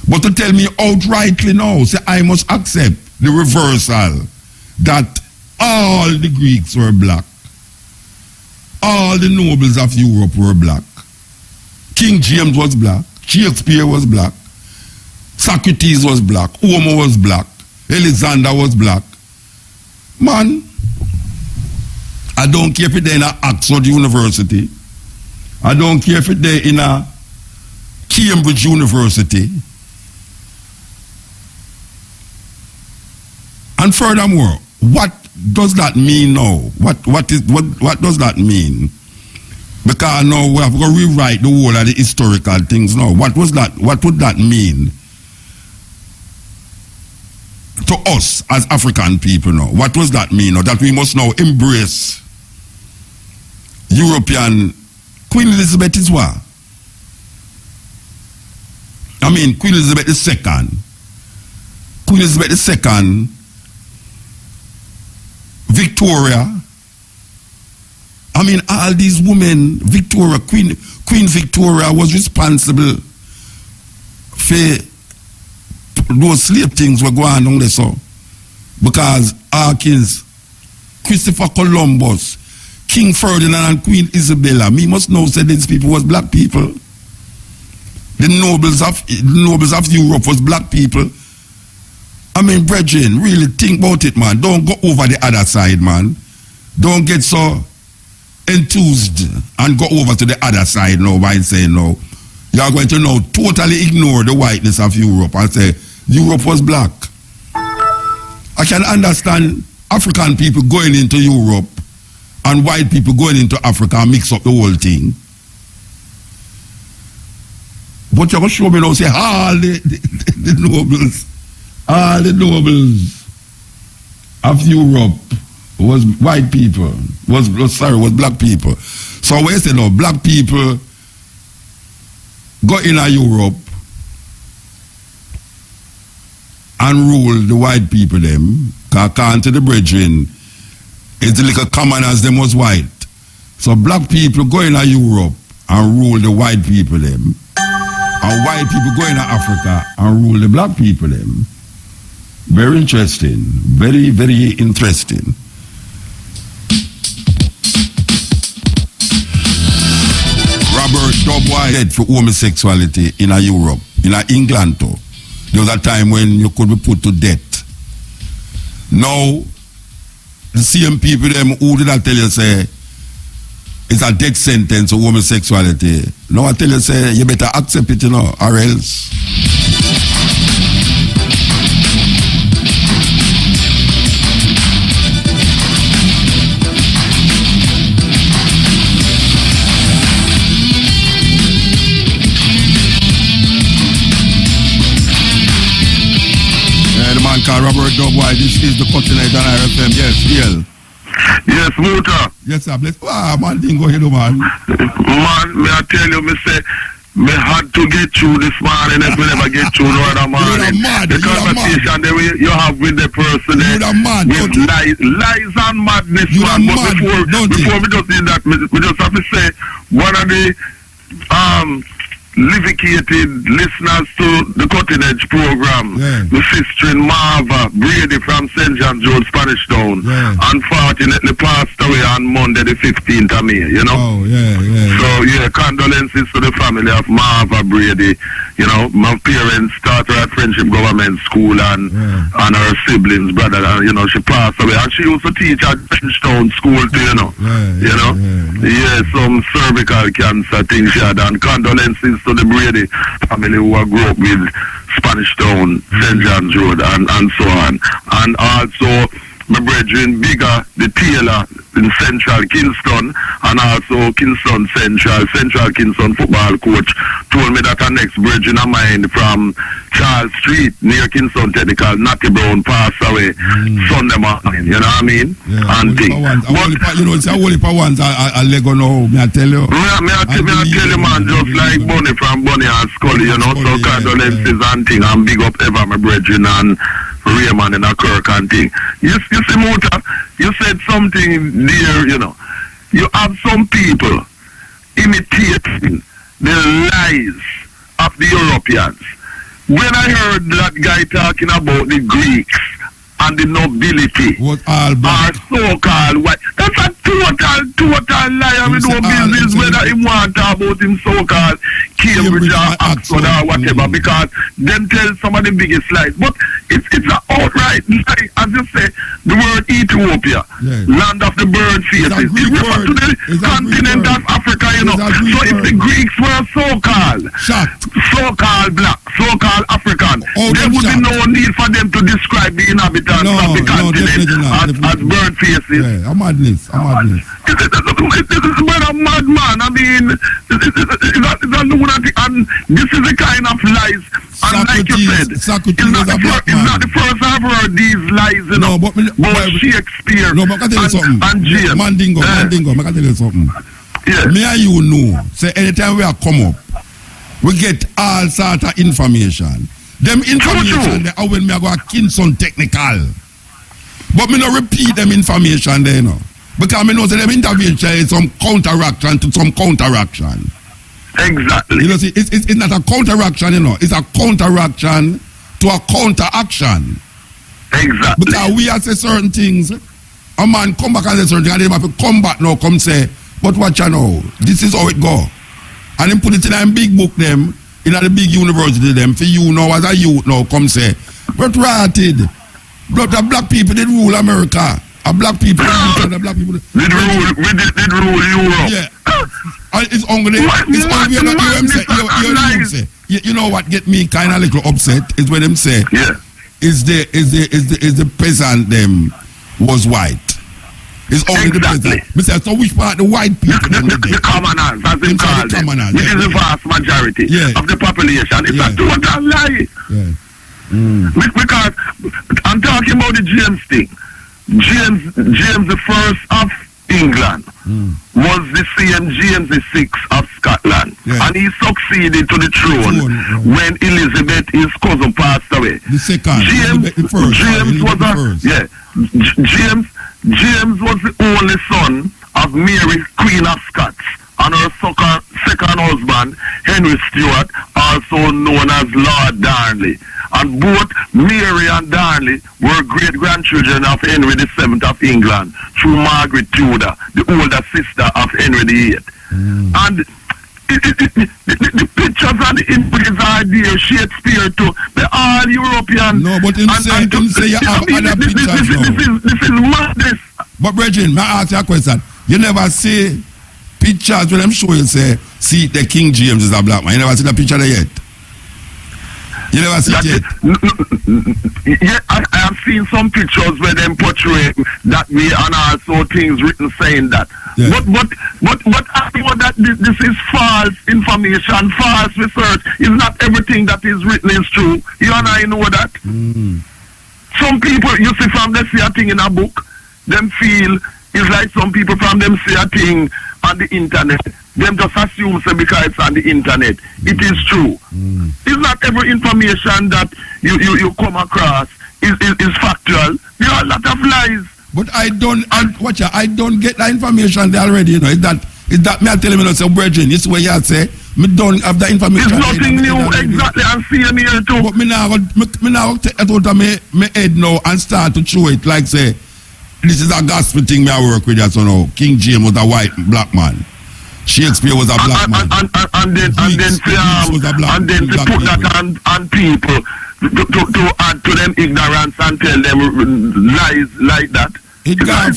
But to tell me outrightly now, say I must accept the reversal that all the Greeks were black. All the nobles of Europe were black. King James was black. Shakespeare was black. Socrates was black. Homer was black. Alexander was black. Man, I don't care if it's in Oxford University. I don't care if it's in Cambridge University. And furthermore, what does that mean now? What does that mean? Because now we have to rewrite the whole of the historical things now. What would that mean to us as African people now? What does that mean now? That we must now embrace European. Queen Elizabeth is what? Queen Elizabeth II. Queen Elizabeth II, Victoria. All these women, Victoria, Queen Victoria was responsible for those slave things were going on there. So Because Hawkins, Christopher Columbus, King Ferdinand and Queen Isabella, me must know say these people was black people. The nobles of Europe was black people. I mean, brethren, really think about it, man. Don't go over the other side, man. Don't get so enthused and go over to the other side now by saying no. You are going to now totally ignore the whiteness of Europe and say Europe was black. I can understand African people going into Europe and white people going into Africa and mix up the whole thing. But you're going to show me now, say all the nobles of Europe was white people, was black people. So when you say no, black people go in Europe and rule the white people them, according to the brethren, it's the little common as them was white. So black people go in Europe and rule the white people them, and white people go in Africa and rule the black people them. Very interesting. Very, very interesting. Robert Dubois head for homosexuality in Europe, in England too. There was a time when you could be put to death. Now, the same people them who did I tell you say it's a death sentence for homosexuality. Now I tell you say you better accept it, you know, or else. Called Robert Dubois. This is the Continent on RFM. Yes, Neil. Yes, Muta. Yes, sir. Bless. Ah, man, didn't go ahead, man. Man, may I tell you, me say, me had to get through this morning if we never get through no other morning. The conversation that you have with the person there, with lies and madness, man. But before we just do that, we just have to say, one of the livicated listeners to the Cutting Edge program, the sister in Marva Brady from St. John Road, Spanish Town, unfortunately passed away on Monday the 15th of May, you know. So condolences to the family of Marva Brady. You know, my parents started at Friendship Government School and her siblings, brother, and you know, she passed away. And she used to teach at Town School too, you know. Some cervical cancer things she had, and condolences to the Brady family who grew up with Spanish Town, St. John's Road, and so on. And also my brethren Bigger, the tailor in Central Kingston, and also Kingston Central Kingston football coach, told me that our next brethren of mine from Charles Street near Kingston Technical, Natty Brown, passed away Sunday morning, you know what I mean? And thing. But you know, it's a whole heap of ones I Lego know, may I tell you? Me I tell you, man, just like Bunny from Bunny and Scully, you know, so condolences and thing, and big up ever my brethren and Raymond in a Kirk and thing. You see, Muta, you said something there, you know. You have some people imitating the lies of the Europeans. When I heard that guy talking about the Greeks and the nobility or so-called white, that's a total lie. We know business whether he want to talk about him so-called Cambridge or Oxford or whatever, because them tell some of the biggest lies. But it's an outright lie. As you say, the word Ethiopia, land of the bird faces, it refers to the continent of Africa, you know. So if the Greeks were so-called black, so-called African, there would be no need for them to describe the inhabitants of the continent as bird faces. A madness. It's a madman. I mean, it's a lunatic, and this is the kind of lies. And like you said, it's not the first I've heard these lies, you know, about Shakespeare and James. Mandingo, I can tell you something. Me and you know, say anytime we are come up, we get all sort of information. Them information there, when me go a Kingston Technical. But me not repeat them information there, you know. Because me know that them intervention is some counteraction to some counteraction. Exactly. You know, see, it's not a counteraction, you know. It's a counteraction to a counteraction. Exactly. Because we have to say certain things. A man come back and say certain things, and they have to come back now, come say, but watch you know, this is how it go. And then put it in a big book them, in a big university them, for you now as a youth now, come say, but rotted. But the black people did rule America. A black people did black people did rule Europe. Yeah. It's only you know what get me kind of little upset is when them say is the peasant them was white. It's only the peasant. Mr. So which part the white people the commoners, as they call them, which is the vast majority of the population. It's a total lie. Because I'm talking about the James thing. James the first of England was the same James the sixth of Scotland, and he succeeded to the throne when Elizabeth, his cousin, passed away. The second, James was the only son of Mary, Queen of Scots, and her second husband, Henry Stuart, also known as Lord Darnley. And both Mary and Darnley were great-grandchildren of Henry VII of England through Margaret Tudor, the older sister of Henry VIII. And the pictures and the images are there, Shakespeare too, they're all European. No, but him say you have other pictures this is madness. But Brethren, may I ask you a question? You never see pictures when I'm sure you say, see the King James is a black man. You never see the picture there yet? You never see it yet? Yeah, I have seen some pictures where them portray that way and also things written saying that. Yeah. But I know that this is false information, false research. It's not everything that is written is true. You and I know that. Some people, you see from them see a thing in a book, them feel it's like some people from them see a thing on the internet. Them just assume so because it's on the internet. It is true. It's not every information that you come across is factual. There are a lot of lies. But I don't get that information there already, you know. Is that me I tell you, say, Brethren, this way you say, me don't have that information. It's nothing new, exactly, I'm seeing here too. But me now take it out of me head now and start to show it, like say, this is a gospel thing me I work with, so now, King James was a white black man. Shakespeare was a black man. And then to put that on people to add to them ignorance and tell them lies like that. It's not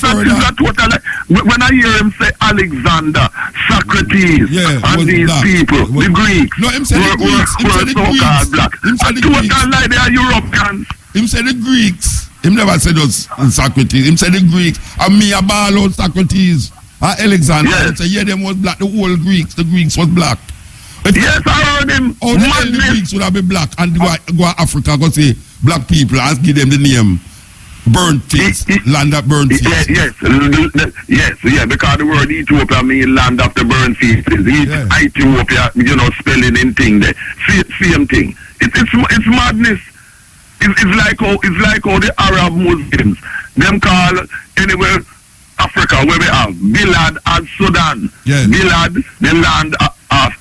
total lie. When I hear him say Alexander, Socrates, and these people, the Greeks, were so-called black. A total lie, they are Europeans. Him say the Greeks. Him never said us Socrates. Him say the Greeks. And me a ball out Socrates. Alexander, say, them was black. The whole Greeks, the Greeks was black. Yes, I heard him. How the hell the Greeks would have been black and go to Africa, go say black people and give them the name burnt face, land of burnt face. Yes, because the word Ethiopia means land of the burnt faces. Ethiopia, spelling in thing there. Same thing. It's madness. It's like how the Arab Muslims, them call anywhere Africa where we have Bilad as Sudan. Bilad, the land of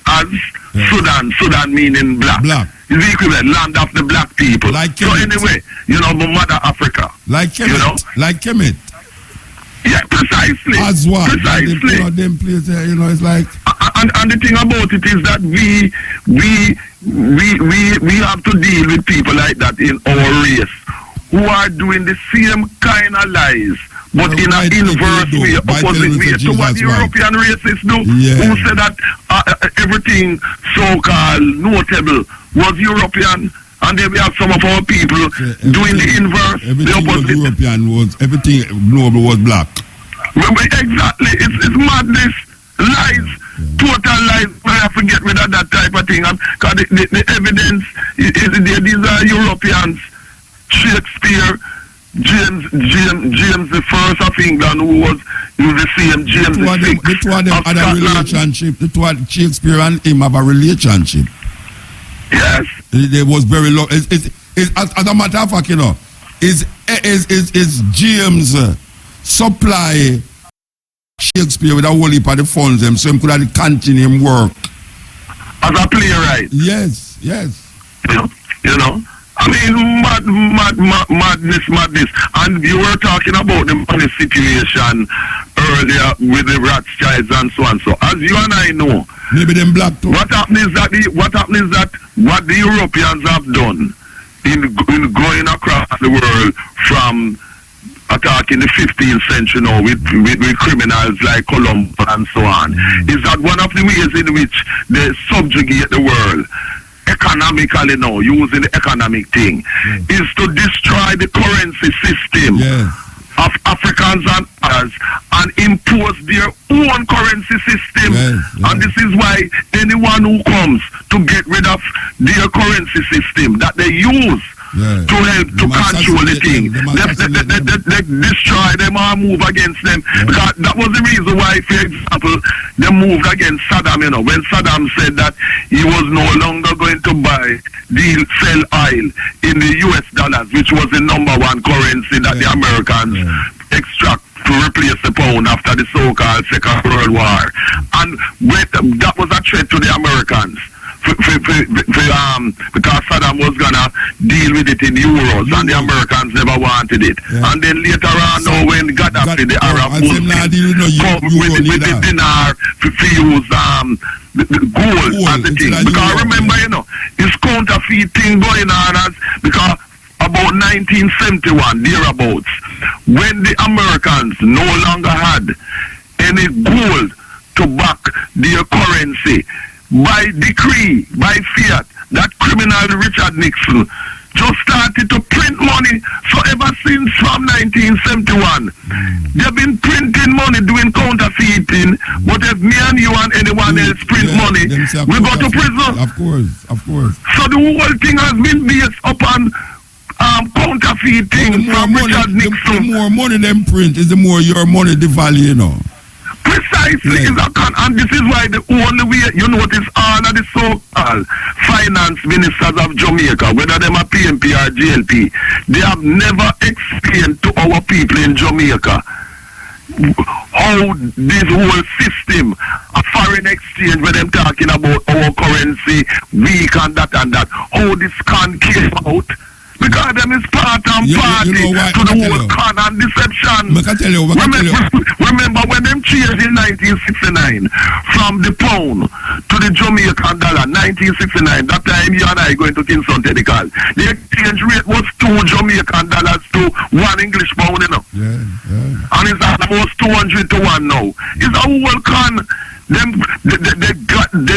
as Sudan meaning black. It's equivalent, land of the black people. So anyway, Mother Africa. Like Kemet. Like Kemet. Yeah, precisely. As one. Precisely. Them places, it's like. And the thing about it is that we have to deal with people like that in our race who are doing the same kind of lies, but in an inverse way, opposite way to what the European racists do, who say that everything so-called notable was European, and then we have some of our people doing the inverse, the opposite. European was, everything noble was black. Exactly, it's madness, lies, total lies. I have to get rid of that type of thing, because the evidence, these are Europeans. Shakespeare, James the first of England, who was the same James the sixth. The two of them had a relationship. The two of Shakespeare and him have a relationship. Yes. It was very long. As a matter of fact, is James supply Shakespeare with a whole heap of the funds them so him could have continue him work. As a playwright. Yes. I mean, madness. And you were talking about the money situation earlier with the Rothschilds and so on. So as you and I know, maybe them black too. What happened is that what the Europeans have done in going across the world from attacking the 15th century now with criminals like Columbus and so on, is that one of the ways in which they subjugate the world economically now, using the economic thing, is to destroy the currency system of Africans and others and impose their own currency system. And this is why anyone who comes to get rid of their currency system that they use to help to control the thing, they destroy them or move against them. Because that was the reason why, for example, they moved against Saddam, you know, when Saddam said that he was no longer going to sell oil in the US dollars, which was the number one currency that the Americans extract to replace the pound after the so-called Second World War. And that was a threat to the Americans. Because Saddam was gonna deal with it in euros and the Americans never wanted it. And then later on, now when Gaddafi, the Arab Muslims, come with the dinar to use the gold and the thing. Because remember, you know, it's counterfeit thing going on because about 1971, thereabouts, when the Americans no longer had any gold to back their currency, by decree, by fiat, that criminal Richard Nixon just started to print money. So ever since from 1971, they've been printing money, doing counterfeiting. But if me and you and anyone else print money, we go to prison. Of course. So the whole thing has been based upon counterfeiting from Richard Nixon. The more money them print is the more your money the value, you know. Precisely, and this is why the only way, you notice all of the so-called finance ministers of Jamaica, whether them are PNP or GLP, they have never explained to our people in Jamaica how this whole system of foreign exchange, when them talking about our currency weak and that, how this can came out. Because them is part and party to the whole con and deception. Remember when them changed in 1969 from the pound to the Jamaican dollar, 1969, that time you and I going to Kingston Technical, the exchange rate was 2 Jamaican dollars to 1 English pound, you know. And it's almost 200 to 1 now. It's a whole con. They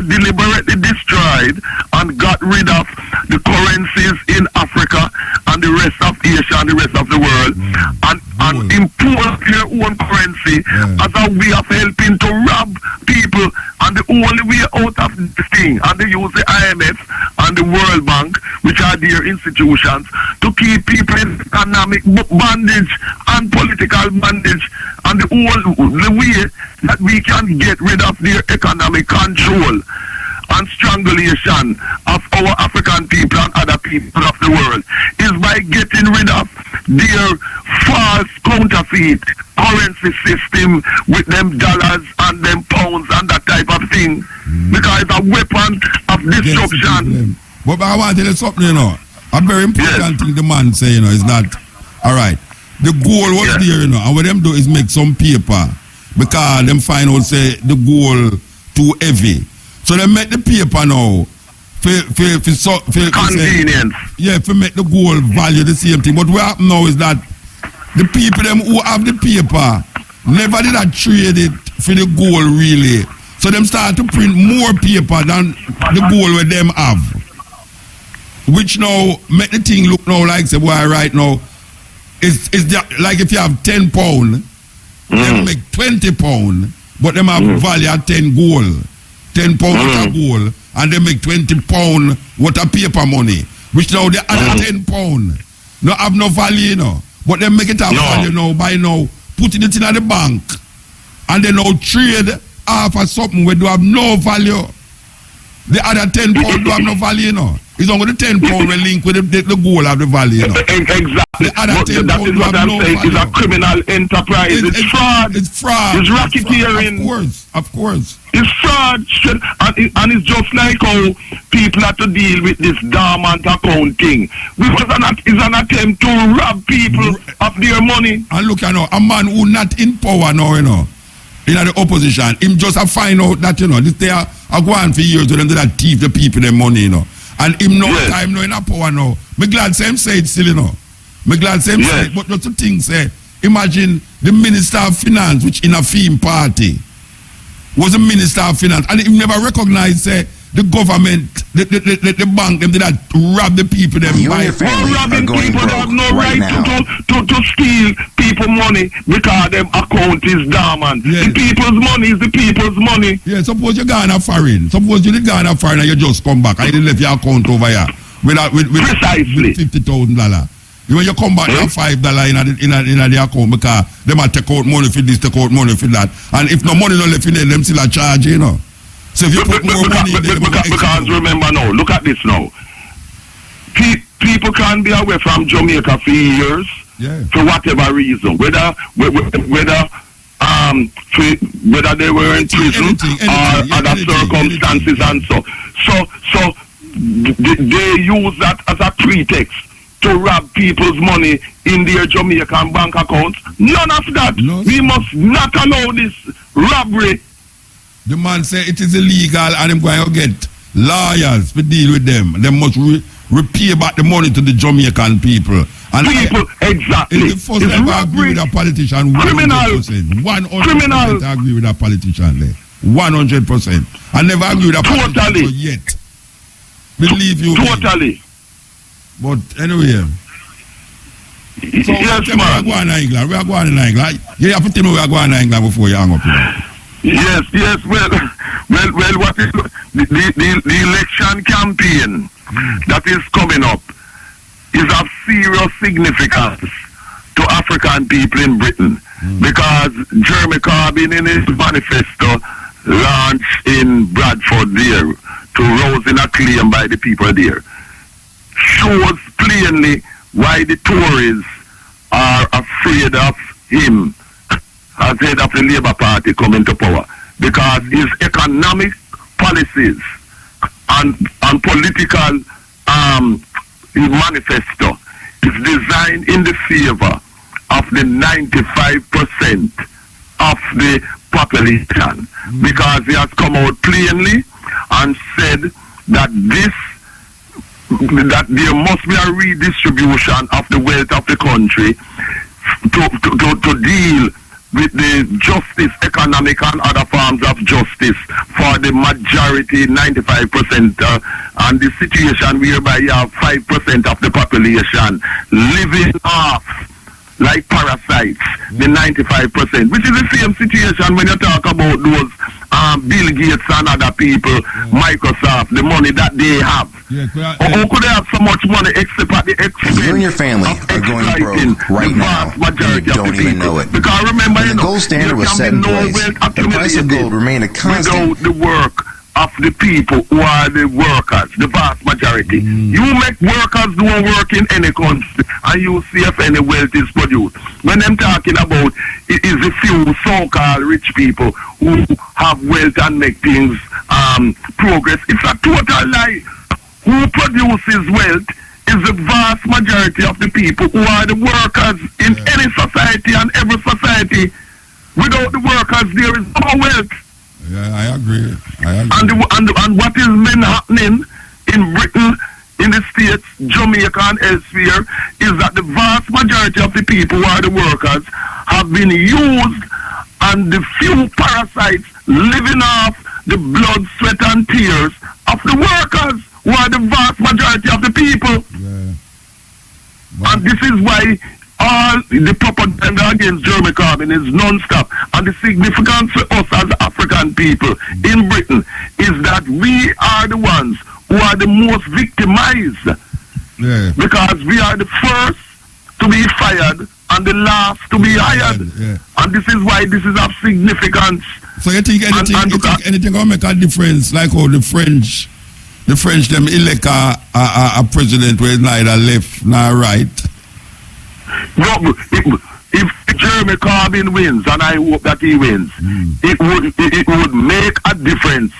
deliberately destroyed and got rid of the currencies in Africa and the rest of Asia and the rest of the world, and import their own currency as a way of helping to rob people. And the only way out of this thing, and they use the IMF and the World Bank, which are their institutions, to keep people in economic bondage and political bondage. And the way that we can get rid of their economic control and strangulation of our African people and other people of the world is by getting rid of their false counterfeit currency system with them dollars and them pounds and that type of thing. Because it's a weapon of destruction. But I want to tell you something, you know. A very important thing the man say, you know, is that, all right, the goal was there, you know, and what them do is make some paper because them find out, say, the goal too heavy. So they make the paper now for convenience. For make the gold value the same thing. But what happen now is that the people them who have the paper never did that trade it for the gold really. So them start to print more paper than the gold where them have. Which now make the thing look now like say boy right now it's like if you have 10 pound, them make 20 pound, but them have value at 10 gold. 10 pound worth of gold, and they make 20 pound worth of paper money. Which now the other 10 pound no have no value, you know. But they make it have value now by now putting it in at the bank. And they now trade half of something where do have no value. The other 10 pound do have no value, you know. It's only the 10 pound will link with the goal of the valley, you know. Exactly. The other 10 that is what I'm saying. It's a criminal enterprise. It's fraud. It's fraud. It's racketeering. Of course. It's fraud. And it's just like how people have to deal with this dormant account thing. It's an attempt to rob people of their money. And look, you know, a man who not in power now, you know, in the opposition, him just a find out that, you know, this they are going for years to them that thief the people their money, you know. And him no time no in a power now. Me glad same say it still, you know. Me glad same say it, but just the thing say, imagine the Minister of Finance, which in a theme party, was a Minister of Finance, and he never recognized, say, the government, the bank, them did that rob the people, them buy. Robbing people that have no right to steal people money because them account is dormant. The people's money is the people's money. Yeah, suppose you gone a foreign. Suppose you did gone a foreign and you just come back and you left your account over here with precisely $50,000. When you come back, you have $5 in the account because they might take out money for this, take out money for that. And if no money not left in there, them still a charge, you know. So if you put more money in there, because remember now, look at this now. People can be away from Jamaica for years for whatever reason, whether they were in prison or other circumstances and so they use that as a pretext to rob people's money in their Jamaican bank accounts. None of that. We must not allow this robbery. The man say it is illegal and I'm going to get lawyers to deal with them. They must repay back the money to the Jamaican people. And exactly. It's the first time I agree with a politician. 100%. 100% I agree with a politician there. 100%. I never agree with a politician yet. Believe you me. But anyway. So yes, man. We are going to England. We are going to England. You have to tell me we are going to England before you hang up. Yes. Well. What is the election campaign that is coming up is of serious significance to African people in Britain because Jeremy Corbyn in his manifesto launched in Bradford there to rouse in a claim by the people there shows plainly why the Tories are afraid of him as head of the Labour Party coming to power, because his economic policies and political manifesto is designed in the favor of the 95% of the population, because he has come out plainly and said that there must be a redistribution of the wealth of the country to deal with the justice, economic and other forms of justice for the majority, 95%, and the situation whereby you have 5% of the population living off like parasites, the 95%, which is the same situation when you talk about those Bill Gates and other people, Microsoft, the money that they have. How could they have so much money except at the expense? You and your family are going broke right now, and you don't even know it. Because remember, when the gold standard was set in place, the price of gold remained a constant. Without the work of the people who are the workers, the vast majority. You make workers doing work in any country and you see if any wealth is produced. When I'm talking about it is a few so-called rich people who have wealth and make things progress. It's a total lie. Who produces wealth is the vast majority of the people who are the workers in any society and every society. Without the workers, there is no wealth. Yeah, I agree. And what has been happening in Britain, in the States, Jamaica and elsewhere, is that the vast majority of the people who are the workers have been used, and the few parasites living off the blood, sweat and tears of the workers who are the vast majority of the people. And this is why all the propaganda against Jeremy Corbyn is non-stop. And the significance for us as African people in Britain is that we are the ones who are the most victimized. Because we are the first to be fired and the last to be hired. And this is why this is of significance. So you think anything will make a difference, like how the French the French them elect a president who is neither left nor right. No, if Jeremy Corbyn wins, and I hope that he wins, it would make a difference,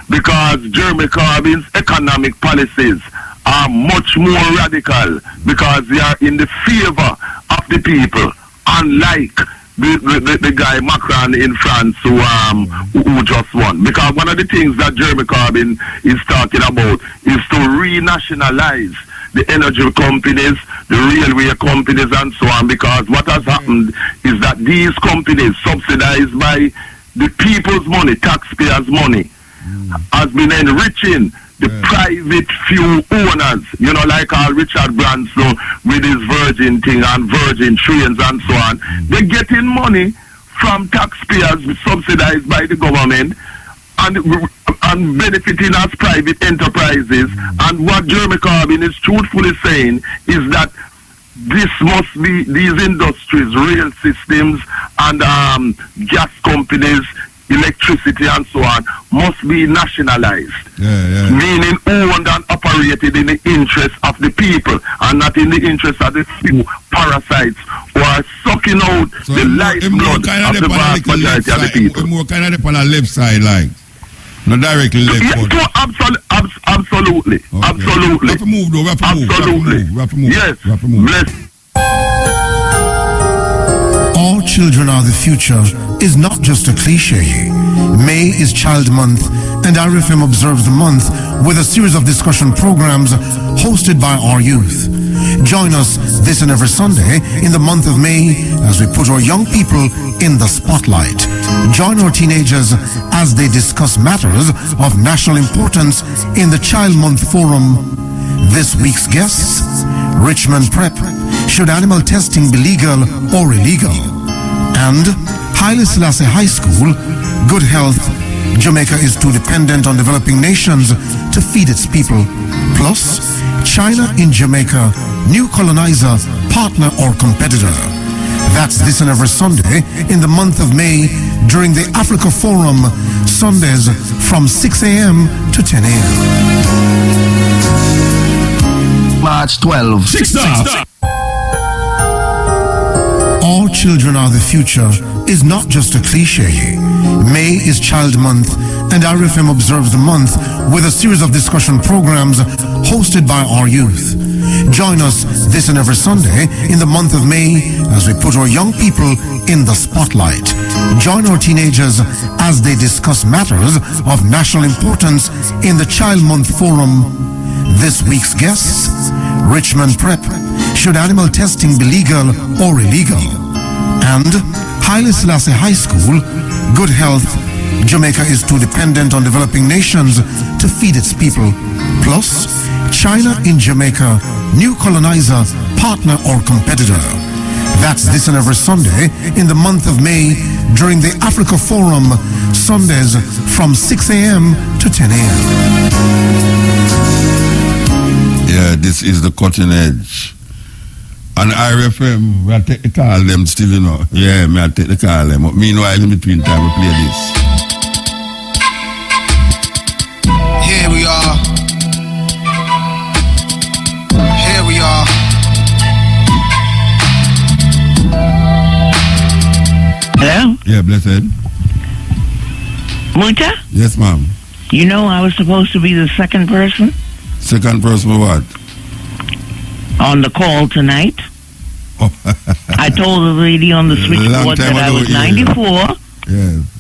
because Jeremy Corbyn's economic policies are much more radical, because they are in the favor of the people, unlike the guy Macron in France who just won. Because one of the things that Jeremy Corbyn is talking about is to renationalize the energy companies, the railway companies, and so on, because what has happened is that these companies, subsidized by the people's money, taxpayers' money, has been enriching the private few owners, you know, like Richard Branson with his Virgin thing and Virgin Trains and so on. They're getting money from taxpayers subsidized by the government and benefiting as private enterprises. And what Jeremy Corbyn is truthfully saying is that this must be, these industries, rail systems and gas companies, electricity and so on, must be nationalized. Meaning owned and operated in the interest of the people and not in the interest of the few parasites who are sucking out so the lifeblood of the vast majority of the people. More kind of on the left side, like, not directly left. Yeah, absolutely. Okay. Absolutely. We have to move though. We have to move. Yes. Bless. All children are the future is not just a cliche. May is Child Month, and RFM observes the month with a series of discussion programs hosted by our youth. Join us this and every Sunday in the month of May as we put our young people in the spotlight. Join our teenagers as they discuss matters of national importance in the Child Month Forum. This week's guests, Richmond Prep, should animal testing be legal or illegal? And Haile Selassie High School, good health, Jamaica is too dependent on developing nations to feed its people. Plus, China in Jamaica, new colonizer, partner or competitor. That's this and every Sunday in the month of May during the Africa Forum, Sundays from 6 a.m. to 10 a.m. March 12. 6 stars. All children are the future is not just a cliche. May is Child Month, and RFM observes the month with a series of discussion programs hosted by our youth. Join us this and every Sunday in the month of May as we put our young people in the spotlight. Join our teenagers as they discuss matters of national importance in the Child Month Forum. This week's guests, Richmond Prep, should animal testing be legal or illegal? And Haile Selassie High School, good health, Jamaica is too dependent on developing nations to feed its people. Plus, China in Jamaica, new colonizer, partner or competitor. That's this and every Sunday in the month of May during the Africa Forum, Sundays from 6 a.m. to 10 a.m. Yeah, this is the cutting edge. On RFM, we'll take the call them still, you know. Yeah, I'll take the call them. But meanwhile, in between time, we play this. Here we are. Here we are. Hello? Yeah, blessed. Muta? Yes, ma'am. You know I was supposed to be the second person? Second person for what? On the call tonight. I told the lady on the switchboard that I was 94,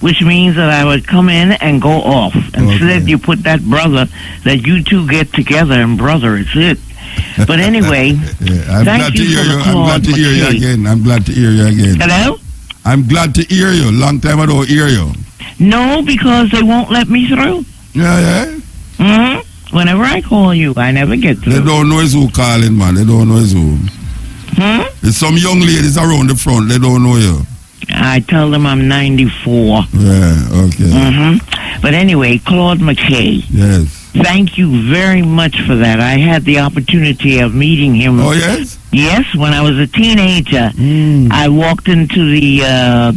which means that I would come in and go off. Instead, you put that brother, that you two get together and brother, it's it. But anyway, I'm glad to hear you. I'm glad to hear you again. I'm glad to hear you again. Hello? I'm glad to hear you. Long time I don't hear you. No, because they won't let me through. Yeah. Mm-hmm. Whenever I call you, I never get through. They don't know it's who calling, man. They don't know it's who. There's some young ladies around the front. They don't know you. I tell them I'm 94. Yeah, okay. But anyway, Claude McKay. Yes. Thank you very much for that. I had the opportunity of meeting him. Oh, yes? Yes, when I was a teenager. I walked into the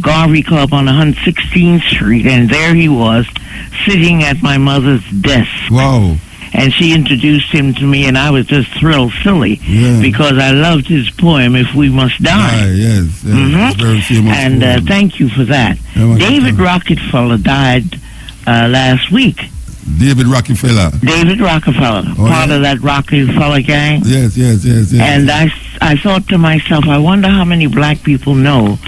Garvey Club on 116th Street, and there he was, sitting at my mother's desk. Wow. and she introduced him to me, and I was just thrilled silly because I loved his poem, If We Must Die. Yes. Very famous and thank you for that. David Rockefeller died last week. David Rockefeller. Part of that Rockefeller gang. Yes. And I thought to myself, I wonder how many black people know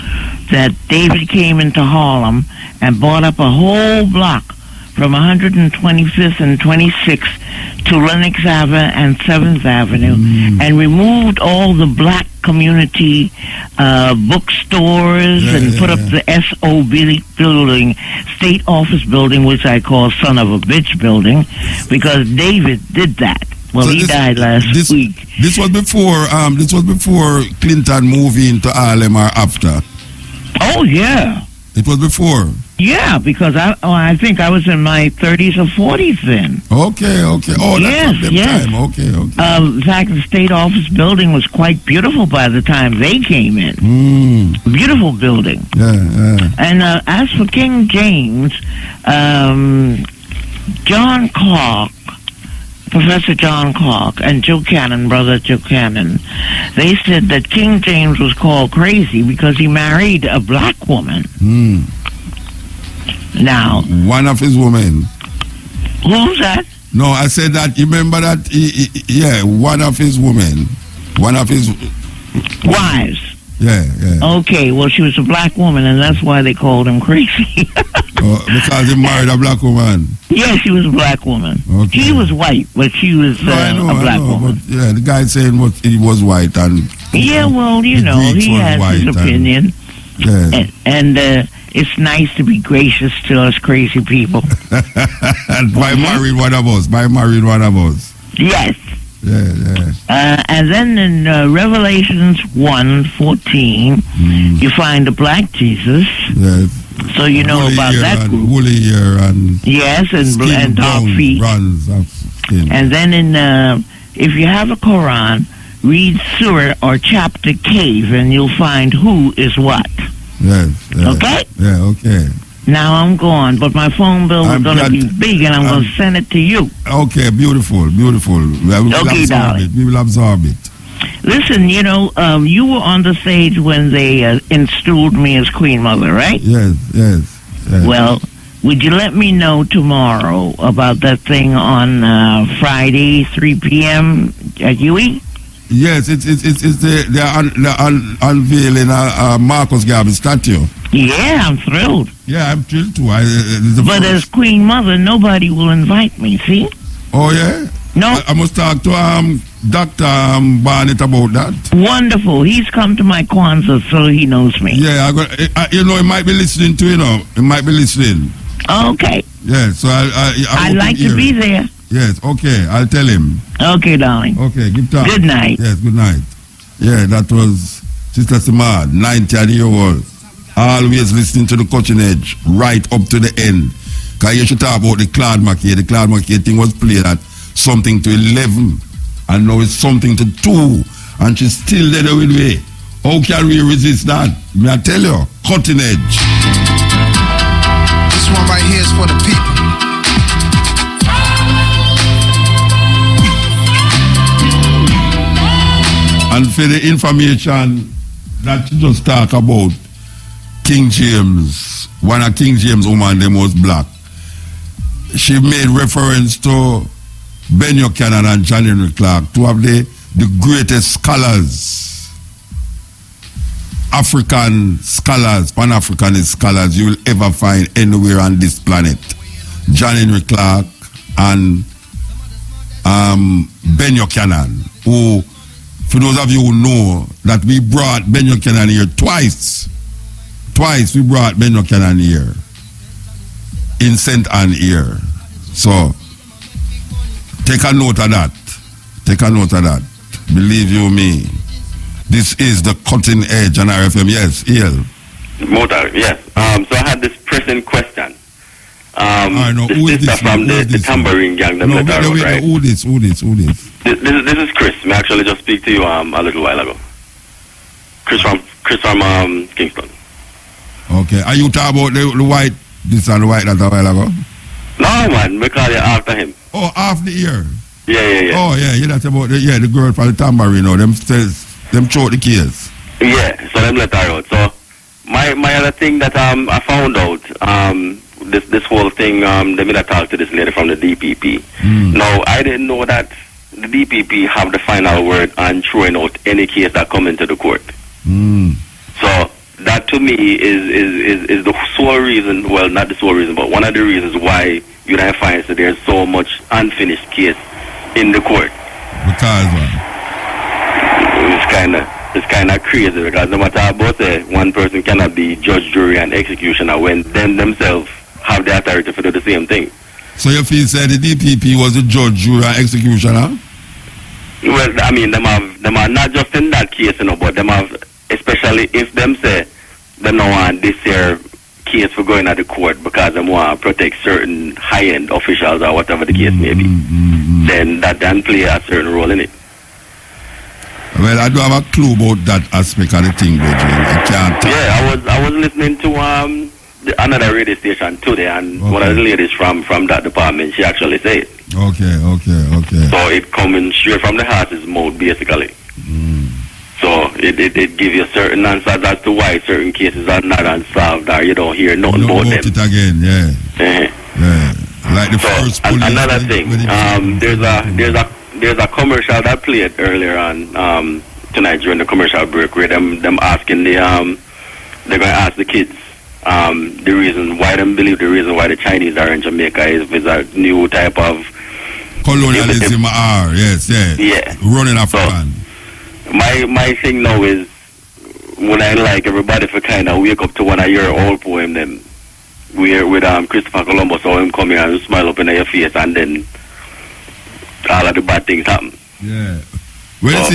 that David came into Harlem and bought up a whole block from 125th and 26th to Lenox Avenue and 7th Avenue and removed all the black community bookstores and put up the SOB building, State Office building, which I call Son of a Bitch building, because David did that. Well, so he died last week. This was before Clinton moved into Harlem or after? Oh, yeah. It was before? Yeah, because I think I was in my 30s or 40s then. Okay. Oh, that's time. Okay. In fact, the State Office building was quite beautiful by the time they came in. Beautiful building. Yeah. And as for King James, John Clark, Professor John Clark, and Joe Cannon, brother Joe Cannon, they said that King James was called crazy because he married a black woman. Now, one of his women. Who's that? No, I said that. You remember that? One of his women, one of his wives. Yeah. Okay, well, she was a black woman, and that's why they called him crazy. Because he married a black woman. Yeah, she was a black woman. Okay. He was white, but she was a black woman. But, the guy saying he was white, and he has his opinion. And it's nice to be gracious to us crazy people. By married one of us. Yes. Yeah. And then in Revelations 1:14, you find a black Jesus. Yes. So you know woolly about that group. Woolly hair and and dark feet. And then if you have a Quran, read Surah or chapter Cave, and you'll find who is what. Yes. Okay? Yeah, okay. Now I'm gone, but my phone bill is going to be big, and I'm going to send it to you. Okay, beautiful. We will absorb it. Listen, you were on the stage when they installed me as Queen Mother, right? Yes. Well, would you let me know tomorrow about that thing on Friday, 3 p.m. at UE? Yes, it's the unveiling Marcus Garvey statue. Yeah, I'm thrilled. Yeah, I'm thrilled too. But as Queen Mother, nobody will invite me, see? Oh, yeah? No. I must talk to Dr. Barnett about that. Wonderful. He's come to my Kwanzaa, so he knows me. Yeah, he might be listening to, He might be listening. Okay. Yeah, so I'd like to be there. Yes, okay, I'll tell him. Okay, darling. Okay, give time. Good night. Yes, good night. Yeah, that was Sister Simad, 90-year-old. Always listening to the cutting edge, right up to the end. Because you should talk about the Claude McKay. The Claude McKay thing was played at something to 11. And now it's something to 2. And she's still there with me. How can we resist that? May I tell you? Cutting edge. This one right here is for the people. And for the information that you just talk about, King James, one of King James' woman, the most black, she made reference to Ben Buchanan and John Henry Clark, two of the greatest scholars, African scholars, Pan-Africanist scholars you will ever find anywhere on this planet. John Henry Clark and Ben Buchanan, who, for those of you who know, that we brought Ben Buchanan here twice. Twice we brought Ben Buchanan here. In St. Anne here. So, take a note of that. Take a note of that. Believe you me. This is the cutting edge on RFM. Yes, EL. Motor, yes. So I had this pressing question. I know. Who is this from the tambourine gang? No, wait, who this? This is Chris. I actually just speak to you a little while ago. Chris from Kingston. Okay. Are you talking about the white, this and the white that a while ago? No, man, we call you after him. Oh, after the year. Yeah. Oh, yeah, that's about the girl from the tambourine, them throw the case. Yeah, so them let her out. So my other thing that I found out, this whole thing, they made a talk to this lady from the DPP. Now, I didn't know that the DPP have the final word on throwing out any case that come into the court. So that to me is the sole reason, well, not the sole reason, but one of the reasons why you don't find that there's so much unfinished case in the court. Because it's kind of crazy, because no matter about it, one person cannot be judge, jury, and executioner when them themselves have the authority to do the same thing. So you feel say the DPP was a judge, jury, and executioner? Well, I mean, them are not just in that case, but them have, especially if them say they don't want this here case for going at the court because they want to protect certain high-end officials or whatever the case may be, then that can play a certain role in it. Well, I do have a clue about that aspect of the thing, Benjamin. I can't. Yeah, I was listening to another radio station today, and one of the ladies from that department, she actually said it. Okay. So it coming straight from the horse's mouth, basically. So it gives you certain answers as to why certain cases are not unsolved, or you don't hear nothing about them. It again, yeah. Like the first police. Another thing, there's a commercial that played earlier on tonight during the commercial break where them asking they're going to ask the kids the reason why them believe the reason why the Chinese are in Jamaica is a new type of colonialism. Yeah. Running African. My thing now is when I like everybody for kind of wake up to one of your old poem them with Christopher Columbus or him come here and smile up in your face and then all of the bad things happen. Yeah. Well,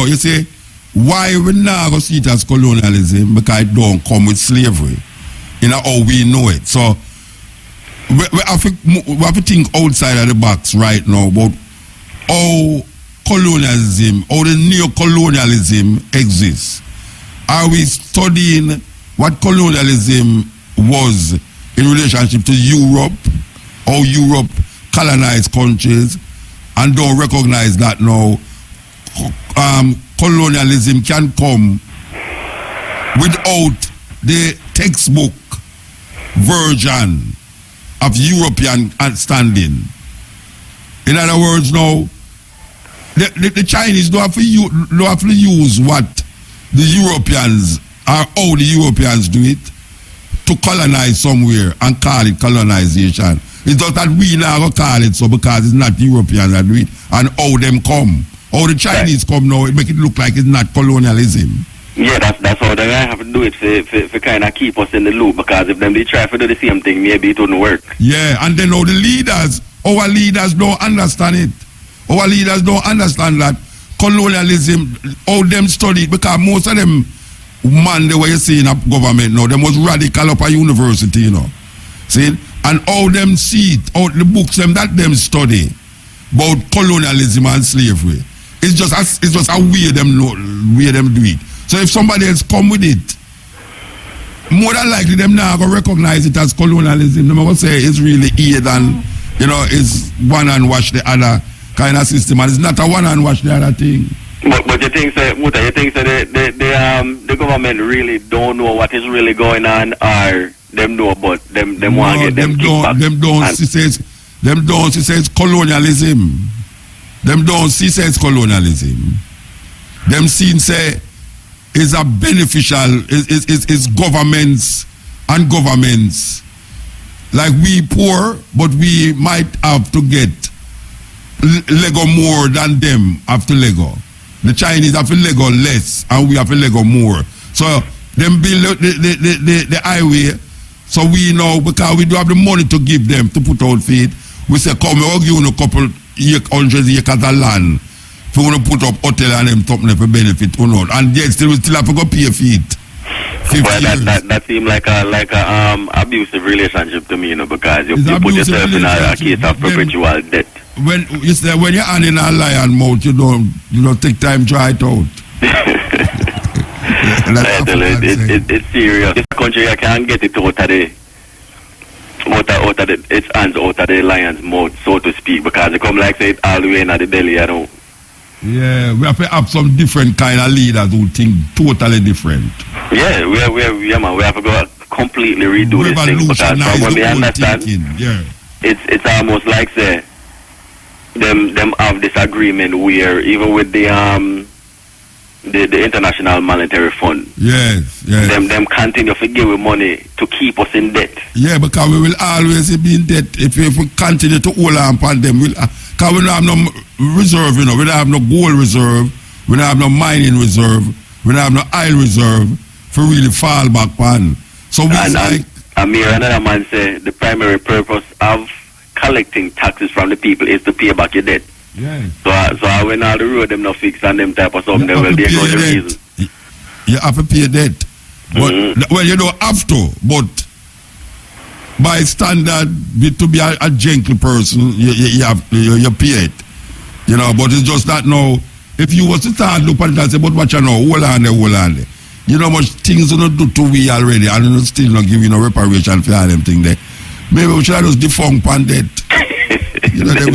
you see, why we now go see it as colonialism? Because it don't come with slavery. You know how we know it. So we have to think outside of the box right now about how colonialism, how the neo-colonialism exists. Are we studying what colonialism was in relationship to Europe, how Europe colonized countries, and don't recognize that now colonialism can come without the textbook version of European understanding. In other words, now the Chinese don't have to use what the Europeans or how the Europeans do it to colonize somewhere and call it colonization. It's just that we now go call it so because it's not Europeans that do it and how them come. How the Chinese come now, it make it look like it's not colonialism. Yeah, that's how they have to do it for kind of keep us in the loop, because if they try to do the same thing, maybe it wouldn't work. Yeah, and then now our leaders don't understand it. Our leaders don't understand that colonialism, how them study it, because most of them man the way you see in a government now, them was radical up a university, you know. See? And how them see it, how the books that them study about colonialism and slavery. It's just a way them do it. So if somebody else come with it, more than likely them now going to recognize it as colonialism. They're going to say it's really aid and, it's one and wash the other kind of system. And it's not a one and wash the other thing. But you think, the government really don't know what is really going on, or them know, but them want to get them kickback? Them don't see it's colonialism. Them don't see it's colonialism. Them see say is a beneficial is governments and governments. Like we poor, but we might have to get Lego more than them have to Lego. The Chinese have to Lego less and we have to Lego more. So them build the highway. So we know, because we do have the money to give them to put out feet. We say, come, we'll give you a couple 100 acres of land. If we want to put up hotel and them top for benefit or not. And yet still we still have to go pay feet. Well, that seems like a abusive relationship to me, because you put yourself in a case of perpetual debt. When you're handing a lion mouth, you don't take time to try it out. It's serious. This country I can't get it out today. its hands out of the lion's mouth, so to speak, because they come like say it all the way in the belly, you know. Yeah, we have to have some different kind of leaders who think totally different. Yeah, we have to go completely redo this thing, because from what we understand, it's almost like say them have this agreement where even with the International Monetary Fund, them continue to give money to keep us in debt. Yeah, because we will always be in debt if we continue to hold on upon them. Because we don't have no reserve, you know, we don't have no gold reserve, we don't have no mining reserve, we don't have no oil reserve for really fall back on. So we another man say the primary purpose of collecting taxes from the people is to pay back your debt. Yeah. So when all the road them not fixed and them type of something, they will be the reason. You have to pay debt. But well, you don't have to, but by standard, to be a gentle person, you pay it. You know, but it's just that now, if you was to start look at it and say, but what you know, hold on there. You know much things you don't do to we already, and you still not give you no reparation for all them things there. Maybe we should have just defunct pan debt. You know, they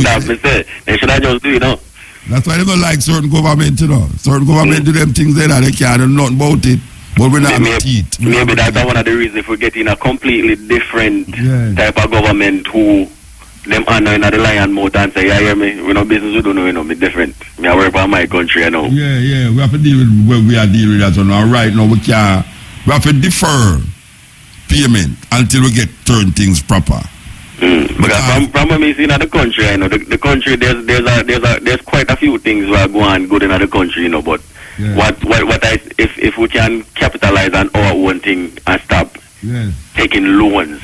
should have just do it, you know. That's why they don't like certain government, you know. Certain government do them things there that they can't do nothing about it. But we're not teeth. Maybe that's one of the reasons if we're getting a completely different type of government who them under in the lion mouth and say, yeah, hear me, we no business we don't know, you know, me different. Me I work for my country, you know. Yeah, we have to deal with where we are dealing with that. So now right now we have to defer payment until we get turn things proper. Because from what we see in the country, you know, the country there's quite a few things that are going good in the country, you know, but if we can capitalize on our own thing and stop taking loans,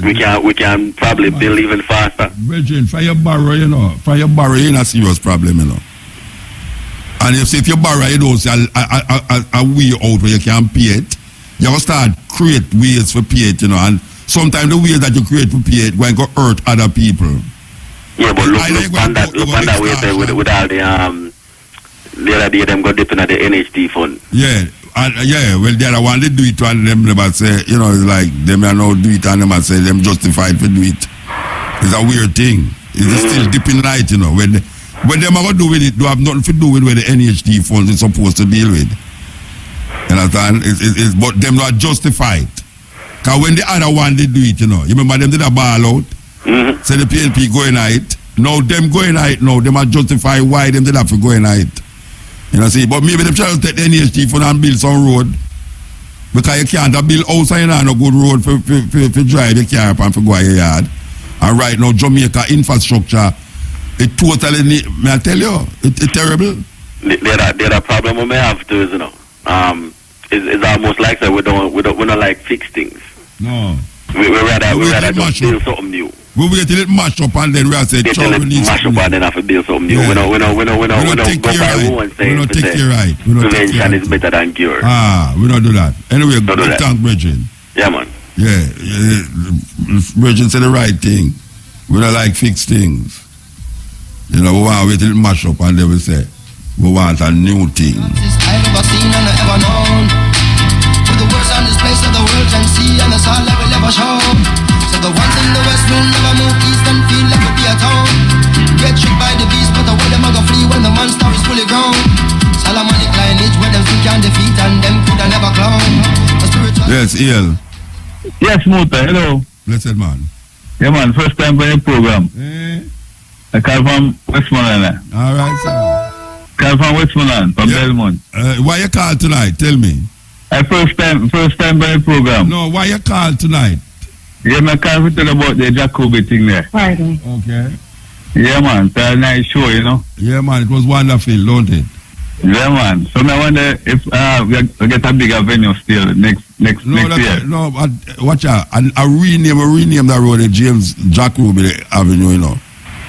we can probably build even faster. Brethren, for your borrow, you know, in a serious problem, you know. And if you borrow, you don't see a way out where you can pay it, you have to start create ways for pay it, you know, and sometimes the ways that you create for pay it going to hurt other people. Yeah, but look on that way there with all the other day them go dip in the NHT fund. Yeah, well the other one they do it and them never say, you know, it's like them are now do it and them say them justified for do it. It's a weird thing. It's still dipping light, you know. When them are going to do with it, they have nothing to do with where the NHT funds is supposed to deal with. You understand? But them not justified. Because when the other one they do it, you know, you remember them did a ball out, say the PNP going at it. Now them going at it now, them are justify why them did have to go in at it. You know, see, but maybe them try to take the NHT fund and build some road. Because you can't build house and you know no good road for drive your car up and for go at your yard. And right now Jamaica infrastructure, it totally may I tell you, it's terrible. The other problem we may have too is, you know, it's almost like that we don't like fix things. No. We rather just build something new. We wait till it mash up and then we say we need mash up and then have to build something new. We don't go by one saying we don't take care right. Prevention is better than cure. We don't do that. Anyway, good thank Bridget. Yeah, man. Yeah. Bridget said the right thing. We don't like fix things. You know, we want to wait till it mash up and then we say we want a new thing. I've never seen and ever known. With the words on this place of the world can see, and that's all I will ever show. So the ones in the west will never move east and feel like we'll be a town. Get tricked by the beast, but the way them a go flee when the monster is fully grown. Solomonic lineage where them think can defeat and them could have never clown. Yes, Ian. Yes, Muta, hello. Blessed man. Yeah, man, first time for your program. I call from Westmoreland. All right, sir. Call from Westmoreland, from Belmont. Why you call tonight? Tell me. First time by the program. No, why you call tonight? Yeah, I call to tell about the Jacoby thing there. Friday. Okay. Yeah, man, it's a nice show, you know. Yeah, man, it was wonderful, don't it? Yeah, man. So I wonder if we get a bigger venue still next year. No, watch out. I rename that road the James Jacoby Avenue, you know.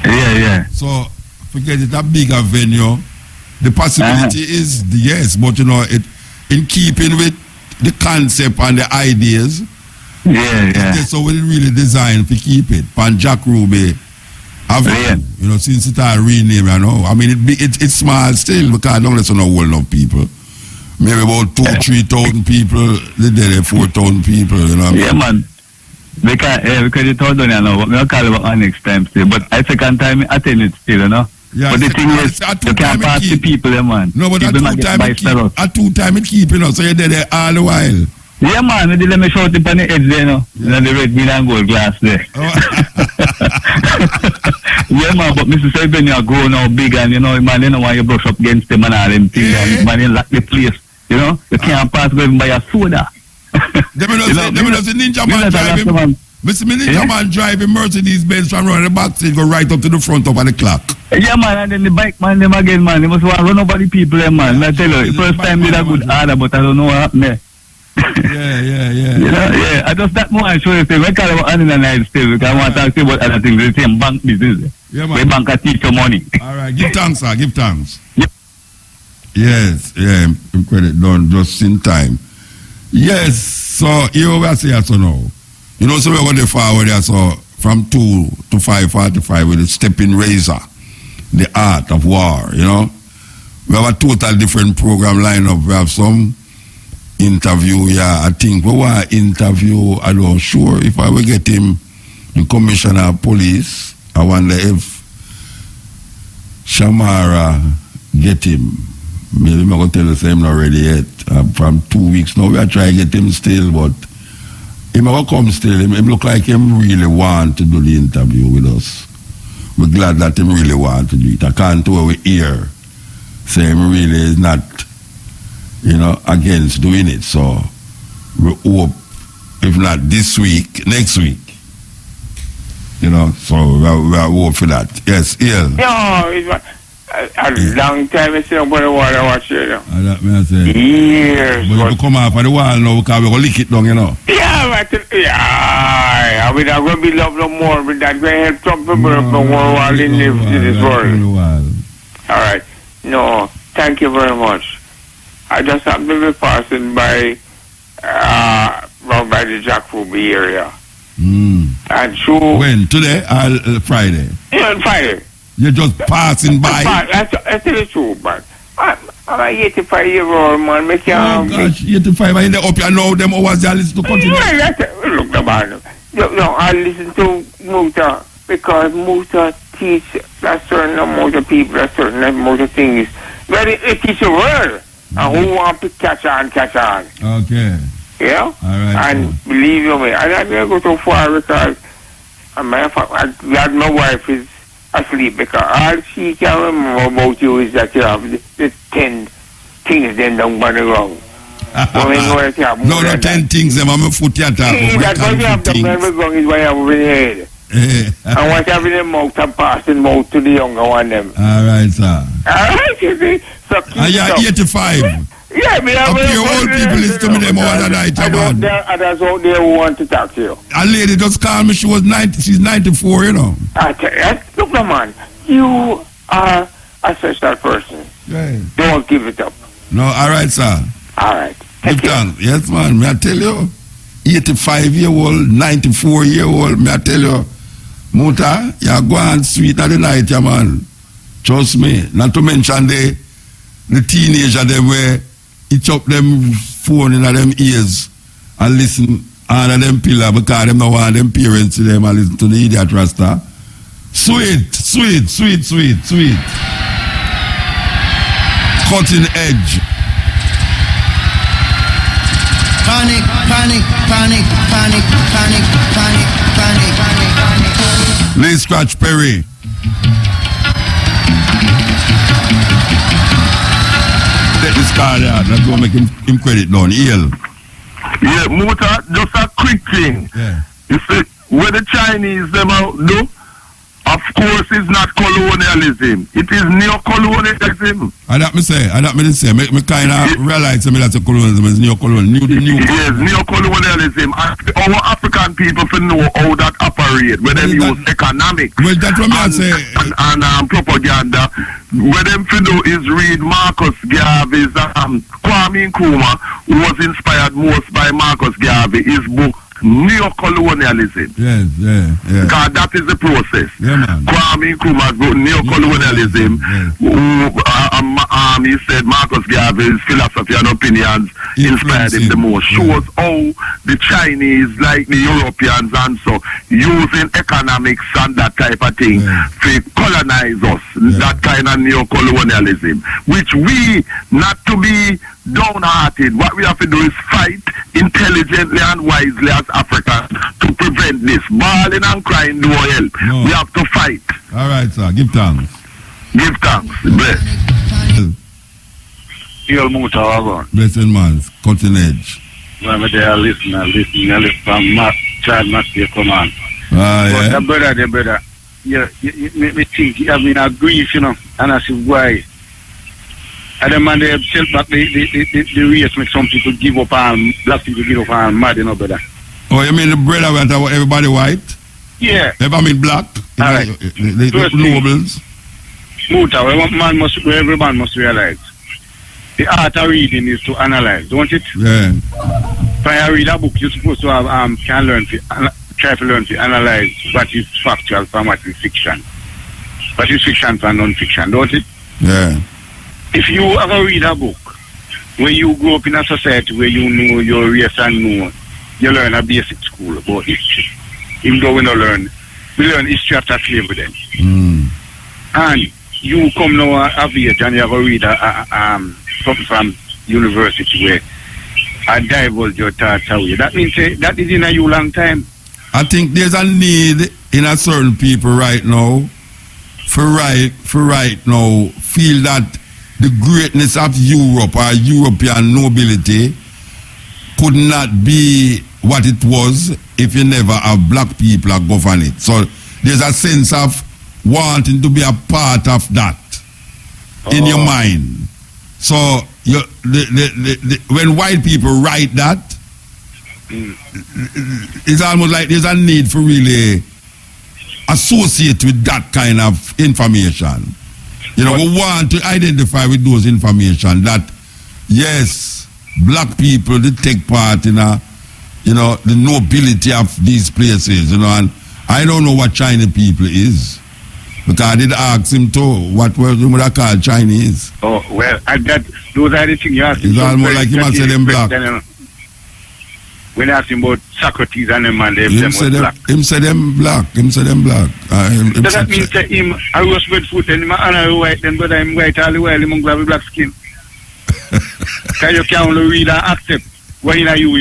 Yeah. So forget it, a bigger venue. The possibility is yes, but you know it in keeping with the concept and the ideas. Yeah. So we really designed to keep it. Pan Jack Ruby Avenue. You know, since it are renamed, you know. I mean it's small still because don't listen to a whole lot of people. Maybe about 2,000-3,000 people. They did 4,000 people, you know. Yeah, man. Because you told me, I know, we'll call it on next time still. But I second time I attend it still, you know. Yeah, but the thing is, you can't pass the people, man. No, but people at 2 time it keep, you know, so you're there all the while. Yeah, man, they let me shout it on the edge there, you know. Yeah. The red, green, and gold glass there. Oh. Yeah, man, but Mr. Seven, you grow now big, and you know, man, you know why you brush up against them and all them things, and man, you lock the place. You know, you can't pass go even buy a soda. Them is a ninja man driving. Mr. Ninja man driving Mercedes-Benz from running the back seat, go right up to the front of the clock. Yeah, man, and then the bike man, them again, man. They must want to run over the people, man. I tell you, the first time did a good order, but I don't know what happened there. Yeah. You know, yeah. I just that more I show you thing. We call about Anina Night still because I want to talk to you about other things. The same bank business. Yeah, man. The bank teach you money. All right, give thanks, sir. Give thanks. Yep. Yes, yeah, credit done just in time. Yes, so here we are saying so now. You know, so we're going to forward there, so from 2 to 5:45 with the stepping razor, the art of war, you know. We have a total different program lineup. We have some interview, yeah, I think we want to interview, I don't sure if I will get him, the commissioner of police. I wonder if Shamara get him. Maybe I'm going to tell the same already yet. From 2 weeks now, we are trying to get him still, but he will come still. Him look like him really want to do the interview with us. We're glad that him really want to do it. I can't do what we hear. Say him really is not, you know, against doing it. So we hope, if not this week, next week. You know, so we are hope for that. Yes, Ian. No, it's a long time I still put the water watch you know. That may I say. Years. But you come off of the wall now because we're going to lick it down, you know. Yeah, but I mean, I'm going to be loved no more, but that's going to help some people up the world while they live in this world. All right. No, thank you very much. I just happened to be passing by around by the Jack Ruby area. And so when? Today or Friday? Yeah, Friday. You're just passing by? That's the truth, man. I'm an 85-year-old man. Make oh, gosh, 85. I up here now, them hours you listen to continue. Look, man. No, I listen to Muta because Muta teach a certain amount of people, a certain amount of things. But it teach a word. And who want to catch on? Okay. Yeah? All right. And believe you me, I don't go so far because I'm glad my wife is asleep because all she can remember about you is that you have the 10 things then down by the ground. No, 10 things, them I'm a foot yet. That's what you have done by the ground is what you have over the head. And what you have in the mouth and passing mouth to the younger one them. All right, sir. All right, you see. So and you're 85. Yeah, me have old people listen to me them all the night, man. Others out there who want to talk to you. A lady just called me, she's 94, you know. Look, man, you are a special person. Right. Don't give it up. No, all right, sir. All right. Thank you. Yes, man, may I tell you, 85-year-old, 94-year-old, may I tell you, Muta, you're going sweet at the night, yeah, man. Trust me. Not to mention the teenager, them where he chop them phone in them ears and listen under them pillar because them don't want them parents to them and listen to the idiot rasta. Sweet. Cutting edge. Panic. Lee Scratch Perry. Let this card out. That's going to make him credit down. Ill. Yeah, Muta, just a quick thing. Yeah. You see, what the Chinese them out do, of course, it's not colonialism. It is neo-colonialism. And that me say. Me kind of realize that's a colonialism. It's neo-colonialism. Yes, neo-colonialism. Our African people to know how that operate. When they use economics and propaganda. What them to do is read Marcus Garvey's Kwame Nkrumah, who was inspired most by Marcus Garvey, his book Neo-Colonialism. Yes. Because that is the process. Yeah, man. Kwame Nkrumah's book Neo-Colonialism, he said Marcus Garvey's philosophy and opinions inspired him the most. Shows how the Chinese, like the Europeans and so, using economics and that type of thing to colonize us, that kind of neo-colonialism, which we, not to be downhearted, what we have to do is fight intelligently and wisely as Africans to prevent this. Bawling and crying do help. No. We have to fight. All right, sir. Give thanks. Give thanks. Bless. Blessed man. Cutting edge. When they are listening from Child Matthew command. Yeah. The brother, me think, I mean, I grief, and I see why. And the man, they have tilt back the race, make some people give up on, black people give up on, mad, brother. Oh, you mean the brother went everybody white? Yeah. Never mean black? All right. The nobles? Every man must realize. The art of reading is to analyze, don't it? Yeah. When you read a book, you're supposed to have try to learn to analyze what is factual from what is fiction. What is fiction from non-fiction, don't it? Yeah. If you ever read a book where you grow up in a society where you know your race and know, you learn a basic school about history. Even though we learn history after slavery then. And you come now of age and you ever read something from university where I divulge your thoughts away. That means that is in a you long time. I think there's a need in a certain people right now for right now feel that the greatness of Europe or European nobility could not be what it was if you never have black people that govern it. So there's a sense of wanting to be a part of that in your mind. So when white people write that, it's almost like there's a need for really associate with that kind of information. We want to identify with those information that, yes, black people did take part in the nobility of these places, and I don't know what Chinese people is. Because I did ask him too, what were you would have called Chinese? Oh, well, those are the things you ask him. It's almost like you must say them black. When you ask him about Socrates and them, and them black. Him say them black. Does that mean say him a roast breadfruit and him a white, then but I'm white all the while, him have black skin? Because you can't only read and accept what in you,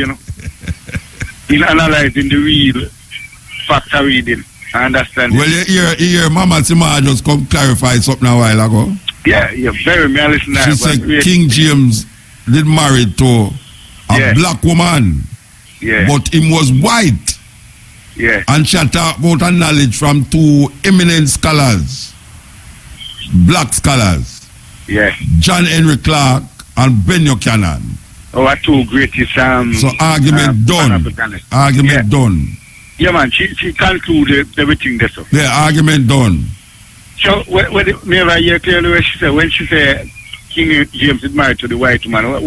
in analyzing the real facts of reading. I understand. Well, you hear Mama Sima just come clarify something a while ago. Yeah, you're very me listening. She said King James did marry to a black woman. Yeah. But him was white. Yeah. And she talked about her knowledge from two eminent scholars. Black scholars. Yeah. John Henry Clark and Ben Buchanan. Oh, two greatest so argument done. Argument done. Yeah, man, she concluded everything there. So. Yeah, argument done. So, me right here clearly when she said King James is married to the white woman, a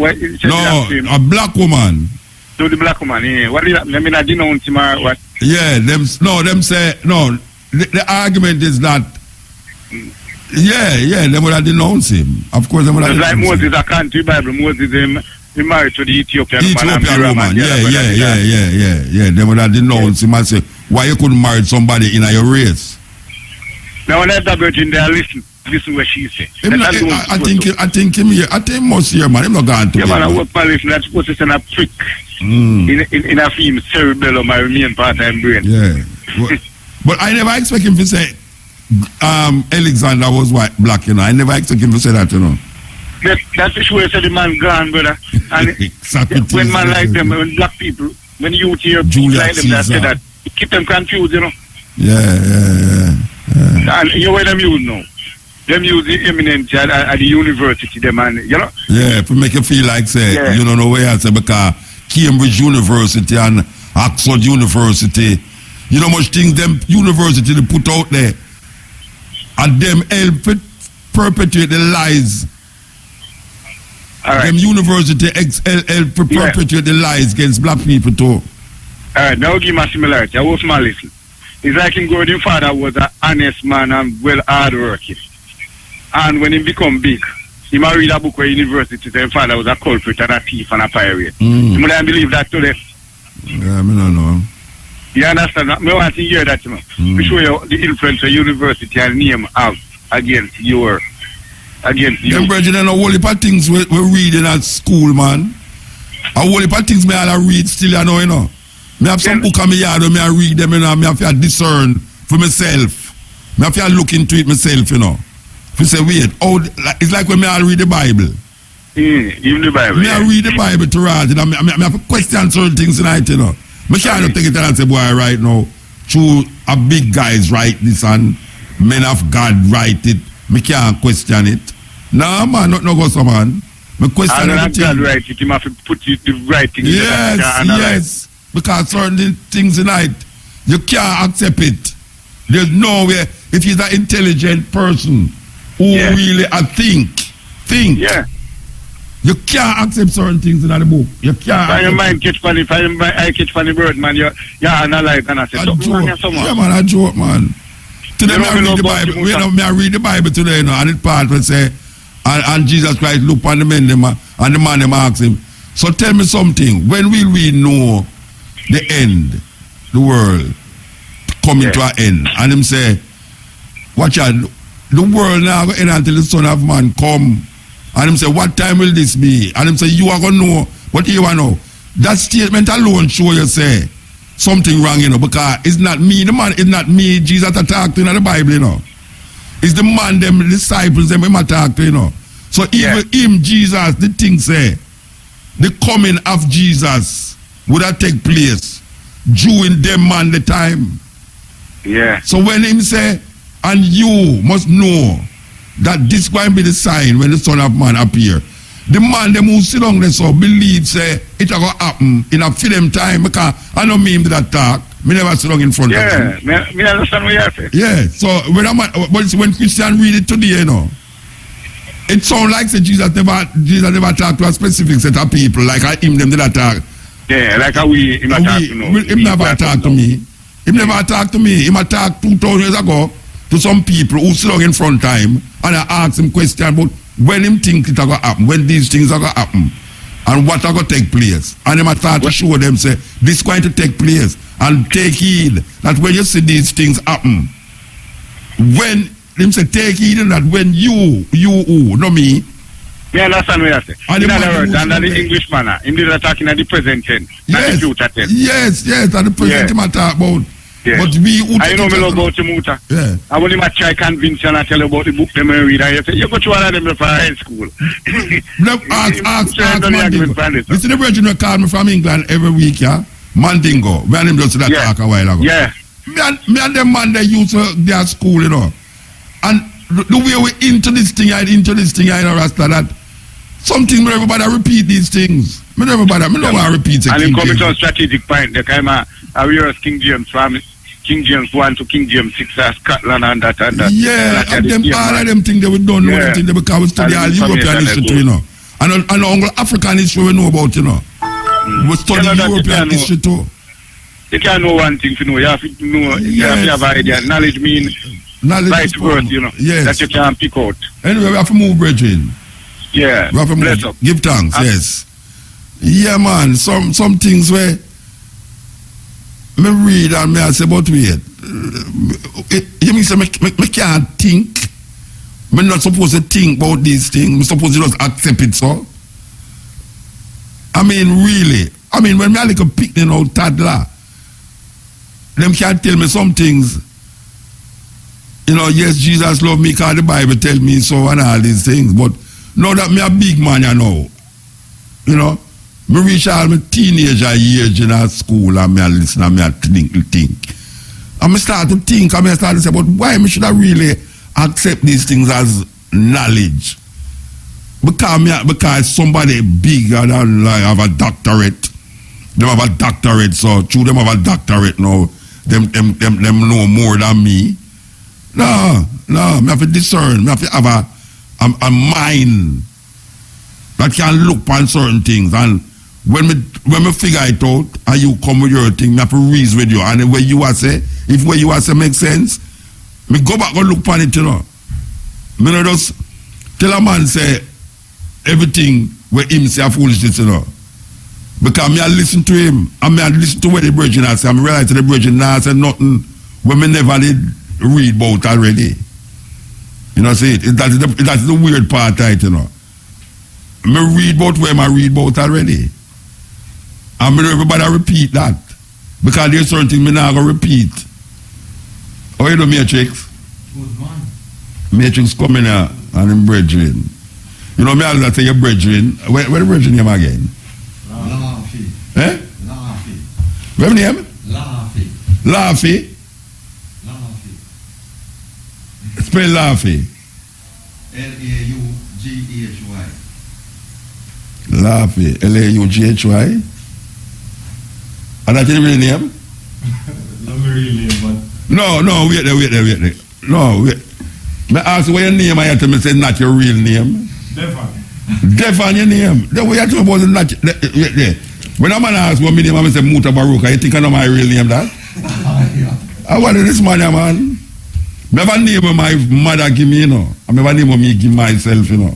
black woman. To the black woman, yeah. What is that? I mean, I denounce him or what? Yeah, them say, the argument is that, them would have denounced him. Of course, them would have denounced him. Like Moses, a country Bible, Moses, he married to the Ethiopian woman. Yeah. They would have denounced him and say, why you couldn't marry somebody in your race? Now, when that virgin there, listen what she said. I think him here. I think most here, man. I'm not going to. Yeah, man, I work my listen. That's supposed to send a prick in a film cerebellum, my main part of my brain. Yeah. But I never expect him to say Alexander was white, black, I never expect him to say that, That's the way the man gone, brother. And when man like them, when black people, when you hear people like them that say that, keep them confused, Yeah. And you know what them use now? Them use the eminent at the university, them and, Yeah, to make you feel like, say, you don't know where I say, because Cambridge University and Oxford University, you know much things them university they put out there, and them help perpetuate the lies. Right. Them university help perpetuate the lies against black people too. Alright, now give me a similarity. I was my listen. It's like him growing father was an honest man and well hard working. And when he become big, he might read a book where university said his father was a culprit and a thief and a pirate. You might believe that today. Yeah, I don't know. You understand? I want to hear that, you know. To show you the influence of university and name have against you. Them brethren, a whole heap of things we're reading at school, man. A whole heap of things me all read still, you know. Me have some book on me yard where me I read them, you know. Me have to discern for myself. Me have to look into it myself, you know. If you say, wait, it's like when me I read the Bible. Even the Bible. Me I read the Bible to read it. I have to question certain things tonight, you know. Me can't take it and say, boy, right now, true, a big guys write this and men of God write it. Me can't question it. Nah, man, not no go so, man. Me question everything. God write it, he must put the right thing. Yes. Because certain things tonight, you can't accept it. There's no way. If he's an intelligent person who really think. Yeah. You can't accept certain things in the book. You can't. If your mind catch funny, if I catch funny bird, man, you're analyze and I say, yeah, man, I joke, man. Today, I read the Bible. I read the Bible today, you know, and it part will say, and Jesus Christ look on the men, and the man them ask him, so tell me something, when will we know the end, the world coming to an end? And him say, watch out, the world now go end until the Son of Man come. And him say, what time will this be? And him say, you are going to know, but you want to know. That statement alone show you say, something wrong, you know, because it's not me, the man, it's not me, Jesus attacked in the Bible, you know. It's the man, them disciples, them him attacked, you know. So even him, Jesus, the thing say, the coming of Jesus would have take place during them man the time. Yeah. So when him say, and you must know that this going to be the sign when the Son of Man appear. The man them who sit down there so believe say it will happen in a film time because I know me that talk. Me never sit down in front of him. Yeah, me understand what you say. Yeah, so when Christian read it today, you know, it sounds like say Jesus never talked to a specific set of people like him them did not talk. Yeah, like how him talk to know. Him never talk to me. Him never talk to me. Him talk 2,000 years ago to some people who sit down in front time and I ask him question about when him think it will happen, when these things are going to happen, and what are going to take place. And him start to show them, say, this is going to take place, and take heed that when you see these things happen, when him say, take heed that when you, not me. Yeah, understand what you say. In other words, under the English manner, him did attacking at the present tense, not the future tense. Yes, at the present him talk about. Yes. But I know me love about the Muta. Yeah. I want him to try convince you and tell you about the book them and read. And you say, you go to one of them for high school. ask Mandingo. You see the virgin will call me from England every week, yeah? Mandingo. When him just talk a while ago. Yeah. Me and them man they used to their school, you know. And the way we into this thing, I know Rasta that something where everybody repeat these things. Me don't want to repeat it. And it comes to a strategic point. The kind of we King James from King James 1 to King James 6 as Scotland and that. Yeah, and them all of them things they don't know anything because we study all European history too, you know. And all African history we know about, you know. We study European history too. You can't know one thing to know. You have to know. You have to have an idea. Knowledge means right words, you know. Yes. That you can pick out. Anyway, we have to move, brethren. Yeah. We have to move. Give thanks, yes. Yeah, man. Some things where me read and me I say, but wait. You mean say me can't think? Me not supposed to think about these things. Me supposed to just accept it, so. I mean, really. I mean, when me a little picnic or toddler, them can't tell me some things. You know, yes, Jesus love me because the Bible tell me so and all these things. But now that me a big man, you know, me reach all my teenager age in school and me a listen and me a think. And me start to think and me start to say, but why me should I really accept these things as knowledge? Because somebody bigger than like have a doctorate. Them have a doctorate, so true them have a doctorate now. Them know more than me. No, me have to discern. Me have to have a mind that can look on certain things. And when me figure it out, and you come with your thing, me have to reason with you. And where you are say, if where you are say makes sense, me go back and look on it, you know. Me not just tell a man say, everything where him say a foolishness, you know. Because me I listen to him, and me I listen to what the brethren I say, and I realize the brethren now say nothing when me never did read about already. You know, see, that's the weird part, right, you know. Me read about where I read about already. And me everybody repeat that. Because there's certain things me not going to repeat. How you do, Matrix? Good man. Matrix coming here and him brethren. You know, me always say your brethren. Where the brethren name again? Laffy. Eh? Laffy. What's the name? Laffy. Laffy? Laffy. Spell Laffy. Laughy. Laffy. Laughy. And that's the real name? Not my real name, but... No, wait there. No, wait. Me ask what your name I tell me say not your real name. Devon your name. The way you talk about is not wait there. When a man asks what my name I say Mutabaruka, you think I know my real name that? I wanted this man, man. Never name my mother give me, you know. I never name me give myself, you know.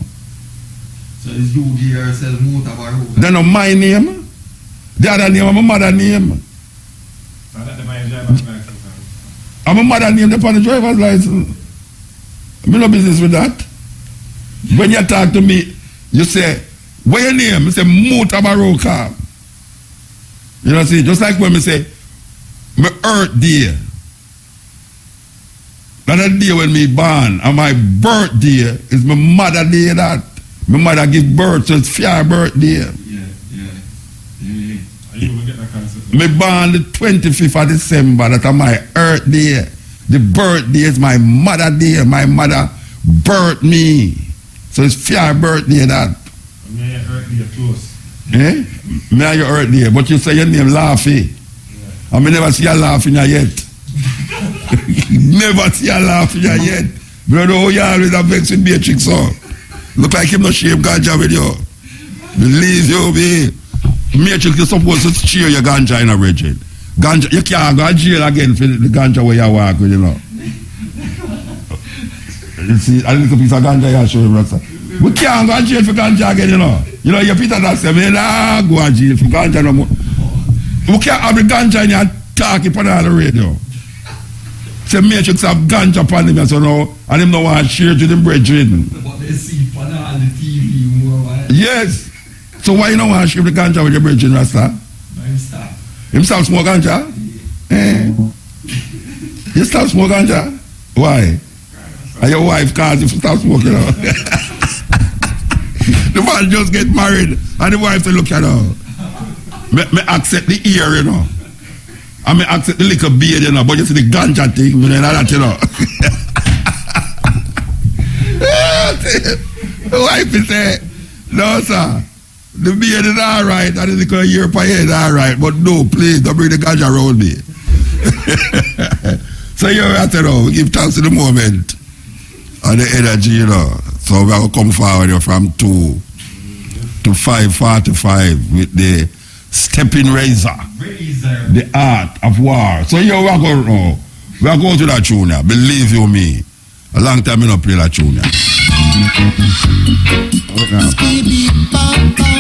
So it's you give yourself Mutabaruka? That's not my name. The other name, my mother name. I'm a mother name upon the driver's license. Me no business with that. When you talk to me, you say, what your name? I say, Mutabaruka. You know, see, just like when me say, my earth day. That a day when me born, and my birthday is my mother day that. My mother give birth, so it's fair birthday. Me born the 25th of December, that's my earth day. The birthday is my mother day. My mother birthed me. So it's fair birthday that. Me and your earth day close. Eh? Me and your earth day. But you say your name Laffy. Yeah. And me never see you laughing yet. Never see you laughing yet. Brother, oh, you always have vexed with Matrix, so. Look like him no shame ganja with you. Believe you me. Matrix, you're supposed to cheer your ganja in a region. Ganja, you can't go to jail again for the ganja where you walk with, you know. You see, a little piece of ganja you show him, Rasta. We can't go to jail for ganja again, you know. You know, your Peter that say, me nah go to jail for ganja no more. We can't have the ganja in your talking on the radio. Say Matrix have ganja upon him, so now, and him no want to share to them brethren. But they see on the TV more, right? Yes. So why you don't want to share the ganja with your brethren, Rasta? Himself smoke ganja? Eh? You stop smoke ganja? Why? And your wife calls you to stop smoking. The man just get married and the wife say, look at her. Me accept the ear, you know. And me accept the liquor beard, you know. But you see the ganja thing, you know, that, you know. The wife is say, no, sir. The beard is all right, and the liquor ear per head is all right. But no, please, don't bring the ganja around me. So you're at it all. We give thanks to the moment and the energy, you know. So we're going to come forward here from 2 to 5:45 with the stepping razor. The art of war. So here we are going now. We are going to that tune now. Believe you me. A long time we don't play that tune now. Right now.